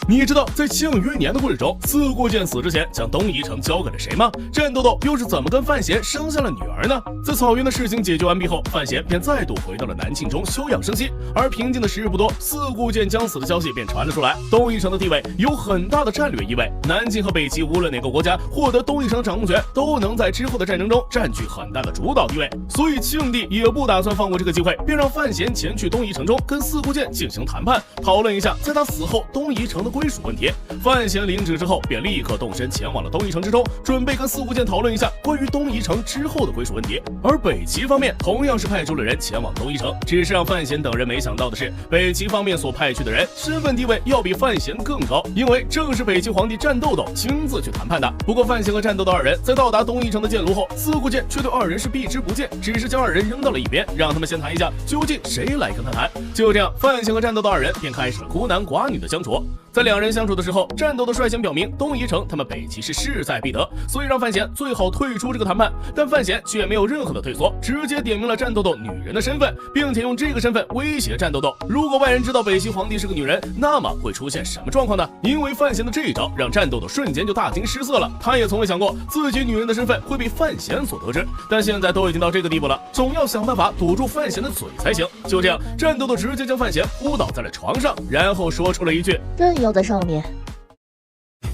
你知道在庆余年的故事中，四顾剑死之前将东夷城交给了谁吗？战斗斗又是怎么跟范闲生下了女儿呢？在草原的事情解决完毕后，范闲便再度回到了南庆中休养生息。而平静的时日不多，四顾剑将死的消息便传了出来。东夷城的地位有很大的战略意味，南庆和北齐无论哪个国家获得东夷城的掌控权，都能在之后的战争中占据很大的主导地位。所以庆帝也不打算放过这个机会，便让范闲前去东夷城中跟四顾剑进行谈判，讨论一下在他死后东夷城的归属问题。范闲领旨之后，便立刻动身前往了东夷城之中，准备跟四顾剑讨论一下关于东夷城之后的归属问题。而北齐方面同样是派出了人前往东夷城，只是让范闲等人没想到的是，北齐方面所派去的人身份地位要比范闲更高，因为正是北齐皇帝战斗斗亲自去谈判的。不过范闲和战斗斗二人在到达东夷城的箭炉后，四顾剑却对二人是避之不见，只是将二人扔到了一边，让他们先谈一下究竟谁来跟他谈。就这样，范闲和战斗斗二人便开始了孤男寡女的相处。在两人相处的时候，战斗斗率先表明东夷城他们北齐是势在必得，所以让范闲最好退出这个谈判。但范闲却没有任何的退缩，直接点明了战斗斗女人的身份，并且用这个身份威胁战斗斗，如果外人知道北齐皇帝是个女人，那么会出现什么状况呢？因为范闲的这一招让战斗斗瞬间就大惊失色了，他也从未想过自己女人的身份会被范闲所得知，但现在都已经到这个地步了，总要想办法堵住范闲的嘴才行。就这样，战斗斗直接将范闲扑倒在了床上，然后说出了一句：任由的少年。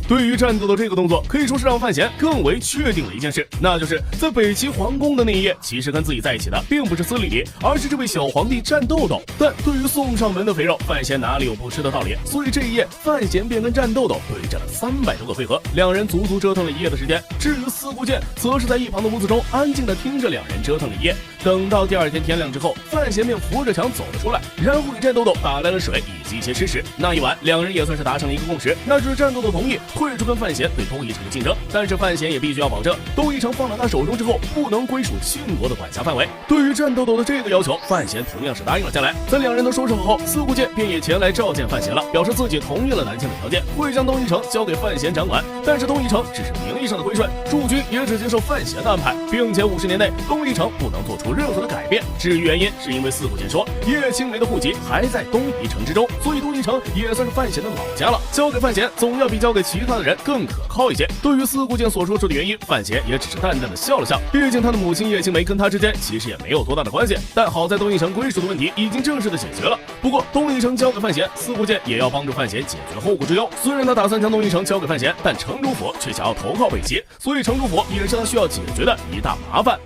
对于战斗的这个动作，可以说是让范闲更为确定了一件事，那就是在北齐皇宫的那一夜，其实跟自己在一起的并不是司礼，而是这位小皇帝战斗斗。但对于送上门的肥肉，范闲哪里有不吃的道理？所以这一夜，范闲便跟战斗斗对战了300多个回合，两人足足折腾了一夜的时间。至于四顾剑，则是在一旁的屋子中安静的听着两人折腾了一夜。等到第二天天亮之后，范闲便扶着墙走了出来，然后给战斗斗打来了水以及一些吃食。那一晚，两人也算是达成了一个共识，那就是战斗斗同意退出跟范闲对东夷城的竞争，但是范闲也必须要保证东夷城放到他手中之后不能归属庆国的管辖范围。对于战斗斗的这个要求，范闲同样是答应了下来。在两人都收拾好后，四顾剑便也前来召见范闲了，表示自己同意了南庆的条件，会将东夷城交给范闲掌管。但是东夷城只是名义上的归顺，驻军也只接受范闲的安排，并且50年内东夷城不能做出任何的改变。至于原因，是因为四顾剑说叶青梅的户籍还在东夷城之中，所以东夷城也算是范闲的老家了，交给范闲总要比交给其他的人更可靠一些。对于四顾剑所说出的原因，范闲也只是淡淡的笑了笑，毕竟他的母亲叶青梅跟他之间其实也没有多大的关系。但好在东夷城归属的问题已经正式的解决了。不过东夷城交给范闲，四顾剑也要帮助范闲解决后顾之忧。虽然他打算将东夷城交给范闲，但城主府却想要投靠北齐，所以城主府也是他需要解决的一大麻烦。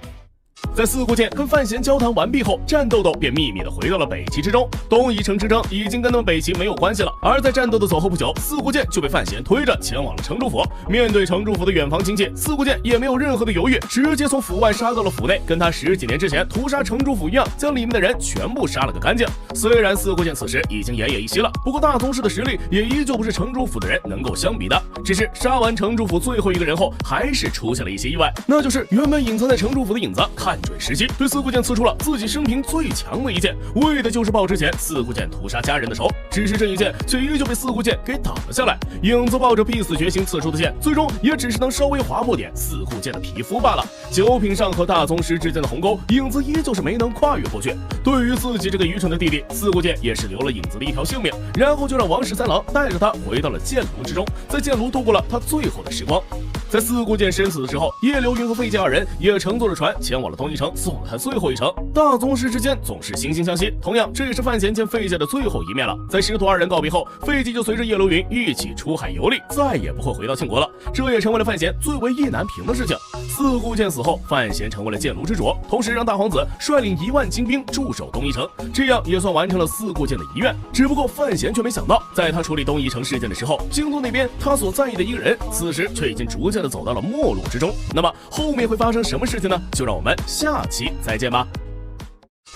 在四顾剑跟范闲交谈完毕后，战斗斗便秘密的回到了北齐之中。东夷城之争已经跟他们北齐没有关系了。而在战斗的走后不久，四顾剑就被范闲推着前往了城主府。面对城主府的远房亲戚，四顾剑也没有任何的犹豫，直接从府外杀到了府内，跟他10几年之前屠杀城主府一样，将里面的人全部杀了个干净。虽然四顾剑此时已经奄奄一息了，不过大宗师的实力也依旧不是城主府的人能够相比的。只是杀完城主府最后一个人后，还是出现了一些意外，那就是原本隐藏在城主府的影子看准时机，对四顾剑刺出了自己生平最强的一剑，为的就是报之前四顾剑屠杀家人的仇。只是这一剑却依旧被四顾剑给挡了下来，影子抱着必死决心刺出的剑，最终也只是能稍微划破点四顾剑的皮肤罢了。九品上和大宗师之间的鸿沟，影子依旧是没能跨越过去。对于自己这个愚蠢的弟弟，四顾剑也是留了影子的一条性命，然后就让王十三郎带着他回到了剑炉之中，在剑炉度过了他最后的时光。在四顾剑身死的时候，叶流云和费介二人也乘坐着船前往了东夷城，送了他最后一程。大宗师之间总是惺惺相惜，同样这也是范闲见费介的最后一面了。在师徒二人告别后，费介就随着叶流云一起出海游历，再也不会回到庆国了。这也成为了范闲最为意难平的事情。四顾剑死后，范闲成为了剑炉之主，同时让大皇子率领1万精兵驻守东夷城，这样也算完成了四顾剑的遗愿。只不过范闲却没想到，在他处理东夷城事件的时候，京都那边他所在意的一个人，此时却已经逐渐的走到了末路之中。那么后面会发生什么事情呢？就让我们下期再见吧。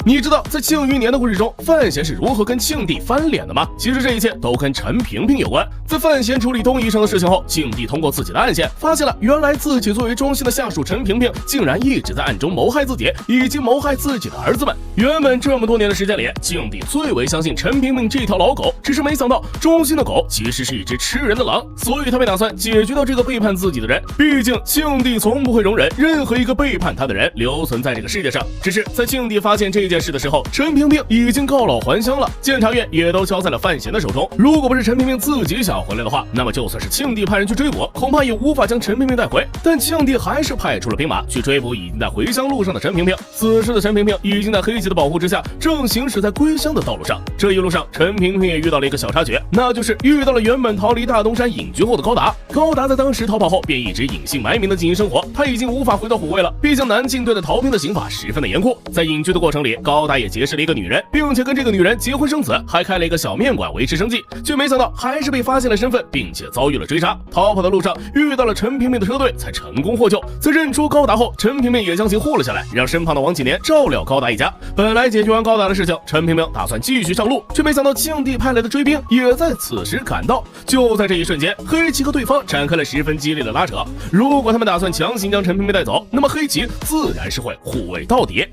你知道在庆余年的故事中，范闲是如何跟庆帝翻脸的吗？其实这一切都跟陈萍萍有关。在范闲处理东夷城的事情后，庆帝通过自己的暗线发现了，原来自己作为忠心的下属陈萍萍，竟然一直在暗中谋害自己，以及谋害自己的儿子们。原本这么多年的时间里，庆帝最为相信陈萍萍这条老狗，只是没想到忠心的狗其实是一只吃人的狼，所以他便打算解决掉这个背叛自己的人。毕竟庆帝从不会容忍任何一个背叛他的人留存在这个世界上。只是在庆帝发现这件事的时候，陈萍萍已经告老还乡了，监察院也都交在了范闲的手中。如果不是陈萍萍自己想回来的话，那么就算是庆帝派人去追捕，恐怕也无法将陈萍萍带回。但庆帝还是派出了兵马去追捕已经在回乡路上的陈萍萍。此时的陈萍萍已经在黑旗的保护之下，正行驶在归乡的道路上。这一路上，陈萍萍也遇到了一个小插曲，那就是遇到了原本逃离大东山隐居后的高达。高达在当时逃跑后便一直隐姓埋名的经营生活，他已经无法回到虎卫了。毕竟南靖对待逃兵的刑法十分的严酷，在隐居的过程里，高达也结识了一个女人，并且跟这个女人结婚生子，还开了一个小面馆维持生计，却没想到还是被发现了身份，并且遭遇了追杀。逃跑的路上遇到了陈萍萍的车队，才成功获救。在认出高达后，陈萍萍也将其护了下来，让身旁的王启年照料高达一家。本来解决完高达的事情，陈萍萍打算继续上路，却没想到庆帝派来的追兵也在此时赶到。就在这一瞬间，黑旗和对方展开了十分激烈的拉扯。如果他们打算强行将陈萍萍带走，那么黑旗自然是会护卫到底。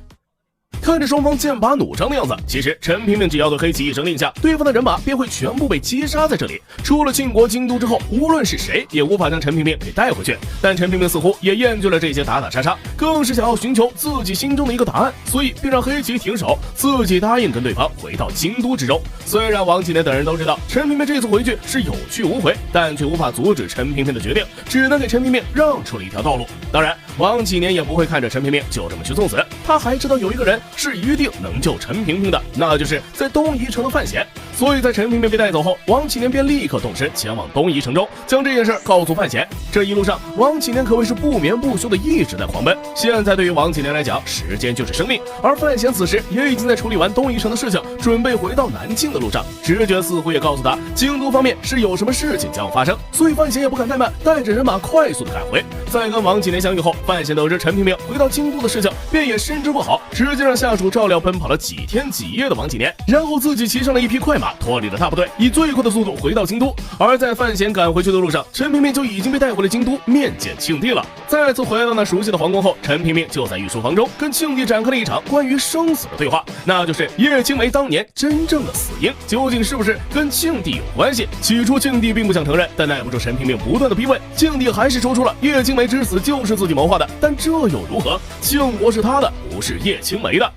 看着双方剑拔弩张的样子，其实陈萍萍只要对黑旗一声令下，对方的人马便会全部被击杀在这里。出了庆国京都之后，无论是谁也无法将陈萍萍给带回去。但陈萍萍似乎也厌倦了这些打打杀杀，更是想要寻求自己心中的一个答案，所以便让黑旗停手，自己答应跟对方回到京都之中。虽然王启年等人都知道陈萍萍这次回去是有去无回，但却无法阻止陈萍萍的决定，只能给陈萍萍让出了一条道路。当然，王启年也不会看着陈萍萍就这么去送死，他还知道有一个人是一定能救陈萍萍的，那就是在东夷城的范闲。所以在陈萍萍被带走后，王启年便立刻动身前往东夷城中，将这件事告诉范闲。这一路上，王启年可谓是不眠不休的一直在狂奔。现在对于王启年来讲，时间就是生命，而范闲此时也已经在处理完东夷城的事情，准备回到南境的路上。直觉似乎也告诉他，京都方面是有什么事情将要发生，所以范闲也不敢怠慢，带着人马快速的赶回。在跟王启年相遇后，范闲得知陈萍萍回到京都的事情，便也深知不好，直接让下属照料奔跑了几天几夜的王启年，然后自己骑上了一匹快马，脱离了大部队，以最快的速度回到京都。而在范闲赶回去的路上，陈萍萍就已经被带回了京都，面见庆帝了。再次回到那熟悉的皇宫后，陈萍萍就在御书房中跟庆帝展开了一场关于生死的对话，那就是叶青梅当年真正的死因究竟是不是跟庆帝有关系。起初庆帝并不想承认，但耐不住陈萍萍不断的逼问，庆帝还是说出了叶青梅之死就是自己谋划的。但这又如何？庆国是他的，不是叶青梅的。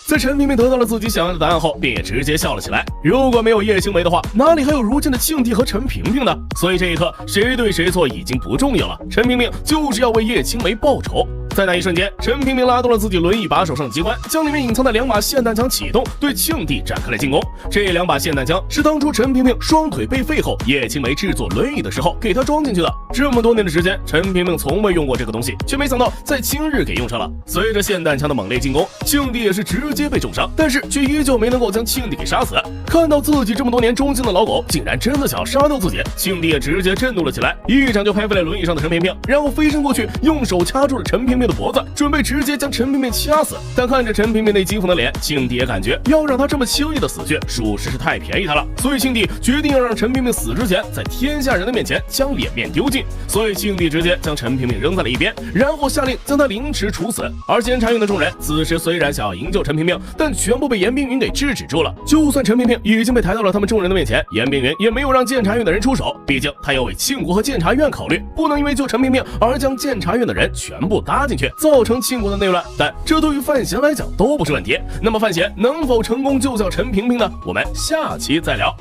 在陈萍萍得到了自己想要的答案后，便也直接笑了起来。如果没有叶青梅的话，哪里还有如今的庆帝和陈萍萍呢？所以这一刻，谁对谁错已经不重要了。陈萍萍就是要为叶青梅报仇。在那一瞬间，陈萍萍拉动了自己轮椅把手上的机关，将里面隐藏的2把霰弹枪启动，对庆帝展开了进攻。这2把霰弹枪是当初陈萍萍双腿被废后，叶青梅制作轮椅的时候给她装进去的。这么多年的时间，陈萍萍从未用过这个东西，却没想到在今日给用上了。随着霰弹枪的猛烈进攻，庆帝也是直接被重伤，但是却依旧没能够将庆帝给杀死。看到自己这么多年忠心的老狗竟然真的想要杀掉自己，庆帝也直接震怒了起来，一掌就拍飞了轮椅上的陈萍萍，然后飞身过去，用手掐住了陈萍萍的脖子，准备直接将陈萍萍掐死。但看着陈萍萍那惊恐的脸，庆帝也感觉要让她这么轻易的死去，属实是太便宜她了。所以庆帝决定要让陈萍萍死之前，在天下人的面前将脸面丢尽。所以庆帝直接将陈萍萍扔在了一边，然后下令将她凌迟处死。而监察院的众人此时虽然想要营救陈萍萍，但全部被严冰云给制止住了。就算陈萍萍已经被抬到了他们众人的面前，严冰云也没有让监察院的人出手，毕竟他要为庆国和监察院考虑，不能因为救陈萍萍而将监察院的人全部搭进去，造成庆国的内乱。但这对于范闲来讲都不是问题。那么范闲能否成功救下陈萍萍呢？我们下期再聊。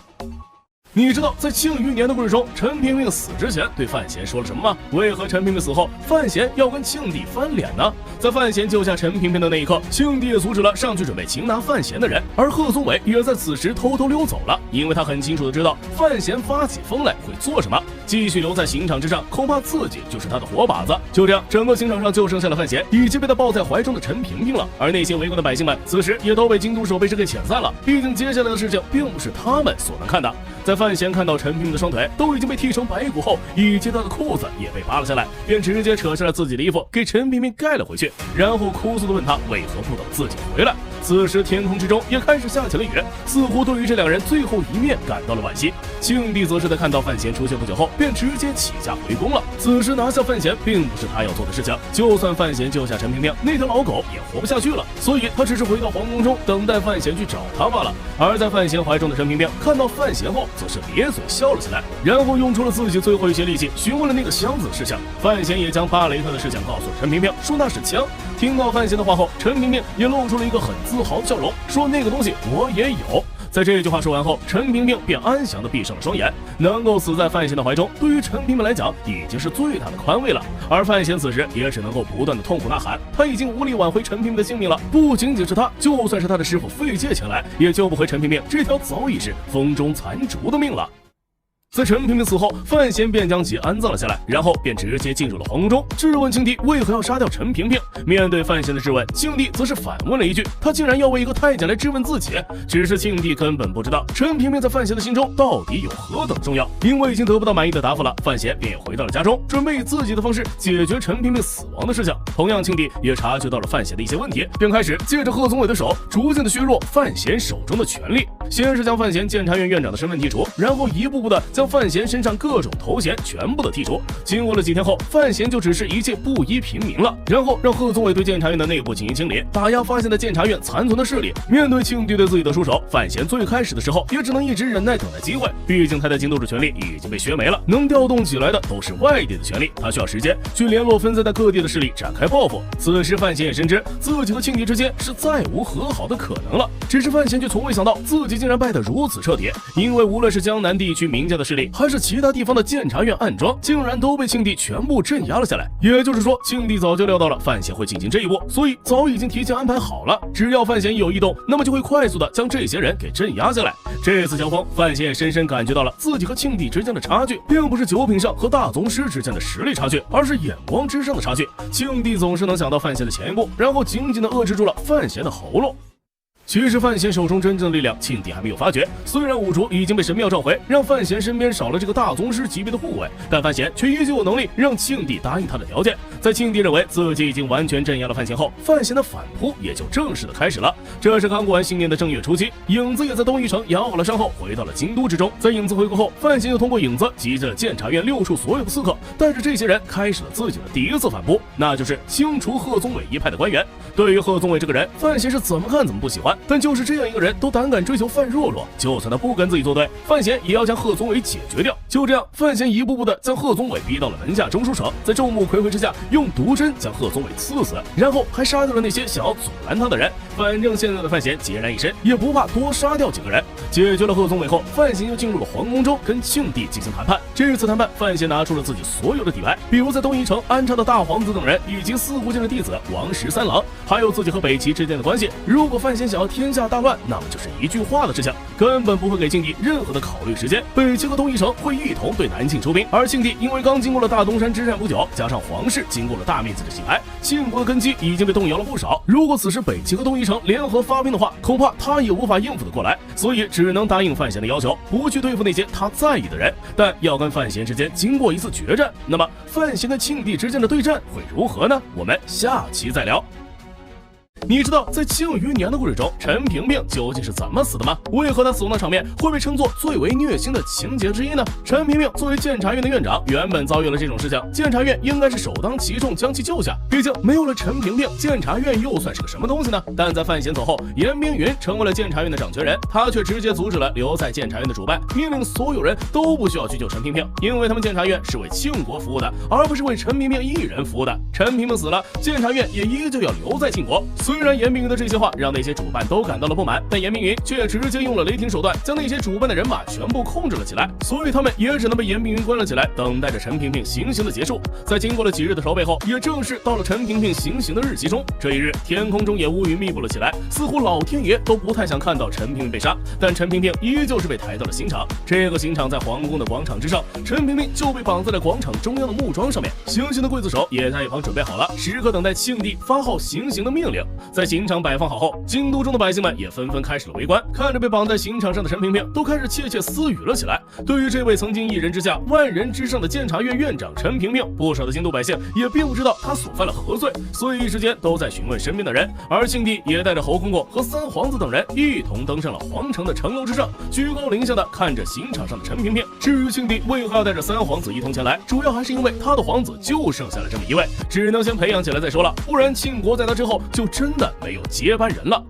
你知道在庆余年的故事中，陈萍萍死之前对范闲说了什么吗？为何陈萍萍死后，范闲要跟庆帝翻脸呢？在范闲救下陈萍萍的那一刻，庆帝也阻止了上去准备擒拿范闲的人，而贺宗伟也在此时偷偷溜走了，因为他很清楚的知道范闲发起疯来会做什么，继续留在刑场之上，恐怕自己就是他的活靶子。就这样，整个刑场上就剩下了范闲以及被他抱在怀中的陈萍萍了，而那些围观的百姓们此时也都被京都守备师给遣散了，毕竟接下来的事情并不是他们所能看的。在范闲看到陈萍萍的双腿都已经被剃成白骨后，以及他的裤子也被扒了下来，便直接扯下了自己的衣服给陈萍萍盖了回去，然后哭诉地问他为何不等自己回来。此时天空之中也开始下起了雨，似乎对于这2人最后一面感到了惋惜。庆帝则是在看到范闲出现不久后，便直接起驾回宫了。此时拿下范闲并不是他要做的事情，就算范闲救下陈萍萍，那条老狗也活不下去了，所以他只是回到皇宫中等待范闲去找他罢了。而在范闲怀中的陈萍萍看到范闲后，则是咧嘴笑了起来，然后用出了自己最后一些力气询问了那个箱子的事情。范闲也将巴雷特的事情告诉了陈萍萍，说那是枪。听到范闲的话后，陈萍萍也露出了一个很自豪的笑容，说那个东西我也有。在这句话说完后，陈萍萍便安详地闭上了双眼。能够死在范闲的怀中，对于陈萍萍来讲已经是最大的宽慰了。而范闲此时也只能够不断的痛苦呐喊，他已经无力挽回陈萍萍的性命了。不仅仅是他，就算是他的师傅费介前来，也救不回陈萍萍这条早已是风中残烛的命了。在陈萍萍死后，范闲便将其安葬了下来，然后便直接进入了皇宫中，质问庆帝为何要杀掉陈萍萍。面对范闲的质问，庆帝则是反问了一句，他竟然要为一个太监来质问自己。只是庆帝根本不知道陈萍萍在范闲的心中到底有何等重要。因为已经得不到满意的答复了，范闲便也回到了家中，准备以自己的方式解决陈萍萍死亡的事情。同样，庆帝也察觉到了范闲的一些问题，便开始借着贺宗伟的手，逐渐的削弱范闲手中的权力。先是将范闲监察院院长的身份剔除，然后一步步的将范闲身上各种头衔全部的剔除。经过了几天后，范闲就只是一介布衣平民了。然后让贺宗伟对监察院的内部进行清理，打压发现的监察院残存的势力。面对庆帝对自己的出手，范闲最开始的时候也只能一直忍耐等待机会，毕竟他在京都的权力已经被削没了，能调动起来的都是外地的权力，他需要时间去联络分散在各地的势力展开报复。此时范闲也深知自己和庆帝之间是再无和好的可能了，只是范闲却从未想到自己竟然败得如此彻底，因为无论是江南地区名家的势力，还是其他地方的监察院暗桩，竟然都被庆帝全部镇压了下来。也就是说，庆帝早就料到了范闲会进行这一步，所以早已经提前安排好了，只要范闲一有异动，那么就会快速的将这些人给镇压下来。这次交锋，范闲也深深感觉到了自己和庆帝之间的差距，并不是酒品上和大宗师之间的实力差距，而是眼光之上的差距。庆帝总是能想到范闲的前一步，然后紧紧的遏制住了范闲的喉咙。其实范闲手中真正的力量，庆帝还没有发觉。虽然五竹已经被神庙召回，让范闲身边少了这个大宗师级别的护卫，但范闲却依旧有能力让庆帝答应他的条件。在庆帝认为自己已经完全镇压了范闲后，范闲的反扑也就正式的开始了。这是刚过完新年的正月初七，影子也在东夷城养好了伤后回到了京都之中。在影子回国后，范闲又通过影子集结了监察院6处所有的刺客，带着这些人开始了自己的第一次反扑，那就是清除贺宗伟一派的官员。对于贺宗伟这个人，范闲是怎么看怎么不喜欢，但就是这样一个人都胆敢追求范若若，就算他不跟自己作对，范闲也要将贺宗伟解决掉。就这样，范闲一步步的将贺宗伟逼到了门下中书省，在众目睽睽之下，用毒针将贺宗伟刺死，然后还杀掉了那些想要阻拦他的人。反正现在的范闲孑然一身，也不怕多杀掉几个人。解决了贺宗伟后，范闲又进入了皇宫中跟庆帝进行谈判。这次谈判，范闲拿出了自己所有的底牌，比如在东夷城安插的大皇子等人，以及四国剑的弟子王十三郎，还有自己和北齐之间的关系。如果范闲想要天下大乱，那么就是一句话的事情，根本不会给庆帝任何的考虑时间。北齐和东夷城会一同对南庆出兵，而庆帝因为刚经过了大东山之战不久，加上皇室经过了大面积的洗牌，庆国的根基已经被动摇了不少。如果此时北齐和东夷城联合发兵的话，恐怕他也无法应付得过来，所以只能答应范闲的要求，不去对付那些他在意的人，但要跟范闲之间经过一次决战。那么范闲跟庆帝之间的对战会如何呢？我们下期再聊。你知道在庆余年的故事中，陈萍萍究竟是怎么死的吗？为何她死亡的场面会被称作最为虐心的情节之一呢？陈萍萍作为监察院的院长，原本遭遇了这种事情，监察院应该是首当其冲将其救下，毕竟没有了陈萍萍，监察院又算是个什么东西呢？但在范闲走后，严冰云成为了监察院的掌权人，他却直接阻止了留在监察院的主办，命令所有人都不需要去救陈萍萍，因为他们监察院是为庆国服务的，而不是为陈萍萍一人服务的。陈萍萍死了，监察院也依旧要留在庆国。虽然严冰云的这些话让那些主办都感到了不满，但严冰云却直接用了雷霆手段，将那些主办的人马全部控制了起来，所以他们也只能被严冰云关了起来，等待着陈萍萍行刑的结束。在经过了几日的筹备后，也正式到了陈萍萍行刑的日期中。这一日，天空中也乌云密布了起来，似乎老天爷都不太想看到陈萍萍被杀，但陈萍萍依旧是被抬到了刑场。这个刑场在皇宫的广场之上，陈萍萍就被绑在了广场中央的木桩上面，行刑的刽子手也在一旁准备好了，时刻等待庆帝发号行刑的命令。在刑场摆放好后，京都中的百姓们也纷纷开始了围观，看着被绑在刑场上的陈萍萍，都开始窃窃私语了起来。对于这位曾经一人之下万人之上的监察院院长陈萍萍，不少的京都百姓也并不知道他所犯了何罪，所以一时间都在询问身边的人。而庆帝也带着侯公公和三皇子等人一同登上了皇城的城楼之上，居高临下的看着刑场上的陈萍萍。至于庆帝为何要带着三皇子一同前来，主要还是因为他的皇子就剩下了这么一位，只能先培养起来再说了，不然庆国在他之后就真的没有接班人了。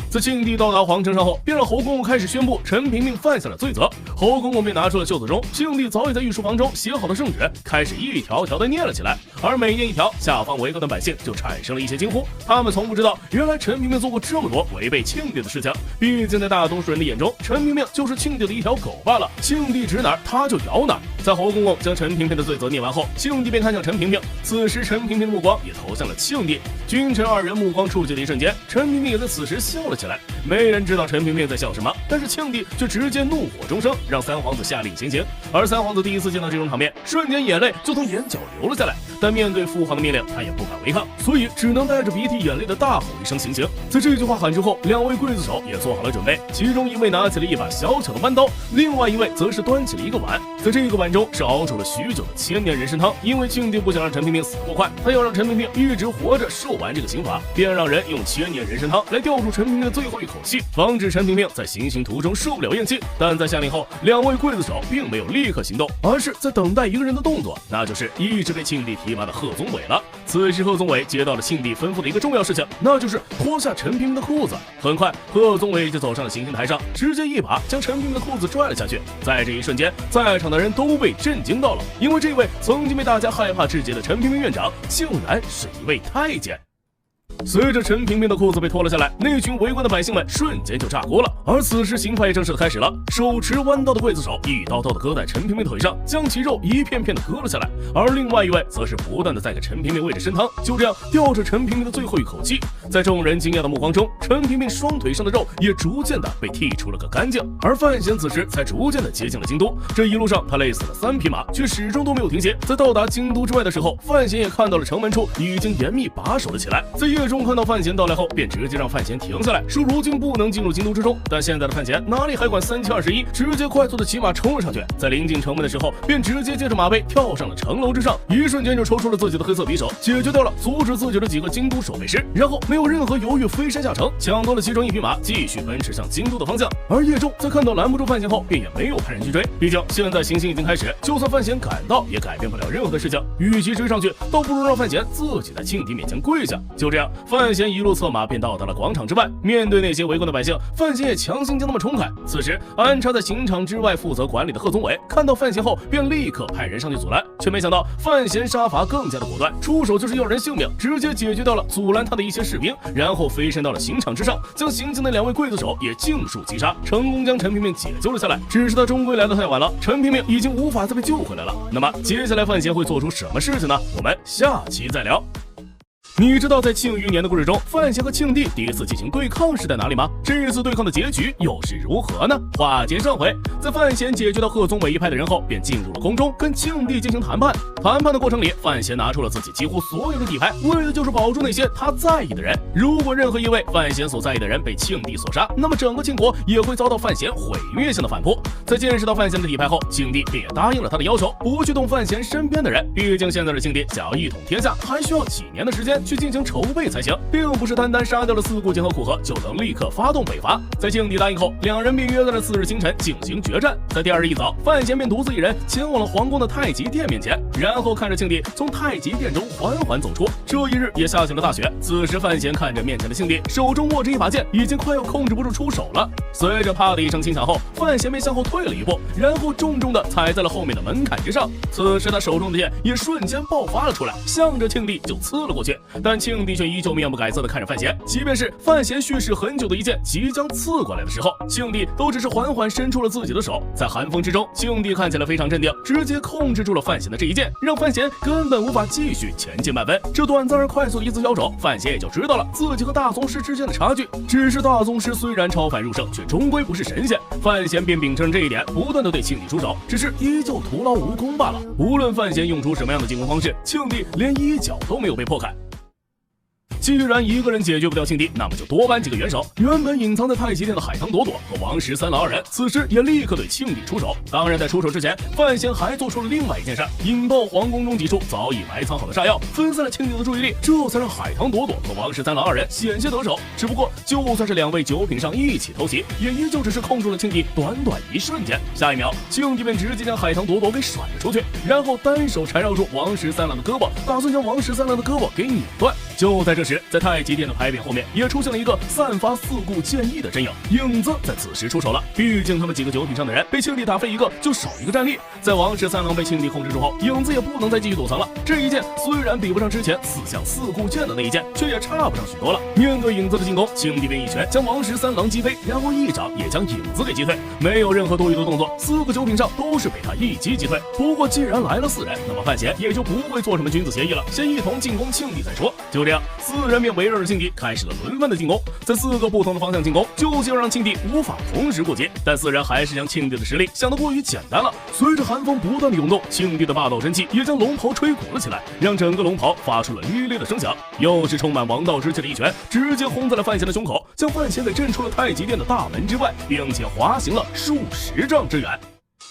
自庆帝到达皇城上后，便让侯公公开始宣布陈萍萍犯下了罪责。侯公公便拿出了袖子中庆帝早已在御书房中写好的圣旨，开始一条条的念了起来。而每念一条，下方围观的百姓就产生了一些惊呼，他们从不知道原来陈萍萍做过这么多违背庆帝的事情。毕竟在大多数人的眼中，陈萍萍就是庆帝的一条狗罢了，庆帝指哪儿他就咬哪儿。在侯公公将陈萍萍的罪责念完后，庆帝便看向陈萍萍，此时陈萍萍的目光也投向了庆帝。君臣二人目光触及的一瞬间，陈萍萍也在此时笑了起来。没人知道陈萍萍在笑什么，但是庆帝却直接怒火中生，让三皇子下令行刑。而三皇子第一次见到这种场面，瞬间眼泪就从眼角流了下来。但面对父皇的命令，他也不敢违抗，所以只能带着鼻涕眼泪的大吼一声行刑。在这句话喊出后，两位刽子手也做好了准备，其中一位拿起了一把小巧的弯刀，另外一位则是端起了一个碗，在这个碗中是熬煮了许久的千年人参汤。因为庆帝不想让陈萍萍死得过快，他要让陈萍萍一直活着受完这个刑罚，便让人用千年人参汤来吊住陈萍萍的最后一口气，防止陈萍萍在行刑途中受不了咽气。但在下令后，两位刽子手并没有立刻行动，而是在等待一个人的动作，那就是一直被庆帝提拔的贺宗伟了。此时贺宗伟接到了庆帝吩咐的一个重要事情，那就是脱下陈萍萍的裤子。很快，贺宗伟就走上了行刑台上，直接一把将陈萍萍的裤子拽了下去。在这一瞬间，在场的人都被震惊到了，因为这位曾经被大家害怕至极的陈萍萍院长，竟然是一位太监。随着陈萍萍的裤子被脱了下来，那群围观的百姓们瞬间就炸锅了。而此时刑罚也正式的开始了，手持弯刀的刽子手一刀刀的割在陈萍萍腿上，将其肉一片片的割了下来。而另外一位则是不断的在给陈萍萍喂着参汤，就这样吊着陈萍萍的最后一口气。在众人惊讶的目光中，陈萍萍双腿上的肉也逐渐的被剔出了个干净。而范闲此时才逐渐的接近了京都，这一路上他累死了3匹马，却始终都没有停歇。在到达京都之外的时候，范闲也看到了城门处已经严密把守了起来。在夜中看到范闲到来后，便直接让范闲停下来，说如今不能进入京都之中。但现在的范闲哪里还管3721，直接快速的骑马冲了上去，在临近城门的时候，便直接借着马背跳上了城楼之上，一瞬间就抽出了自己的黑色匕首，解决掉了阻止自己的几个京都守备师，然后没有任何犹豫，飞身下城，抢夺了其中1匹马，继续奔驰向京都的方向。而叶仲在看到拦不住范闲后，便也没有派人去追，毕竟现在行刑已经开始，就算范闲赶到，也改变不了任何的事情。与其追上去，倒不如让范闲自己在庆帝面前跪下。就这样，范闲一路策马便到达了广场之外。面对那些围观的百姓，范闲也强行将他们冲开。此时安插在刑场之外负责管理的贺宗伟看到范闲后，便立刻派人上去阻拦，却没想到范闲杀伐更加的果断，出手就是要人性命，直接解决掉了阻拦他的一些士兵，然后飞身到了刑场之上，将行刑的2位刽子手也尽数击杀，成功将陈平平解救了下来。只是他终归来得太晚了，陈平平已经无法再被救回来了。那么接下来范闲会做出什么事情呢？我们下期再聊。你知道在庆余年的故事中，范闲和庆帝第一次进行对抗是在哪里吗？这次对抗的结局又是如何呢？话接上回，在范闲解决到贺宗伟一派的人后，便进入了宫中跟庆帝进行谈判。谈判的过程里，范闲拿出了自己几乎所有的底牌，为的就是保住那些他在意的人。如果任何一位范闲所在意的人被庆帝所杀，那么整个庆国也会遭到范闲毁灭性的反扑。在见识到范闲的底牌后，庆帝便也答应了他的要求，不去动范闲身边的人。毕竟现在的庆帝想要一统天下，还需要几年的时间去进行筹备才行，并不是单单杀掉了四顾剑和苦荷就能立刻发动北伐。在庆帝答应后，两人便约在了次日清晨进行决战。在第二日一早，范闲便独自一人前往了皇宫的太极殿面前，然后看着庆帝从太极殿中缓缓走出。这一日也下起了大雪，此时范闲看着面前的庆帝，手中握着一把剑，已经快要控制不住出手了。随着啪的一声轻响后，范闲便向后退了一步，然后重重的踩在了后面的门槛之上。此时他手中的剑也瞬间爆发了出来，向着庆帝就刺了过去。但庆帝却依旧面不改色的看着范闲，即便是范闲蓄势很久的一剑即将刺过来的时候，庆帝都只是缓缓伸出了自己的手。在寒风之中，庆帝看起来非常镇定，直接控制住了范闲的这一剑，让范闲根本无法继续前进半分。这短暂而快速的一次交手，范闲也就知道了自己和大宗师之间的差距。只是大宗师虽然超凡入圣，却终归不是神仙。范闲便秉承这一点，不断的对庆帝出手，只是依旧徒劳无功罢了。无论范闲用出什么样的进攻方式，庆帝连一脚都没有被破开。既然一个人解决不掉庆帝，那么就多搬几个元首。原本隐藏在太极殿的海棠朵朵和王十三郎二人，此时也立刻对庆帝出手。当然，在出手之前，范闲还做出了另外一件事，引爆皇宫中几处早已埋藏好的炸药，分散了庆帝的注意力，这才让海棠朵朵和王十三郎二人险些得手。只不过，就算是2位九品上一起偷袭，也依旧只是控住了庆帝短短一瞬间。下一秒，庆帝便直接将海棠朵朵给甩了出去，然后单手缠绕住王十三郎的胳膊，打算将王十三郎的胳膊给拧断。就在这时，在太极殿的牌匾后面也出现了一个散发四顾剑意的身影，影子在此时出手了。毕竟他们几个9品上的人被庆帝打飞一个就少一个战力，在王十三郎被庆帝控制住后，影子也不能再继续躲藏了。这一剑虽然比不上之前刺向四顾剑的那一剑，却也差不上许多了。面对影子的进攻，庆帝便一拳将王十三郎击飞，然后一掌也将影子给击退，没有任何多余的动作，4个9品上都是被他一击击退。不过既然来了4人，那么范闲也就不会做什么君子协议了，先一同进攻庆帝再说。就这样，4人便围绕着庆帝开始了轮番的进攻，在4个不同的方向进攻，究竟让庆帝无法同时过节。但4人还是将庆帝的实力想得过于简单了。随着寒风不断的涌动，庆帝的霸道真气也将龙袍吹鼓了起来，让整个龙袍发出了哩哩的声响。又是充满王道之气的一拳，直接轰在了范闲的胸口，将范闲给震出了太极殿的大门之外，并且滑行了数十丈之远。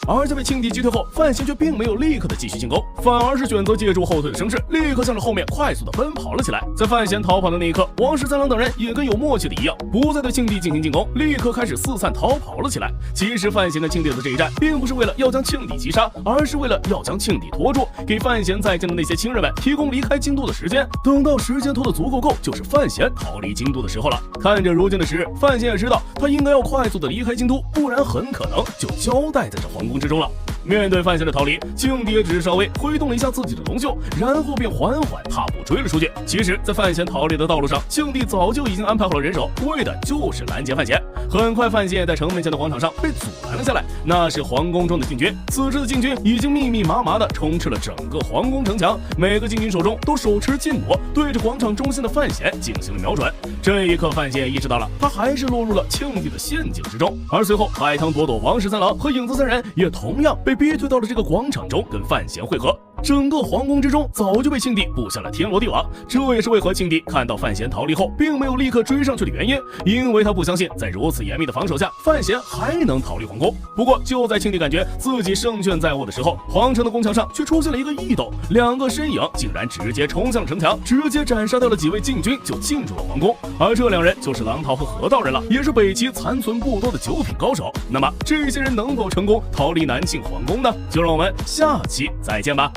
而在被庆帝击退后，范闲却并没有立刻的继续进攻，反而是选择借助后退的声势，立刻向着后面快速的奔跑了起来。在范闲逃跑的那一刻，王十三郎等人也跟有默契的一样，不再对庆帝进行进攻，立刻开始四散逃跑了起来。其实范闲跟庆帝的这一战，并不是为了要将庆帝击杀，而是为了要将庆帝拖住，给范闲在京的那些亲人们提供离开京都的时间。等到时间拖得足够够，就是范闲逃离京都的时候了。看着如今的时日，范闲也知道他应该要快速的离开京都，不然很可能就交代在这皇宫之中了。面对范闲的逃离，庆帝也只是稍微挥动了一下自己的龙袖，然后便缓缓踏步追了出去。其实，在范闲逃离的道路上，庆帝早就已经安排好了人手，为的就是拦截范闲。很快，范闲也在城门前的广场上被阻拦了下来，那是皇宫中的禁军。此时的禁军已经密密麻麻的充斥了整个皇宫城墙，每个禁军手中都手持劲弩，对着广场中心的范闲进行了瞄准。这一刻，范闲也意识到了，他还是落入了庆帝的陷阱之中。而随后，海棠朵朵、王十三郎和影子3人也同样被逼退到了这个广场中，跟范闲会合。整个皇宫之中早就被庆帝布下了天罗地网，这也是为何庆帝看到范闲逃离后，并没有立刻追上去的原因，因为他不相信在如此严密的防守下，范闲还能逃离皇宫。不过就在庆帝感觉自己胜券在握的时候，皇城的宫墙上却出现了一个异动，2个身影竟然直接冲向了城墙，直接斩杀掉了几位禁军，就进入了皇宫。而这2人就是郎桃和河道人了，也是北齐残存不多的9品高手。那么这些人能否成功逃离南庆皇宫呢？就让我们下期再见吧。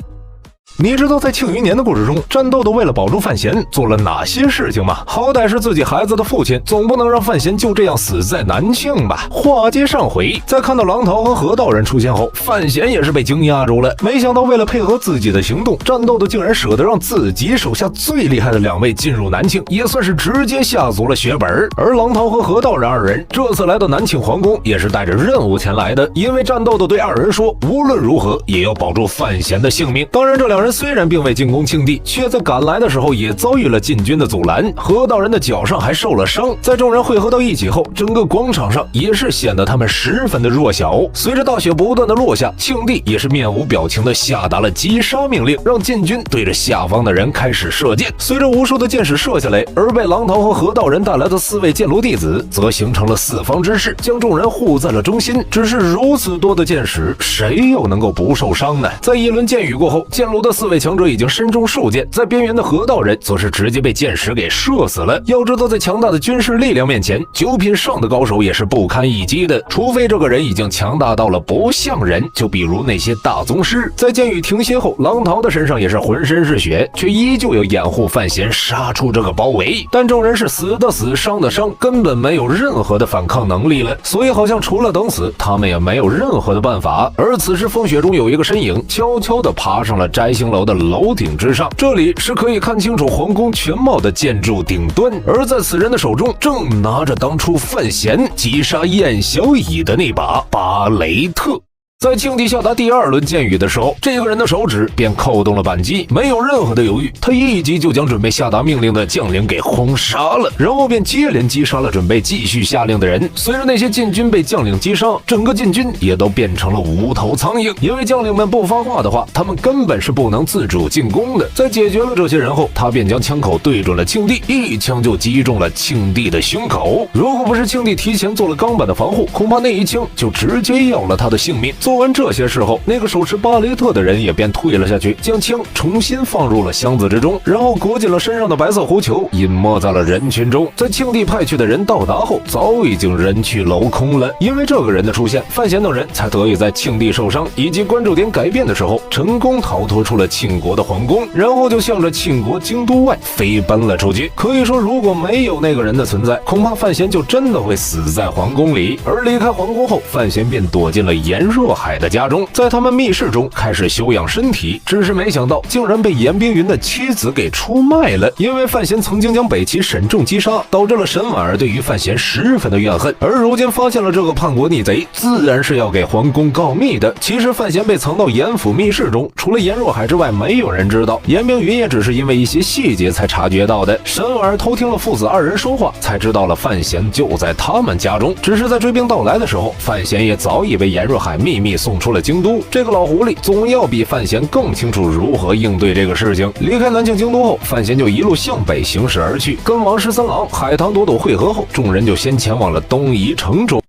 你知道在庆余年的故事中，战斗的为了保住范闲做了哪些事情吗？好歹是自己孩子的父亲，总不能让范闲就这样死在南庆吧？话接上回，在看到狼桃和何道人出现后，范闲也是被惊讶住了。没想到为了配合自己的行动，战斗的竟然舍得让自己手下最厉害的2位进入南庆，也算是直接下足了血本。而狼桃和何道人2人这次来到南庆皇宫，也是带着任务前来的，因为战斗的对2人说，无论如何也要保住范闲的性命。当然，这2人虽然并未进攻庆地，却在赶来的时候也遭遇了禁军的阻拦，何道人的脚上还受了伤。在众人汇合到一起后，整个广场上也是显得他们十分的弱小。随着大雪不断的落下，庆帝也是面无表情的下达了击杀命令，让禁军对着下方的人开始射箭。随着无数的箭矢射下来，而被狼桃和何道人带来的4位剑炉弟子则形成了四方之势，将众人护在了中心。只是如此多的箭矢，谁又能够不受伤呢？在一轮箭雨过后，剑炉的4位强者已经身中数箭，在边缘的何道人则是直接被箭矢给射死了。要知道，在强大的军事力量面前，9品上的高手也是不堪一击的，除非这个人已经强大到了不像人，就比如那些大宗师。在箭雨停歇后，狼桃的身上也是浑身是血，却依旧要掩护范闲杀出这个包围。但众人是死的死，伤的伤，根本没有任何的反抗能力了，所以好像除了等死，他们也没有任何的办法。而此时风雪中有一个身影悄悄地爬上了摘星楼的楼顶之上，这里是可以看清楚皇宫全貌的建筑顶端，而在此人的手中正拿着当初范闲击杀燕小乙的那把巴雷特。在庆帝下达第2轮箭雨的时候，这个人的手指便扣动了扳机，没有任何的犹豫，他一击就将准备下达命令的将领给轰杀了，然后便接连击杀了准备继续下令的人。随着那些禁军被将领击杀，整个禁军也都变成了无头苍蝇，因为将领们不发话的话，他们根本是不能自主进攻的。在解决了这些人后，他便将枪口对准了庆帝，一枪就击中了庆帝的胸口。如果不是庆帝提前做了钢板的防护，恐怕那一枪就直接要了他的性命。做完这些事后，那个手持巴雷特的人也便退了下去，将枪重新放入了箱子之中，然后裹紧了身上的白色狐裘，隐没在了人群中。在庆帝派去的人到达后，早已经人去楼空了。因为这个人的出现，范闲等人才得以在庆帝受伤以及关注点改变的时候，成功逃脱出了庆国的皇宫，然后就向着庆国京都外飞奔了出去。可以说，如果没有那个人的存在，恐怕范闲就真的会死在皇宫里。而离开皇宫后，范闲便躲进了严若海的家中，在他们密室中开始休养身体，只是没想到竟然被严冰云的妻子给出卖了。因为范闲曾经将北齐沈仲击杀，导致了沈婉儿对于范闲十分的怨恨，而如今发现了这个叛国逆贼，自然是要给皇宫告密的。其实范闲被藏到严府密室中，除了严若海之外，没有人知道。严冰云也只是因为一些细节才察觉到的。沈婉儿偷听了父子2人说话，才知道了范闲就在他们家中。只是在追兵到来的时候，范闲也早已被严若海秘密送出了京都。这个老狐狸总要比范闲更清楚如何应对这个事情。离开南庆京都后，范闲就一路向北行驶而去，跟王十三郎、海棠朵朵会合后，众人就先前往了东夷城中。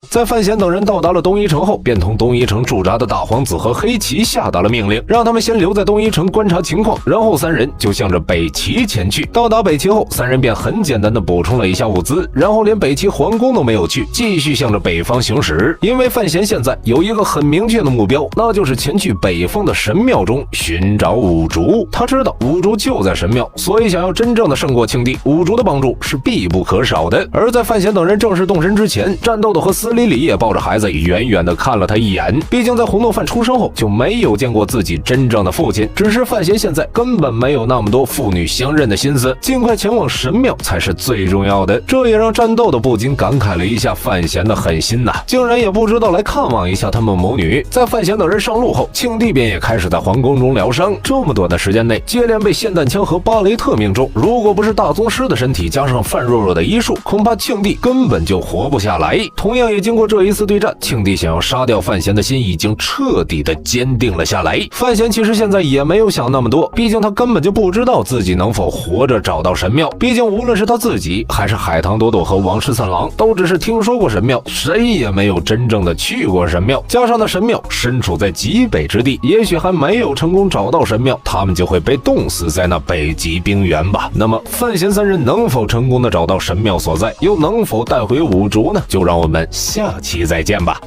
在范闲等人到达了东夷城后，便同东夷城驻扎的大皇子和黑旗下达了命令，让他们先留在东夷城观察情况，然后3人就向着北齐前去。到达北齐后，3人便很简单的补充了一下物资，然后连北齐皇宫都没有去，继续向着北方行驶。因为范闲现在有一个很明确的目标，那就是前去北方的神庙中寻找五竹。他知道五竹就在神庙，所以想要真正的胜过庆帝，五竹的帮助是必不可少的。而在范闲等人正式动身之前，战斗的和司礼里也抱着孩子远远的看了他一眼，毕竟在红豆饭出生后就没有见过自己真正的父亲。只是范闲现在根本没有那么多父女相认的心思，尽快前往神庙才是最重要的。这也让战斗的不禁感慨了一下范闲的狠心呐，竟然也不知道来看望一下他们母女。在范闲等人上路后，庆帝便也开始在皇宫中疗伤。这么短的时间内，接连被霰弹枪和巴雷特命中，如果不是大宗师的身体加上范若若的医术，恐怕庆帝根本就活不下来。同样也经过这一次对战，庆帝想要杀掉范闲的心已经彻底的坚定了下来。范闲其实现在也没有想那么多，毕竟他根本就不知道自己能否活着找到神庙。毕竟无论是他自己还是海棠朵朵和王十三郎，都只是听说过神庙，谁也没有真正的去过神庙。加上那神庙身处在极北之地，也许还没有成功找到神庙，他们就会被冻死在那北极冰原吧。那么范闲3人能否成功的找到神庙所在，又能否带回五竹呢？就让我们下期再见吧。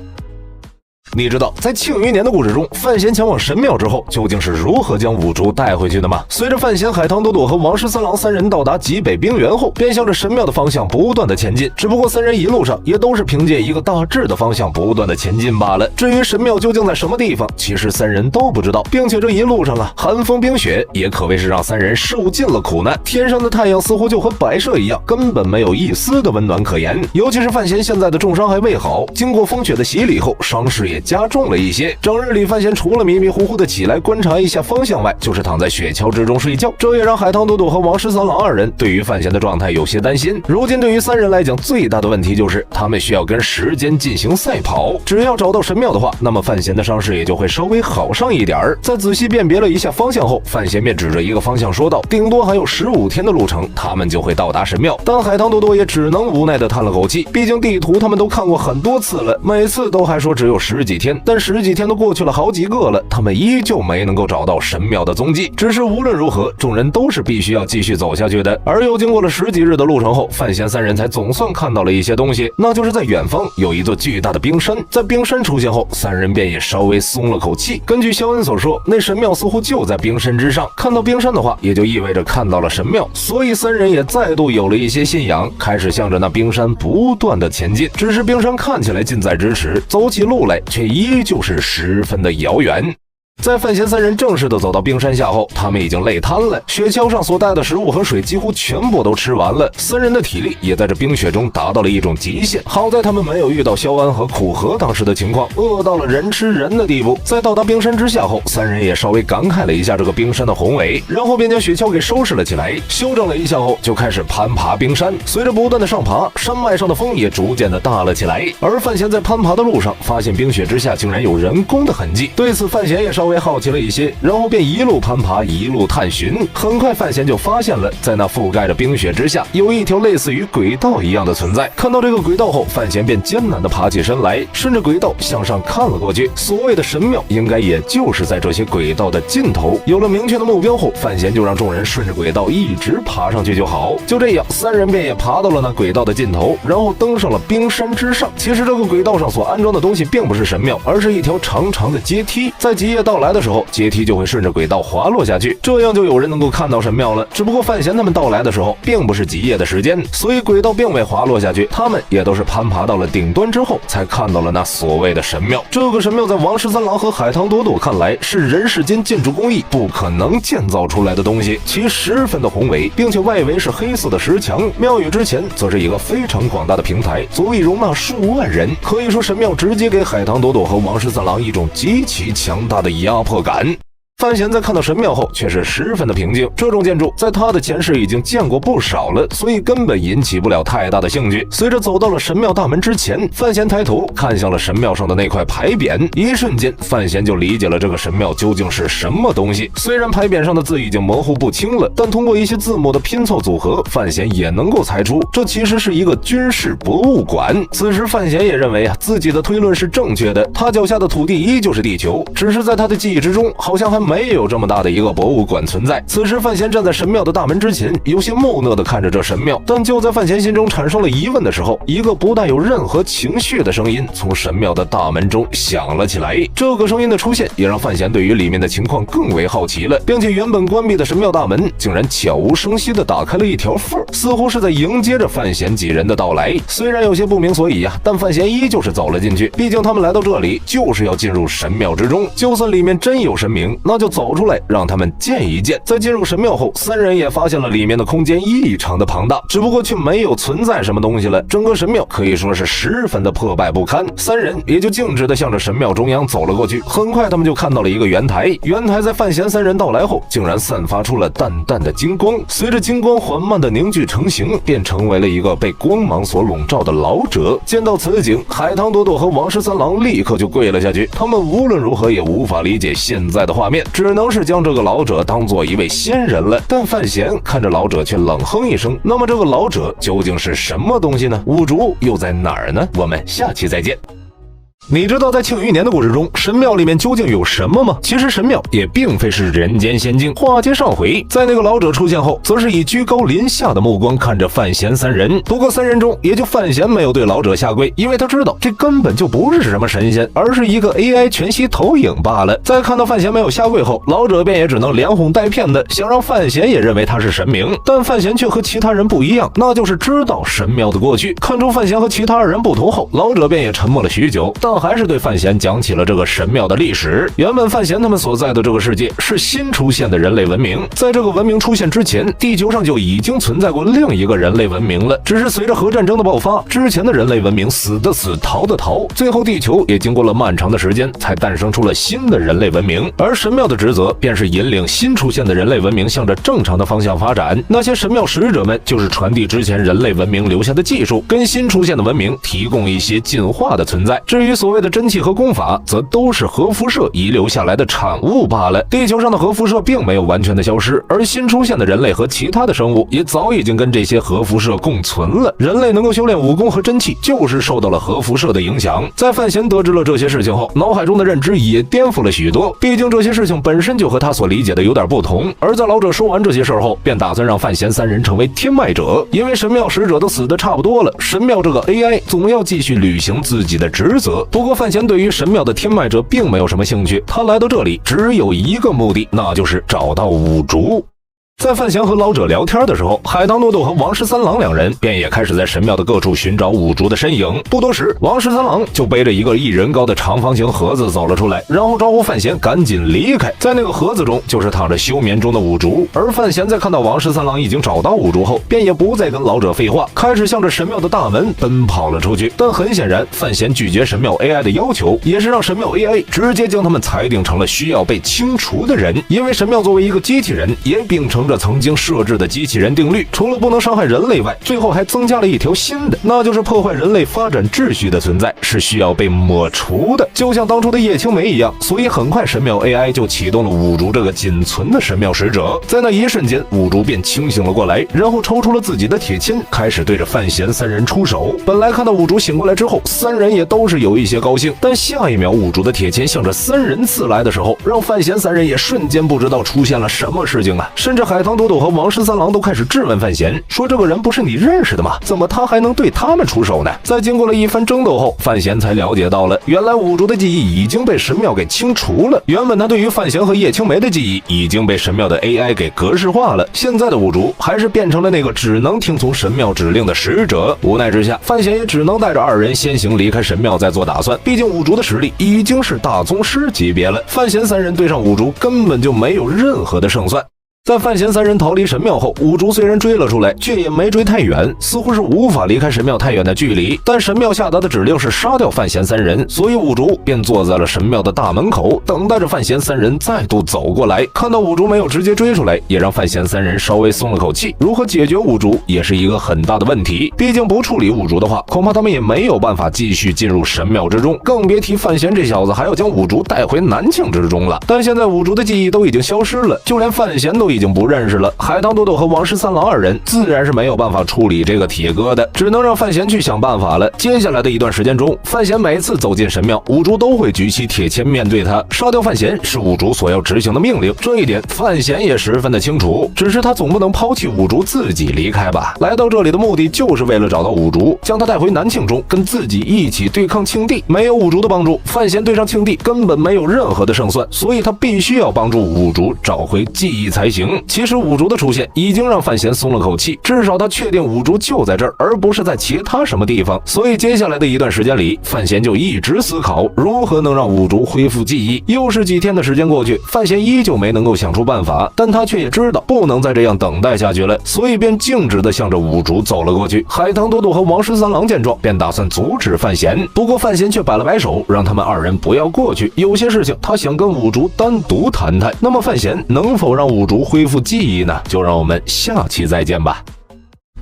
你知道在庆余年的故事中，范闲前往神庙之后，究竟是如何将五竹带回去的吗？随着范闲、海棠朵朵和王十三郎三人到达极北冰原后，便向着神庙的方向不断的前进。只不过三人一路上也都是凭借一个大致的方向不断的前进罢了。至于神庙究竟在什么地方，其实三人都不知道，并且这一路上寒风冰雪也可谓是让三人受尽了苦难。天上的太阳似乎就和摆设一样，根本没有一丝的温暖可言。尤其是范闲现在的重伤还未好，经过风雪的洗礼后，伤势也加重了一些。整日里，范闲除了迷迷糊糊的起来观察一下方向外，就是躺在雪橇之中睡觉。这也让海棠朵朵和王十三郎二人对于范闲的状态有些担心。如今对于三人来讲，最大的问题就是他们需要跟时间进行赛跑。只要找到神庙的话，那么范闲的伤势也就会稍微好上一点儿。在仔细辨别了一下方向后，范闲便指着一个方向说道：“顶多还有15天的路程，他们就会到达神庙。”但海棠朵朵也只能无奈的叹了口气，毕竟地图他们都看过很多次了，每次都还说只有10几天，但10几天都过去了好几个了，他们依旧没能够找到神庙的踪迹。只是无论如何，众人都是必须要继续走下去的。而又经过了10几日的路程后，范闲三人才总算看到了一些东西，那就是在远方有一座巨大的冰山。在冰山出现后，三人便也稍微松了口气。根据肖恩所说，那神庙似乎就在冰山之上，看到冰山的话，也就意味着看到了神庙，所以三人也再度有了一些信仰，开始向着那冰山不断的前进。只是冰山看起来近在咫尺，走起路来却依旧是十分的遥远。在范闲三人正式的走到冰山下后，他们已经累瘫了，雪橇上所带的食物和水几乎全部都吃完了，三人的体力也在这冰雪中达到了一种极限。好在他们没有遇到萧安和苦荷当时的情况，饿到了人吃人的地步。在到达冰山之下后，三人也稍微感慨了一下这个冰山的宏伟，然后便将雪橇给收拾了起来，修正了一下后，就开始攀爬冰山。随着不断的上爬，山脉上的风也逐渐的大了起来。而范闲在攀爬的路上，发现冰雪之下竟然有人工的痕迹，对此范闲也稍微好奇了一些，然后便一路攀爬，一路探寻。很快范闲就发现了，在那覆盖着冰雪之下，有一条类似于轨道一样的存在。看到这个轨道后，范闲便艰难地爬起身来，顺着轨道向上看了过去。所谓的神庙，应该也就是在这些轨道的尽头。有了明确的目标后，范闲就让众人顺着轨道一直爬上去就好。就这样，三人便也爬到了那轨道的尽头，然后登上了冰山之上。其实这个轨道上所安装的东西并不是神庙，而是一条长长的阶梯。在极夜到来的时候，阶梯就会顺着轨道滑落下去，这样就有人能够看到神庙了。只不过范闲他们到来的时候并不是极夜的时间，所以轨道并未滑落下去，他们也都是攀爬到了顶端之后才看到了那所谓的神庙。这个神庙在王十三郎和海棠朵朵看来是人世间建筑工艺不可能建造出来的东西，其十分的宏伟，并且外围是黑色的石墙，庙宇之前则是一个非常广大的平台，足以容纳数万人。可以说神庙直接给海棠朵朵和王十三郎一种极其强大的压迫感。范闲在看到神庙后却是十分的平静，这种建筑在他的前世已经见过不少了，所以根本引起不了太大的兴趣。随着走到了神庙大门之前，范闲抬头看向了神庙上的那块牌匾，一瞬间范闲就理解了这个神庙究竟是什么东西。虽然牌匾上的字已经模糊不清了，但通过一些字母的拼凑组合，范闲也能够猜出这其实是一个军事博物馆。此时范闲也认为自己的推论是正确的，他脚下的土地依旧是地球，只是在他的记忆之中好像还没有这么大的一个博物馆存在。此时范闲站在神庙的大门之前，有些木讷地看着这神庙。但就在范闲心中产生了疑问的时候，一个不带有任何情绪的声音从神庙的大门中响了起来。这个声音的出现也让范闲对于里面的情况更为好奇了，并且原本关闭的神庙大门竟然悄无声息地打开了一条缝，似乎是在迎接着范闲几人的到来。虽然有些不明所以但范闲依旧是走了进去，毕竟他们来到这里就是要进入神庙之中，就算里面真有神明，那就走出来让他们见一见。在进入神庙后，三人也发现了里面的空间异常的庞大，只不过却没有存在什么东西了。整个神庙可以说是十分的破败不堪，三人也就径直的向着神庙中央走了过去。很快他们就看到了一个圆台，圆台在范闲三人到来后竟然散发出了淡淡的金光，随着金光缓慢的凝聚成型，便成为了一个被光芒所笼罩的老者。见到此景，海棠朵朵和王十三郎立刻就跪了下去，他们无论如何也无法理解现在的画面，只能是将这个老者当做一位仙人了。但范闲看着老者却冷哼一声，那么这个老者究竟是什么东西呢？五竹又在哪儿呢？我们下期再见。你知道在庆余年的故事中，神庙里面究竟有什么吗？其实神庙也并非是人间仙境。话接上回，在那个老者出现后，则是以居高临下的目光看着范闲三人。不过三人中，也就范闲没有对老者下跪，因为他知道这根本就不是什么神仙，而是一个 AI 全息投影罢了。在看到范闲没有下跪后，老者便也只能连哄带骗的想让范闲也认为他是神明。但范闲却和其他人不一样，那就是知道神庙的过去。看出范闲和其他二人不同后，老者便也沉默了许久，但还是对范闲讲起了这个神庙的历史。原本范闲他们所在的这个世界是新出现的人类文明，在这个文明出现之前，地球上就已经存在过另一个人类文明了。只是随着核战争的爆发，之前的人类文明死的死，逃的逃，最后地球也经过了漫长的时间，才诞生出了新的人类文明。而神庙的职责便是引领新出现的人类文明向着正常的方向发展。那些神庙使者们就是传递之前人类文明留下的技术，跟新出现的文明提供一些进化的存在。至于所谓的真气和功法，则都是核辐射遗留下来的产物罢了。地球上的核辐射并没有完全的消失，而新出现的人类和其他的生物也早已经跟这些核辐射共存了。人类能够修炼武功和真气，就是受到了核辐射的影响。在范闲得知了这些事情后，脑海中的认知也颠覆了许多，毕竟这些事情本身就和他所理解的有点不同。而在老者说完这些事后，便打算让范闲三人成为天脉者，因为神庙使者都死得差不多了，神庙这个 AI 总要继续履行自己的职责。不过范闲对于神庙的天脉者并没有什么兴趣，他来到这里只有一个目的，那就是找到五竹。在范闲和老者聊天的时候，海棠诺豆和王十三郎两人便也开始在神庙的各处寻找五竹的身影。不多时，王十三郎就背着一个1人高的长方形盒子走了出来，然后招呼范闲赶紧离开。在那个盒子中就是躺着休眠中的五竹。而范闲在看到王十三郎已经找到五竹后，便也不再跟老者废话，开始向着神庙的大门奔跑了出去。但很显然，范闲拒绝神庙 AI 的要求，也是让神庙 AI 直接将他们裁定成了需要被清除的人。因为神庙作为一个机器人，也秉承着曾经设置的机器人定律，除了不能伤害人类外，最后还增加了一条新的，那就是破坏人类发展秩序的存在是需要被抹除的，就像当初的叶青梅一样。所以很快神庙 AI 就启动了五竹这个仅存的神庙使者。在那一瞬间，五竹便清醒了过来，然后抽出了自己的铁锨，开始对着范闲三人出手。本来看到五竹醒过来之后，三人也都是有一些高兴，但下一秒五竹的铁锨向着三人刺来的时候，让范闲三人也瞬间不知道出现了什么事情啊！甚至海棠朵朵和王十三郎都开始质问范闲，说这个人不是你认识的吗？怎么他还能对他们出手呢？在经过了一番争斗后，范闲才了解到了，原来五竹的记忆已经被神庙给清除了。原本他对于范闲和叶青梅的记忆已经被神庙的 AI 给格式化了，现在的五竹还是变成了那个只能听从神庙指令的使者。无奈之下，范闲也只能带着二人先行离开神庙再做打算，毕竟五竹的实力已经是大宗师级别了，范闲三人对上五竹根本就没有任何的胜算。在范闲三人逃离神庙后，五竹虽然追了出来，却也没追太远，似乎是无法离开神庙太远的距离。但神庙下达的指令是杀掉范闲三人，所以五竹便坐在了神庙的大门口，等待着范闲三人再度走过来。看到五竹没有直接追出来，也让范闲三人稍微松了口气。如何解决五竹也是一个很大的问题，毕竟不处理五竹的话，恐怕他们也没有办法继续进入神庙之中，更别提范闲这小子还要将五竹带回南庆之中了。但现在五竹的记忆都已经消失了，就连范闲都已经不认识了。海棠朵朵和王十三郎二人自然是没有办法处理这个铁疙瘩，只能让范闲去想办法了。接下来的一段时间中，范闲每次走进神庙，五竹都会举起铁锨面对他。杀掉范闲是五竹所要执行的命令，这一点范闲也十分的清楚。只是他总不能抛弃五竹自己离开吧？来到这里的目的就是为了找到五竹，将他带回南庆中，跟自己一起对抗庆帝。没有五竹的帮助，范闲对上庆帝根本没有任何的胜算，所以他必须要帮助五竹找回记忆才行。其实五竹的出现已经让范闲松了口气，至少他确定五竹就在这儿，而不是在其他什么地方。所以接下来的一段时间里，范闲就一直思考如何能让五竹恢复记忆。又是几天的时间过去，范闲依旧没能够想出办法，但他却也知道不能再这样等待下去了，所以便径直的向着五竹走了过去。海棠朵朵和王十三郎见状，便打算阻止范闲，不过范闲却摆了摆手，让他们二人不要过去，有些事情他想跟五竹单独谈谈。那么范闲能否让五竹恢复记忆呢？就让我们下期再见吧。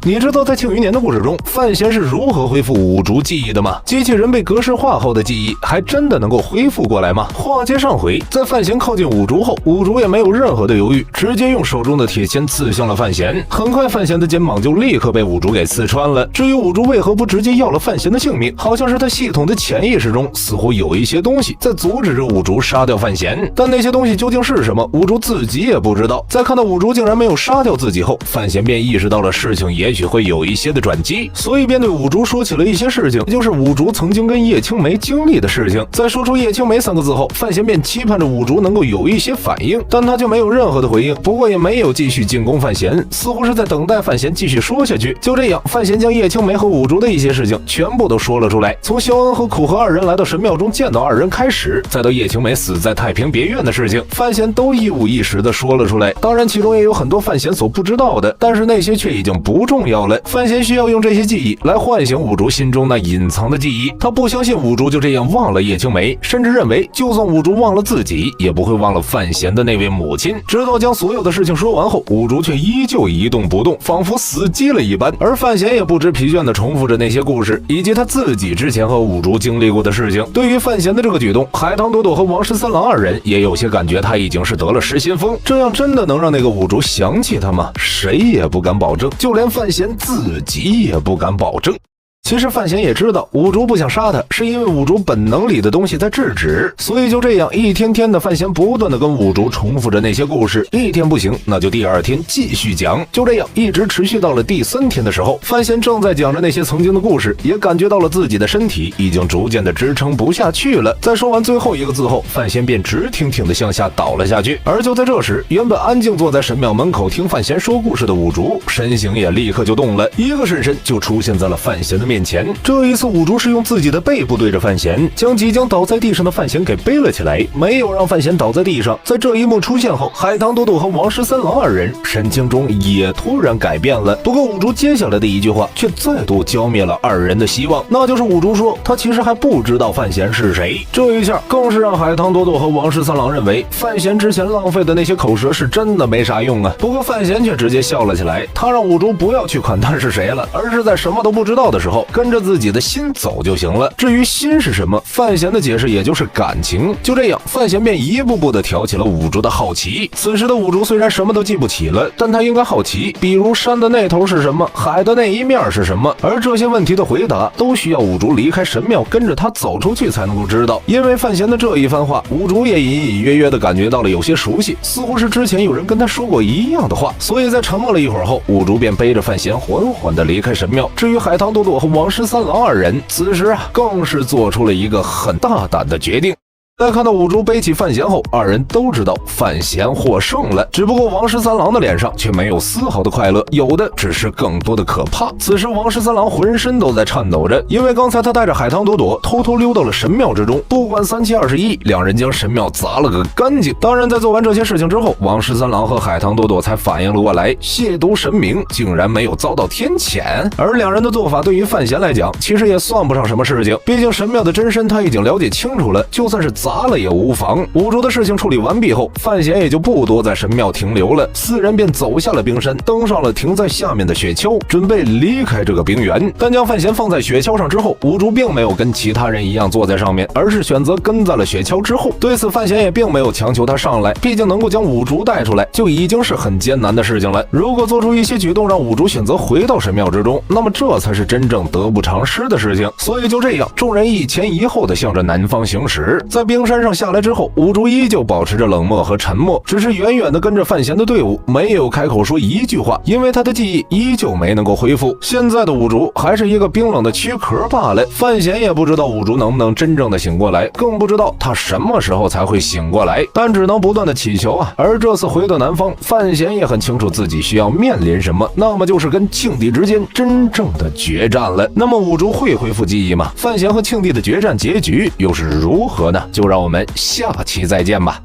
你知道在庆余年的故事中，范闲是如何恢复五竹记忆的吗？机器人被格式化后的记忆还真的能够恢复过来吗？话接上回，在范闲靠近五竹后，五竹也没有任何的犹豫，直接用手中的铁钎刺向了范闲。很快，范闲的肩膀就立刻被五竹给刺穿了。至于五竹为何不直接要了范闲的性命，好像是他系统的潜意识中似乎有一些东西在阻止着五竹杀掉范闲，但那些东西究竟是什么，五竹自己也不知道。在看到五竹竟然没有杀掉自己后，范闲便意识到了事情也许会有一些的转机，所以便对五竹说起了一些事情，就是五竹曾经跟叶青梅经历的事情。在说出叶青梅三个字后，范闲便期盼着五竹能够有一些反应，但他就没有任何的回应，不过也没有继续进攻范闲，似乎是在等待范闲继续说下去。就这样，范闲将叶青梅和五竹的一些事情全部都说了出来，从萧恩和苦荷二人来到神庙中见到二人开始，再到叶青梅死在太平别院的事情，范闲都一五一十的说了出来。当然其中也有很多范闲所不知道的，但是那些却已经不重要了。范闲需要用这些记忆来唤醒五竹心中那隐藏的记忆，他不相信五竹就这样忘了叶青梅，甚至认为就算五竹忘了自己，也不会忘了范闲的那位母亲。直到将所有的事情说完后，五竹却依旧一动不动，仿佛死机了一般。而范闲也不知疲倦地重复着那些故事，以及他自己之前和五竹经历过的事情。对于范闲的这个举动，海棠朵朵和王十三郎二人也有些感觉他已经是得了失心疯。这样真的能让那个五竹想起他吗？谁也不敢保证，就连范闲自己也不敢保证。其实范闲也知道五竹不想杀他，是因为五竹本能里的东西在制止，所以就这样一天天的范闲不断的跟五竹重复着那些故事，一天不行那就第二天继续讲，就这样一直持续到了第3天的时候，范闲正在讲着那些曾经的故事，也感觉到了自己的身体已经逐渐的支撑不下去了。在说完最后一个字后，范闲便直挺挺的向下倒了下去。而就在这时，原本安静坐在神庙门口听范闲说故事的五竹身形也立刻就动了，一个瞬身就出现在了范闲的面前。这一次五竹是用自己的背部对着范闲，将即将倒在地上的范闲给背了起来，没有让范闲倒在地上。在这一幕出现后，海棠朵朵和王十三郎二人神情中也突然改变了。不过五竹接下来的一句话却再度浇灭了二人的希望，那就是五竹说他其实还不知道范闲是谁。这一下更是让海棠朵朵和王十三郎认为范闲之前浪费的那些口舌是真的没啥用啊。不过范闲却直接笑了起来，他让五竹不要去管他是谁了，而是在什么都不知道的时候跟着自己的心走就行了。至于心是什么，范闲的解释也就是感情。就这样，范闲便一步步的挑起了五竹的好奇。此时的五竹虽然什么都记不起了，但他应该好奇，比如山的那头是什么，海的那一面是什么。而这些问题的回答都需要五竹离开神庙，跟着他走出去才能够知道。因为范闲的这一番话，五竹也隐隐约约的感觉到了有些熟悉，似乎是之前有人跟他说过一样的话。所以在沉默了一会儿后，五竹便背着范闲缓缓的离开神庙。至于海棠朵朵和王十三郎二人，此时更是做出了一个很大胆的决定。在看到五竹背起范闲后，二人都知道范闲获胜了，只不过王十三郎的脸上却没有丝毫的快乐，有的只是更多的可怕。此时王十三郎浑身都在颤抖着，因为刚才他带着海棠朵朵偷偷溜到了神庙之中，不管3七21，两人将神庙砸了个干净。当然在做完这些事情之后，王十三郎和海棠朵朵才反应了过来，亵渎神明竟然没有遭到天谴。而两人的做法对于范闲来讲其实也算不上什么事情，毕竟神庙的真身他已经了解清楚了，就算是砸了也无妨。五竹的事情处理完毕后，范闲也就不多在神庙停留了，4人便走下了冰山，登上了停在下面的雪橇，准备离开这个冰原。但将范闲放在雪橇上之后，五竹并没有跟其他人一样坐在上面，而是选择跟在了雪橇之后。对此范闲也并没有强求他上来，毕竟能够将五竹带出来就已经是很艰难的事情了。如果做出一些举动让五竹选择回到神庙之中，那么这才是真正得不偿失的事情。所以就这样，众人一前一后的向着南方行驶。在冰山上下来之后，五竹依旧保持着冷漠和沉默，只是远远的跟着范闲的队伍，没有开口说一句话，因为他的记忆依旧没能够恢复。现在的五竹还是一个冰冷的躯壳罢了。范闲也不知道五竹能不能真正的醒过来，更不知道他什么时候才会醒过来，但只能不断的祈求啊。而这次回到南方，范闲也很清楚自己需要面临什么，那么就是跟庆帝之间真正的决战了。那么五竹会恢复记忆吗？范闲和庆帝的决战结局又是如何呢？就让我们下期再见吧。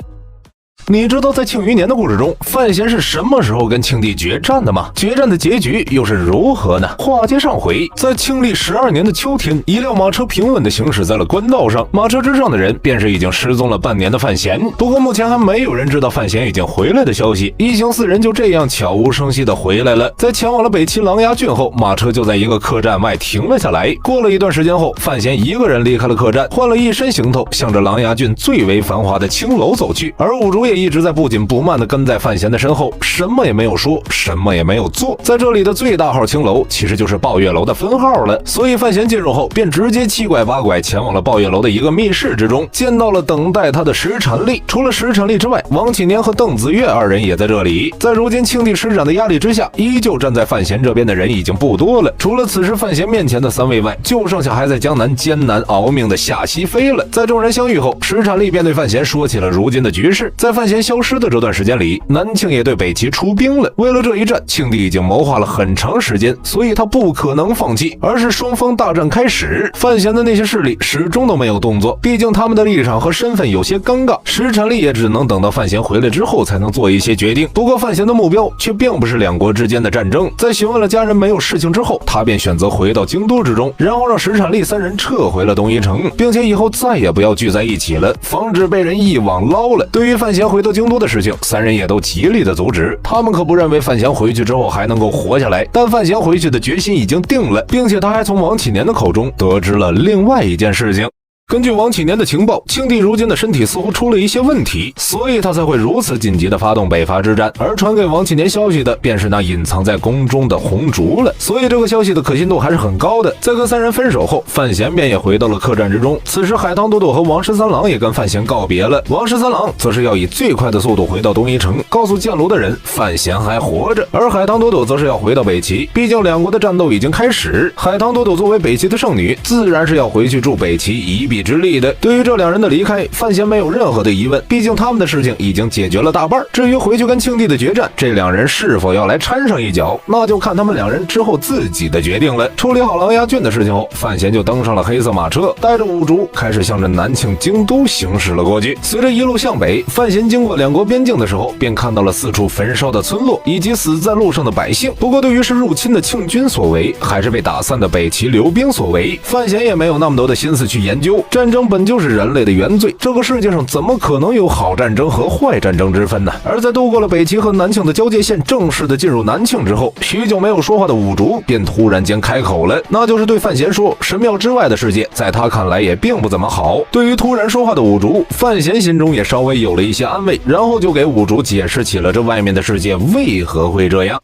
你知道在庆余年的故事中，范闲是什么时候跟庆帝决战的吗？决战的结局又是如何呢？话接上回，在庆历12年的秋天，一辆马车平稳地行驶在了官道上，马车之上的人便是已经失踪了半年的范闲。不过目前还没有人知道范闲已经回来的消息，一行4人就这样悄无声息地回来了。在前往了北齐琅琊郡后，马车就在一个客栈外停了下来。过了一段时间后，范闲一个人离开了客栈，换了一身行头，向着琅琊郡最为繁华的青楼走去。而兀术也一直在不紧不慢地跟在范闲的身后，什么也没有说，什么也没有做。在这里的最大号青楼其实就是抱月楼的分号了，所以范闲进入后便直接7拐8拐前往了抱月楼的一个密室之中，见到了等待他的石产力。除了石产力之外，王启年和邓子越2人也在这里。在如今庆帝施展的压力之下，依旧站在范闲这边的人已经不多了，除了此时范闲面前的3位外，就剩下还在江南艰难熬命的夏熹妃了。在众人相遇后，石产力便对范闲说起了如今的局势。在范闲消失的这段时间里，南庆也对北齐出兵了。为了这一战，庆帝已经谋划了很长时间，所以他不可能放弃，而是双方大战开始。范闲的那些势力始终都没有动作，毕竟他们的立场和身份有些尴尬，石产力也只能等到范闲回来之后才能做一些决定。不过范闲的目标却并不是两国之间的战争，在询问了家人没有事情之后，他便选择回到京都之中，然后让石产力3人撤回了东夷城，并且以后再也不要聚在一起了，防止被人一网捞了。对于范闲回到京都的事情，3人也都极力的阻止，他们可不认为范闲回去之后还能够活下来。但范闲回去的决心已经定了，并且他还从王启年的口中得知了另外一件事情。根据王启年的情报，庆帝如今的身体似乎出了一些问题，所以他才会如此紧急地发动北伐之战。而传给王启年消息的便是那隐藏在宫中的红烛了，所以这个消息的可信度还是很高的。在跟3人分手后，范闲便也回到了客栈之中。此时海棠朵朵和王十三郎也跟范闲告别了，王十三郎则是要以最快的速度回到东夷城，告诉建炉的人范闲还活着。而海棠朵朵则是要回到北齐，毕竟两国的战斗已经开始。海棠朵朵作为北齐的圣女，自然是要回去助北齐一臂之力的。对于这2人的离开，范闲没有任何的疑问，毕竟他们的事情已经解决了大半。至于回去跟庆帝的决战，这2人是否要来掺上一脚，那就看他们2人之后自己的决定了。处理好琅琊郡的事情后，范闲就登上了黑色马车，带着兀术开始向着南庆京都行驶了过去。随着一路向北，范闲经过2国边境的时候，便看到了4处焚烧的村落以及死在路上的百姓。不过对于是入侵的庆军所为，还是被打散的北齐留兵所为，范闲也没有那么多的心思去研究。战争本就是人类的原罪，这个世界上怎么可能有好战争和坏战争之分呢？而在度过了北齐和南庆的交界线，正式的进入南庆之后，许久没有说话的兀术便突然间开口了，那就是对范闲说，神庙之外的世界在他看来也并不怎么好。对于突然说话的兀术，范闲心中也稍微有了一些安慰，然后就给兀术解释起了这外面的世界为何会这样。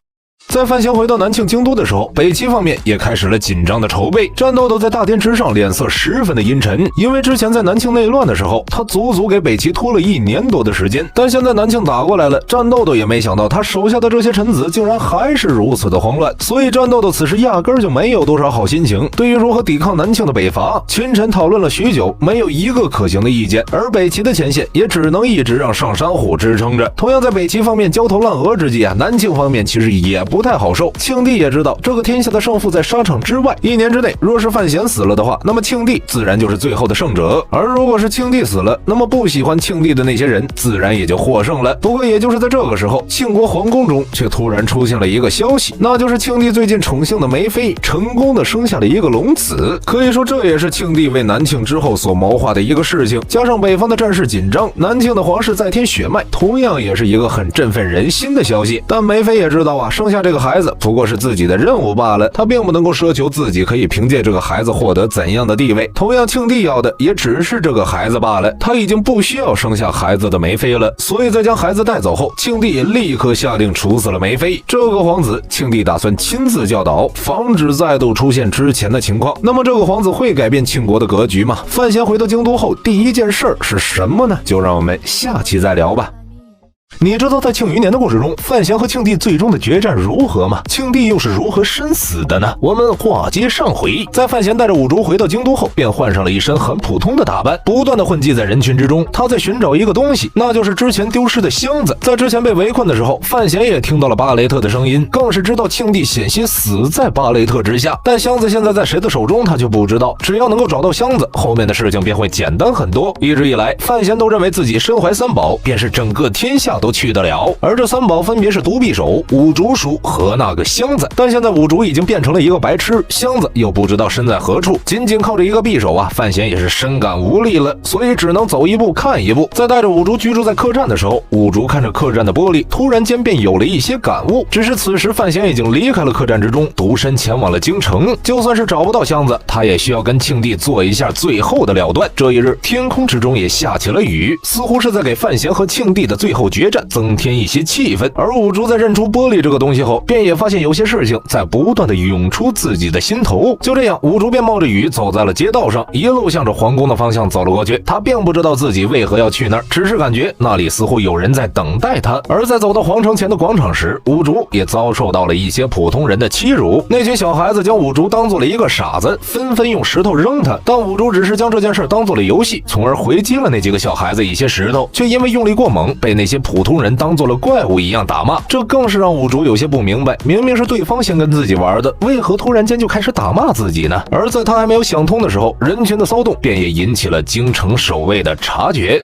在范闲回到南庆京都的时候，北齐方面也开始了紧张的筹备。战斗斗在大殿之上脸色十分的阴沉，因为之前在南庆内乱的时候，他足足给北齐拖了1年多的时间。但现在南庆打过来了，战斗斗也没想到他手下的这些臣子竟然还是如此的慌乱，所以战斗斗此时压根儿就没有多少好心情。对于如何抵抗南庆的北伐，群臣讨论了许久，没有一个可行的意见。而北齐的前线也只能一直让上山虎支撑着。同样在北齐方面焦头烂额之际南庆方面其实也不太好受。庆帝也知道这个天下的胜负在沙场之外，1年之内若是范闲死了的话，那么庆帝自然就是最后的胜者，而如果是庆帝死了，那么不喜欢庆帝的那些人自然也就获胜了。不过也就是在这个时候，庆国皇宫中却突然出现了一个消息，那就是庆帝最近宠幸的梅妃成功的生下了一个龙子。可以说这也是庆帝为南庆之后所谋划的一个事情，加上北方的战事紧张，南庆的皇室再添血脉，同样也是一个很振奋人心的消息。但梅妃也知道生下这个孩子不过是自己的任务罢了，他并不能够奢求自己可以凭借这个孩子获得怎样的地位。同样庆帝要的也只是这个孩子罢了，他已经不需要生下孩子的梅妃了。所以在将孩子带走后，庆帝也立刻下令处死了梅妃。这个皇子庆帝打算亲自教导，防止再度出现之前的情况。那么这个皇子会改变庆国的格局吗？范闲回到京都后第一件事是什么呢？就让我们下期再聊吧。你知道在庆余年的故事中，范闲和庆帝最终的决战如何吗？庆帝又是如何身死的呢？我们话接上回，在范闲带着五竹回到京都后，便换上了一身很普通的打扮，不断的混迹在人群之中。他在寻找一个东西，那就是之前丢失的箱子。在之前被围困的时候，范闲也听到了巴雷特的声音，更是知道庆帝险些死在巴雷特之下。但箱子现在在谁的手中，他却不知道。只要能够找到箱子，后面的事情便会简单很多。一直以来，范闲都认为自己身怀三宝，便是整个天下都去得了。而这三宝分别是独臂手、五竹书和那个箱子。但现在五竹已经变成了一个白痴，箱子又不知道身在何处，仅仅靠着一个匕首啊，范闲也是深感无力了，所以只能走一步看一步。在带着五竹居住在客栈的时候，五竹看着客栈的玻璃，突然间便有了一些感悟。只是此时范闲已经离开了客栈之中，独身前往了京城。就算是找不到箱子，他也需要跟庆帝做一下最后的了断。这一日，天空之中也下起了雨，似乎是在给范闲和庆帝的最后决战增添一些气氛。而五竹在认出玻璃这个东西后，便也发现有些事情在不断的涌出自己的心头。就这样，五竹便冒着雨走在了街道上，一路向着皇宫的方向走了过去。他并不知道自己为何要去那儿，只是感觉那里似乎有人在等待他。而在走到皇城前的广场时，五竹也遭受到了一些普通人的欺辱。那群小孩子将五竹当做了一个傻子，纷纷用石头扔他，但五竹只是将这件事当做了游戏，从而回击了那几个小孩子一些石头，却因为用力过猛，被那些普通人当做了怪物一样打骂。这更是让五竹有些不明白，明明是对方先跟自己玩的，为何突然间就开始打骂自己呢？而在他还没有想通的时候，人群的骚动便也引起了京城守卫的察觉。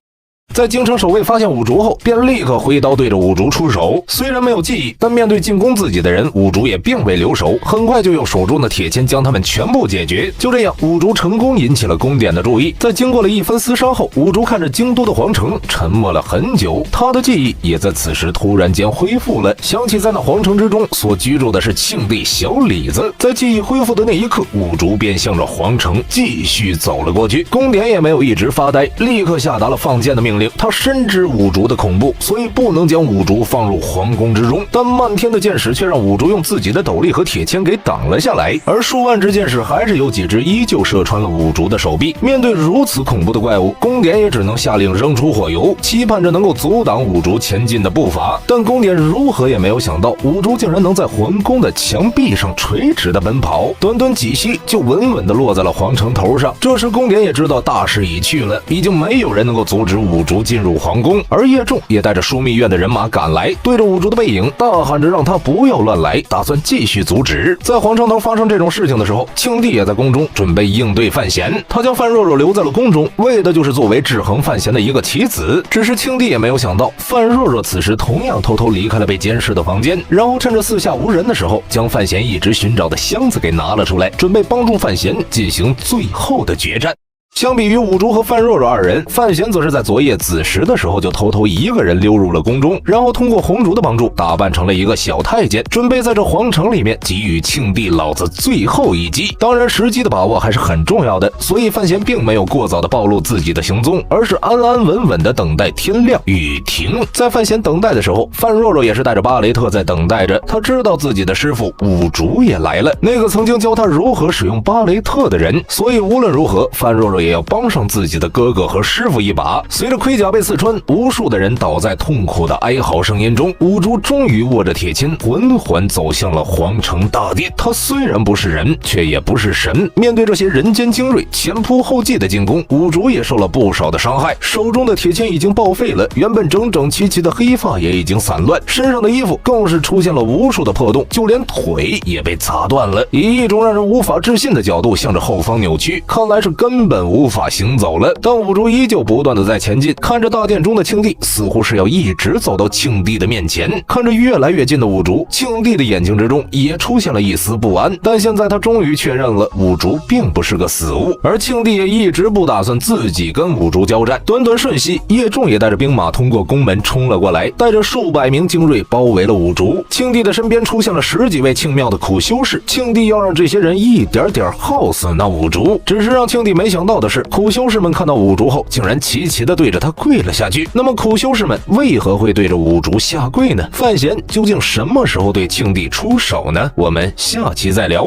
在京城守卫发现五竹后，便立刻挥刀对着五竹出手。虽然没有记忆，但面对进攻自己的人，五竹也并未留手，很快就用手中的铁签将他们全部解决。就这样，五竹成功引起了宫典的注意。在经过了一番厮杀后，五竹看着京都的皇城，沉默了很久。他的记忆也在此时突然间恢复了，想起在那皇城之中所居住的是庆帝小李子。在记忆恢复的那一刻，五竹便向着皇城继续走了过去。宫典也没有一直发呆，立刻下达了放箭的命令。他深知五竹的恐怖，所以不能将五竹放入皇宫之中。但漫天的箭矢却让五竹用自己的斗笠和铁签给挡了下来，而数万支箭矢还是有几支依旧射穿了五竹的手臂。面对如此恐怖的怪物，宫典也只能下令扔出火油，期盼着能够阻挡五竹前进的步伐。但宫典如何也没有想到，五竹竟然能在皇宫的墙壁上垂直的奔跑，短短几息就稳稳地落在了皇城头上。这时宫典也知道大势已去了，已经没有人能够阻止五竹进入皇宫。而叶仲也带着枢密院的人马赶来，对着五竹的背影大喊着让他不要乱来，打算继续阻止。在皇城头发生这种事情的时候，庆帝也在宫中准备应对范闲。他将范若若留在了宫中，为的就是作为制衡范闲的一个棋子。只是庆帝也没有想到，范若若此时同样偷偷离开了被监视的房间，然后趁着四下无人的时候，将范闲一直寻找的箱子给拿了出来，准备帮助范闲进行最后的决战。相比于五竹和范若若二人，范闲则是在昨夜子时的时候就偷偷一个人溜入了宫中，然后通过红烛的帮助打扮成了一个小太监，准备在这皇城里面给予庆帝老子最后一击。当然时机的把握还是很重要的，所以范闲并没有过早的暴露自己的行踪，而是安安稳稳的等待天亮雨停。在范闲等待的时候，范若若也是带着巴雷特在等待着。他知道自己的师傅五竹也来了，那个曾经教他如何使用巴雷特的人，所以无论如何，范若若也要帮上自己的哥哥和师傅一把。随着盔甲被刺穿，无数的人倒在痛苦的哀嚎声音中，五竹终于握着铁签缓缓走向了皇城大殿。他虽然不是人，却也不是神，面对这些人间精锐前仆后继的进攻，五竹也受了不少的伤害，手中的铁签已经报废了，原本整整齐齐的黑发也已经散乱，身上的衣服更是出现了无数的破洞，就连腿也被砸断了，以一种让人无法置信的角度向着后方扭曲，看来是根本无法行走了。但五竹依旧不断的在前进，看着大殿中的庆帝，似乎是要一直走到庆帝的面前。看着越来越近的五竹，庆帝的眼睛之中也出现了一丝不安。但现在他终于确认了五竹并不是个死物，而庆帝也一直不打算自己跟五竹交战。短短瞬息，叶仲也带着兵马通过宫门冲了过来，带着数百名精锐包围了五竹。庆帝的身边出现了10几位庆庙的苦修士，庆帝要让这些人一点点耗死那五竹。只是让庆帝没想到的是，苦修士们看到五竹后，竟然齐齐的对着他跪了下去。那么苦修士们为何会对着五竹下跪呢？范闲究竟什么时候对庆帝出手呢？我们下期再聊。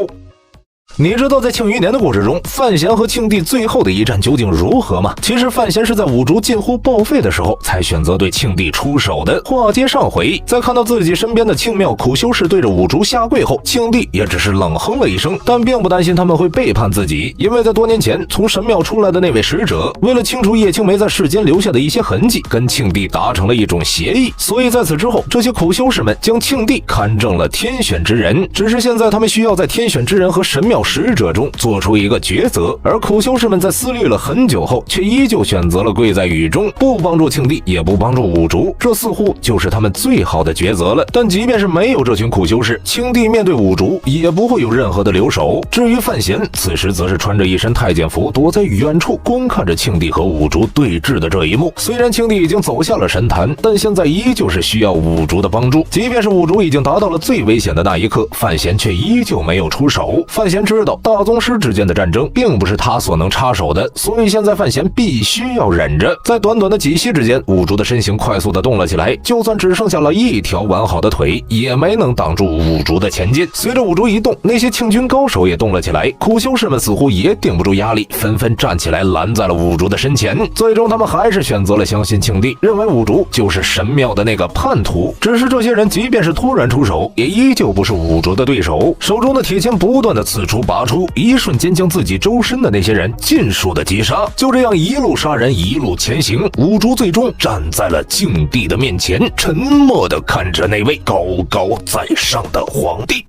你知道在庆余年的故事中，范闲和庆帝最后的一战究竟如何吗？其实范闲是在五竹近乎报废的时候，才选择对庆帝出手的。话接上回，在看到自己身边的庆庙苦修士对着五竹下跪后，庆帝也只是冷哼了一声，但并不担心他们会背叛自己，因为在多年前从神庙出来的那位使者，为了清除叶青梅在世间留下的一些痕迹，跟庆帝达成了一种协议，所以在此之后，这些苦修士们将庆帝看正了天选之人，只是现在他们需要在天选之人和神庙使者中做出一个抉择，而苦修士们在思虑了很久后，却依旧选择了跪在雨中，不帮助庆帝，也不帮助五竹，这似乎就是他们最好的抉择了。但即便是没有这群苦修士，庆帝面对五竹也不会有任何的留手。至于范闲，此时则是穿着一身太监服，躲在远处观看着庆帝和五竹对峙的这一幕。虽然庆帝已经走下了神坛，但现在依旧是需要五竹的帮助。即便是五竹已经达到了最危险的那一刻，范闲却依旧没有出手。范闲知道大宗师之间的战争并不是他所能插手的，所以现在范闲必须要忍着。在短短的几息之间，五竹的身形快速的动了起来，就算只剩下了一条完好的腿，也没能挡住五竹的前进。随着五竹一动，那些庆军高手也动了起来，苦修士们似乎也顶不住压力，纷纷站起来拦在了五竹的身前。最终他们还是选择了相信庆帝，认为五竹就是神庙的那个叛徒。只是这些人即便是突然出手，也依旧不是五竹的对手，手中的铁签不断的刺出拔出，一瞬间将自己周身的那些人尽数的击杀。就这样一路杀人一路前行，五竹最终站在了庆帝的面前，沉默的看着那位高高在上的皇帝。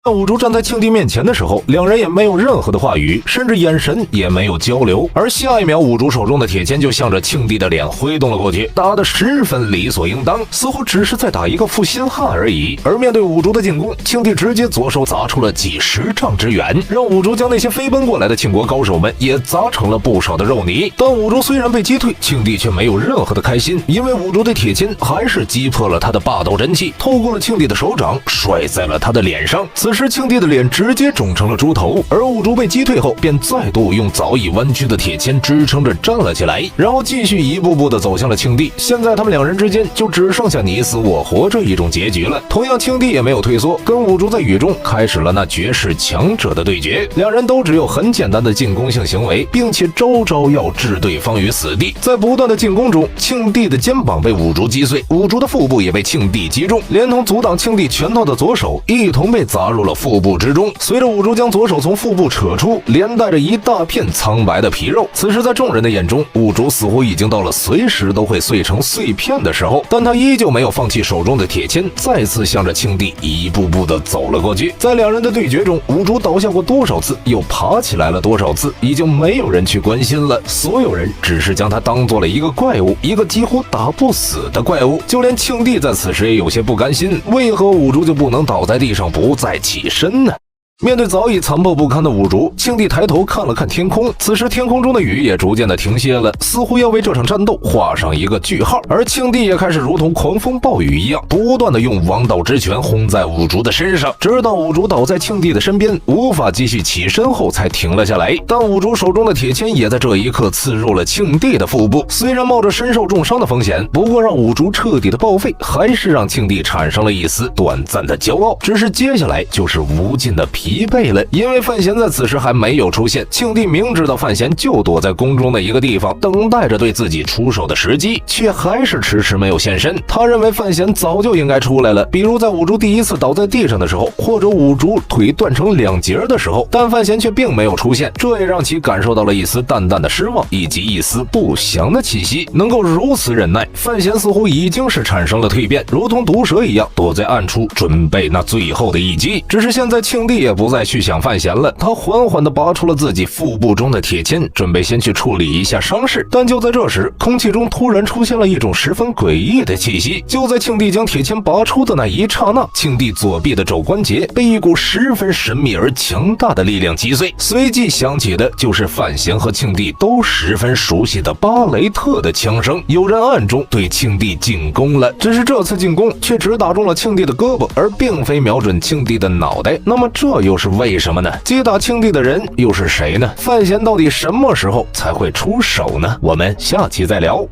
当五竹站在庆帝面前的时候，两人也没有任何的话语，甚至眼神也没有交流。而下一秒，五竹手中的铁签就向着庆帝的脸挥动了过去，打得十分理所应当，似乎只是在打一个负心汉而已。而面对五竹的进攻，庆帝直接左手砸出了几十丈之远，让五竹将那些飞奔过来的庆国高手们也砸成了不少的肉泥。但五竹虽然被击退，庆帝却没有任何的开心，因为五竹的铁签还是击破了他的霸道真气，透过了庆帝的手掌甩在了他的脸上。此时庆帝的脸直接肿成了猪头，而五竹被击退后，便再度用早已弯曲的铁签支撑着站了起来，然后继续一步步的走向了庆帝。现在他们两人之间就只剩下你死我活这一种结局了。同样，庆帝也没有退缩，跟五竹在雨中开始了那绝世强者的对决。两人都只有很简单的进攻性行为，并且招招要置对方于死地。在不断的进攻中，庆帝的肩膀被五竹击碎，五竹的腹部也被庆帝击中，连同阻挡庆帝拳头的左手一同被砸入了腹部之中。随着五竹将左手从腹部扯出，连带着一大片苍白的皮肉。此时在众人的眼中，五竹似乎已经到了随时都会碎成碎片的时候，但他依旧没有放弃手中的铁签，再次向着庆帝一步步的走了过去。在两人的对决中，五竹倒下过多少次，又爬起来了多少次，已经没有人去关心了。所有人只是将他当做了一个怪物，一个几乎打不死的怪物。就连庆帝在此时也有些不甘心，为何五竹就不能倒在地上不再起身呢？面对早已残破不堪的五竹，庆帝抬头看了看天空，此时天空中的雨也逐渐的停歇了，似乎要为这场战斗画上一个句号。而庆帝也开始如同狂风暴雨一样，不断的用王道之拳轰在五竹的身上，直到五竹倒在庆帝的身边，无法继续起身后才停了下来。但五竹手中的铁签也在这一刻刺入了庆帝的腹部，虽然冒着身受重伤的风险，不过让五竹彻底的报废，还是让庆帝产生了一丝短暂的骄傲。只是接下来就是无尽的疲惫了，因为范闲在此时还没有出现。庆帝明知道范闲就躲在宫中的一个地方，等待着对自己出手的时机，却还是迟迟没有现身。他认为范闲早就应该出来了，比如在五竹第一次倒在地上的时候，或者五竹腿断成两截的时候，但范闲却并没有出现，这也让其感受到了一丝淡淡的失望，以及一丝不祥的气息。能够如此忍耐，范闲似乎已经是产生了蜕变，如同毒蛇一样躲在暗处，准备那最后的一击。只是现在庆帝也不再去想范闲了，他缓缓地拔出了自己腹部中的铁签，准备先去处理一下伤势。但就在这时，空气中突然出现了一种十分诡异的气息。就在庆帝将铁签拔出的那一刹那，庆帝左臂的肘关节被一股十分神秘而强大的力量击碎，随即响起的就是范闲和庆帝都十分熟悉的巴雷特的枪声。有人暗中对庆帝进攻了，只是这次进攻却只打中了庆帝的胳膊，而并非瞄准庆帝的脑袋。那么这又是为什么呢？击打庆帝的人又是谁呢？范闲到底什么时候才会出手呢？我们下期再聊。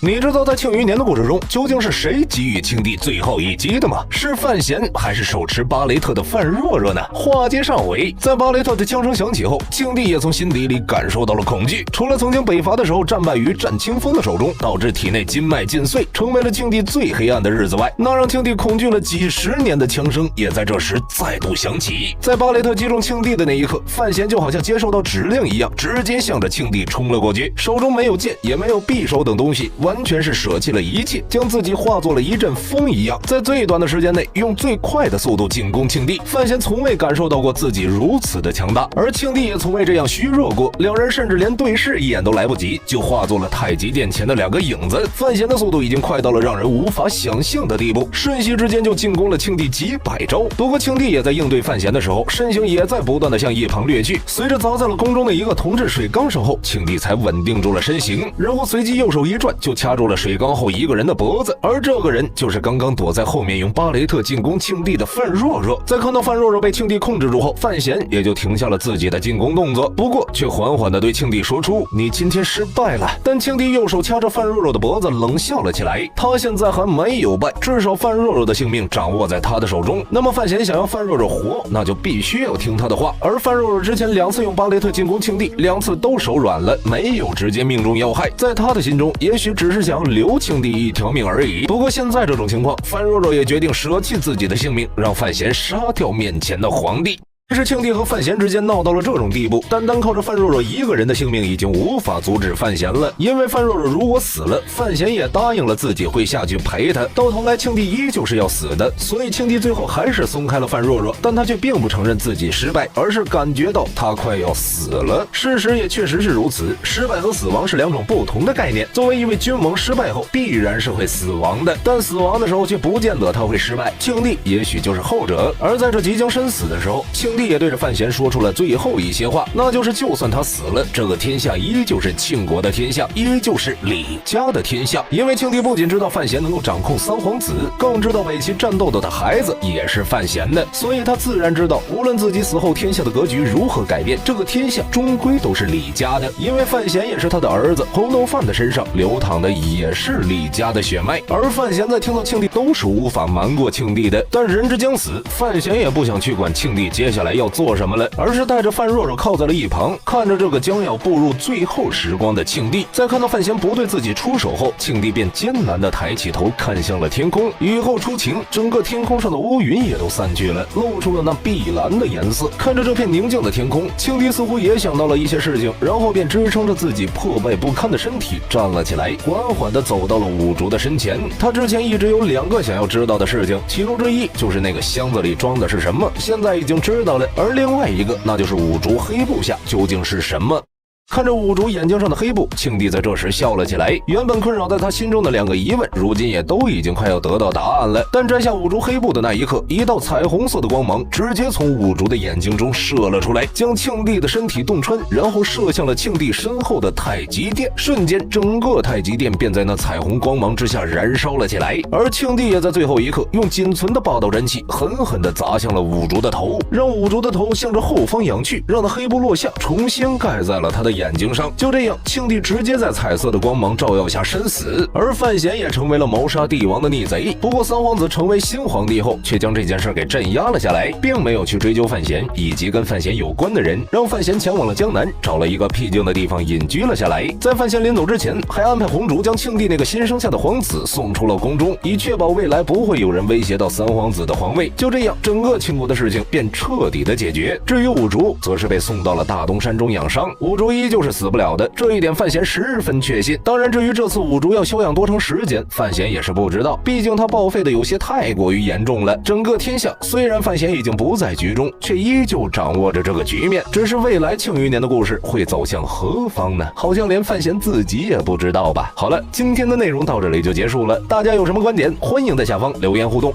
你知道在庆余年的故事中，究竟是谁给予庆帝最后一击的吗？是范闲还是手持巴雷特的范若若呢？话接上回，在巴雷特的枪声响起后，庆帝也从心底里感受到了恐惧。除了曾经北伐的时候战败于战清风的手中，导致体内筋脉尽碎，成为了庆帝最黑暗的日子外，那让庆帝恐惧了几十年的枪声也在这时再度响起。在巴雷特击中庆帝的那一刻，范闲就好像接受到指令一样，直接向着庆帝冲了过去，手中没有剑，也没有匕首等东西，完全是舍弃了一切，将自己化作了一阵风一样，在最短的时间内用最快的速度进攻庆帝。范闲从未感受到过自己如此的强大，而庆帝也从未这样虚弱过，两人甚至连对视一眼都来不及，就化作了太极殿前的两个影子。范闲的速度已经快到了让人无法想象的地步，瞬息之间就进攻了庆帝几百招。不过庆帝也在应对范闲的时候，身形也在不断的向一旁掠去，随着砸在了空中的一个铜制水缸身后，庆帝才稳定住了身形，然后随即右手一转，就掐住了水缸后一个人的脖子，而这个人就是刚刚躲在后面用巴雷特进攻庆帝的范若若。在看到范若若被庆帝控制住后，范闲也就停下了自己的进攻动作，不过却缓缓地对庆帝说出：“你今天失败了。”但庆帝右手掐着范若若的脖子，冷笑了起来。他现在还没有败，至少范若若的性命掌握在他的手中。那么范闲想要范若若活，那就必须要听他的话。而范若若之前2次用巴雷特进攻庆帝，2次都手软了，没有直接命中要害。在他的心中，也许只是想留庆帝一条命而已。不过现在这种情况，范若若也决定舍弃自己的性命，让范闲杀掉面前的皇帝。但是庆帝和范闲之间闹到了这种地步，单单靠着范若若一个人的性命已经无法阻止范闲了。因为范若若如果死了，范闲也答应了自己会下去陪他，到头来庆帝依旧是要死的，所以庆帝最后还是松开了范若若，但他却并不承认自己失败，而是感觉到他快要死了。事实也确实是如此，失败和死亡是2种不同的概念。作为一位君王，失败后必然是会死亡的，但死亡的时候却不见得他会失败。庆帝也许就是后者。而在这即将身死的时候，庆帝也对着范闲说出了最后一些话，那就是就算他死了，这个天下依旧是庆国的天下，依旧是李家的天下。因为庆帝不仅知道范闲能够掌控3皇子，更知道为其战斗的他孩子也是范闲的，所以他自然知道无论自己死后天下的格局如何改变，这个天下终归都是李家的。因为范闲也是他的儿子，红豆饭的身上流淌的也是李家的血脉。而范闲在听到庆帝都是无法瞒过庆帝的，但人之将死，范闲也不想去管庆帝接下来要做什么了，而是带着范若若靠在了一旁，看着这个将要步入最后时光的庆帝。在看到范闲不对自己出手后，庆帝便艰难地抬起头看向了天空。雨后初晴，整个天空上的乌云也都散去了，露出了那碧蓝的颜色。看着这片宁静的天空，庆帝似乎也想到了一些事情，然后便支撑着自己破败不堪的身体站了起来，缓缓地走到了五竹的身前。他之前一直有2个想要知道的事情，其中之一就是那个箱子里装的是什么，现在已经知道了，而另外一个那就是五竹黑布下究竟是什么。看着五竹眼睛上的黑布，庆帝在这时笑了起来。原本困扰在他心中的2个疑问，如今也都已经快要得到答案了。但摘下五竹黑布的那一刻，一道彩虹色的光芒直接从五竹的眼睛中射了出来，将庆帝的身体洞穿，然后射向了庆帝身后的太极殿。瞬间，整个太极殿便在那彩虹光芒之下燃烧了起来。而庆帝也在最后一刻用仅存的霸道真气狠狠地砸向了五竹的头，让五竹的头向着后方仰去，让那黑布落下，重新盖在了他的眼睛上。就这样，庆帝直接在彩色的光芒照耀下身死，而范闲也成为了谋杀帝王的逆贼。不过3皇子成为新皇帝后，却将这件事给镇压了下来，并没有去追究范闲以及跟范闲有关的人，让范闲前往了江南，找了一个僻静的地方隐居了下来。在范闲临走之前，还安排红烛将庆帝那个新生下的皇子送出了宫中，以确保未来不会有人威胁到3皇子的皇位。就这样，整个庆国的事情便彻底的解决。至于五竹，则是被送到了大东山中养伤，五竹依旧是死不了的，这一点范闲十分确信。当然，至于这次五竹要休养多长时间，范闲也是不知道，毕竟他报废的有些太过于严重了。整个天下虽然范闲已经不在局中，却依旧掌握着这个局面，只是未来庆余年的故事会走向何方呢？好像连范闲自己也不知道吧。好了，今天的内容到这里就结束了，大家有什么观点，欢迎在下方留言互动。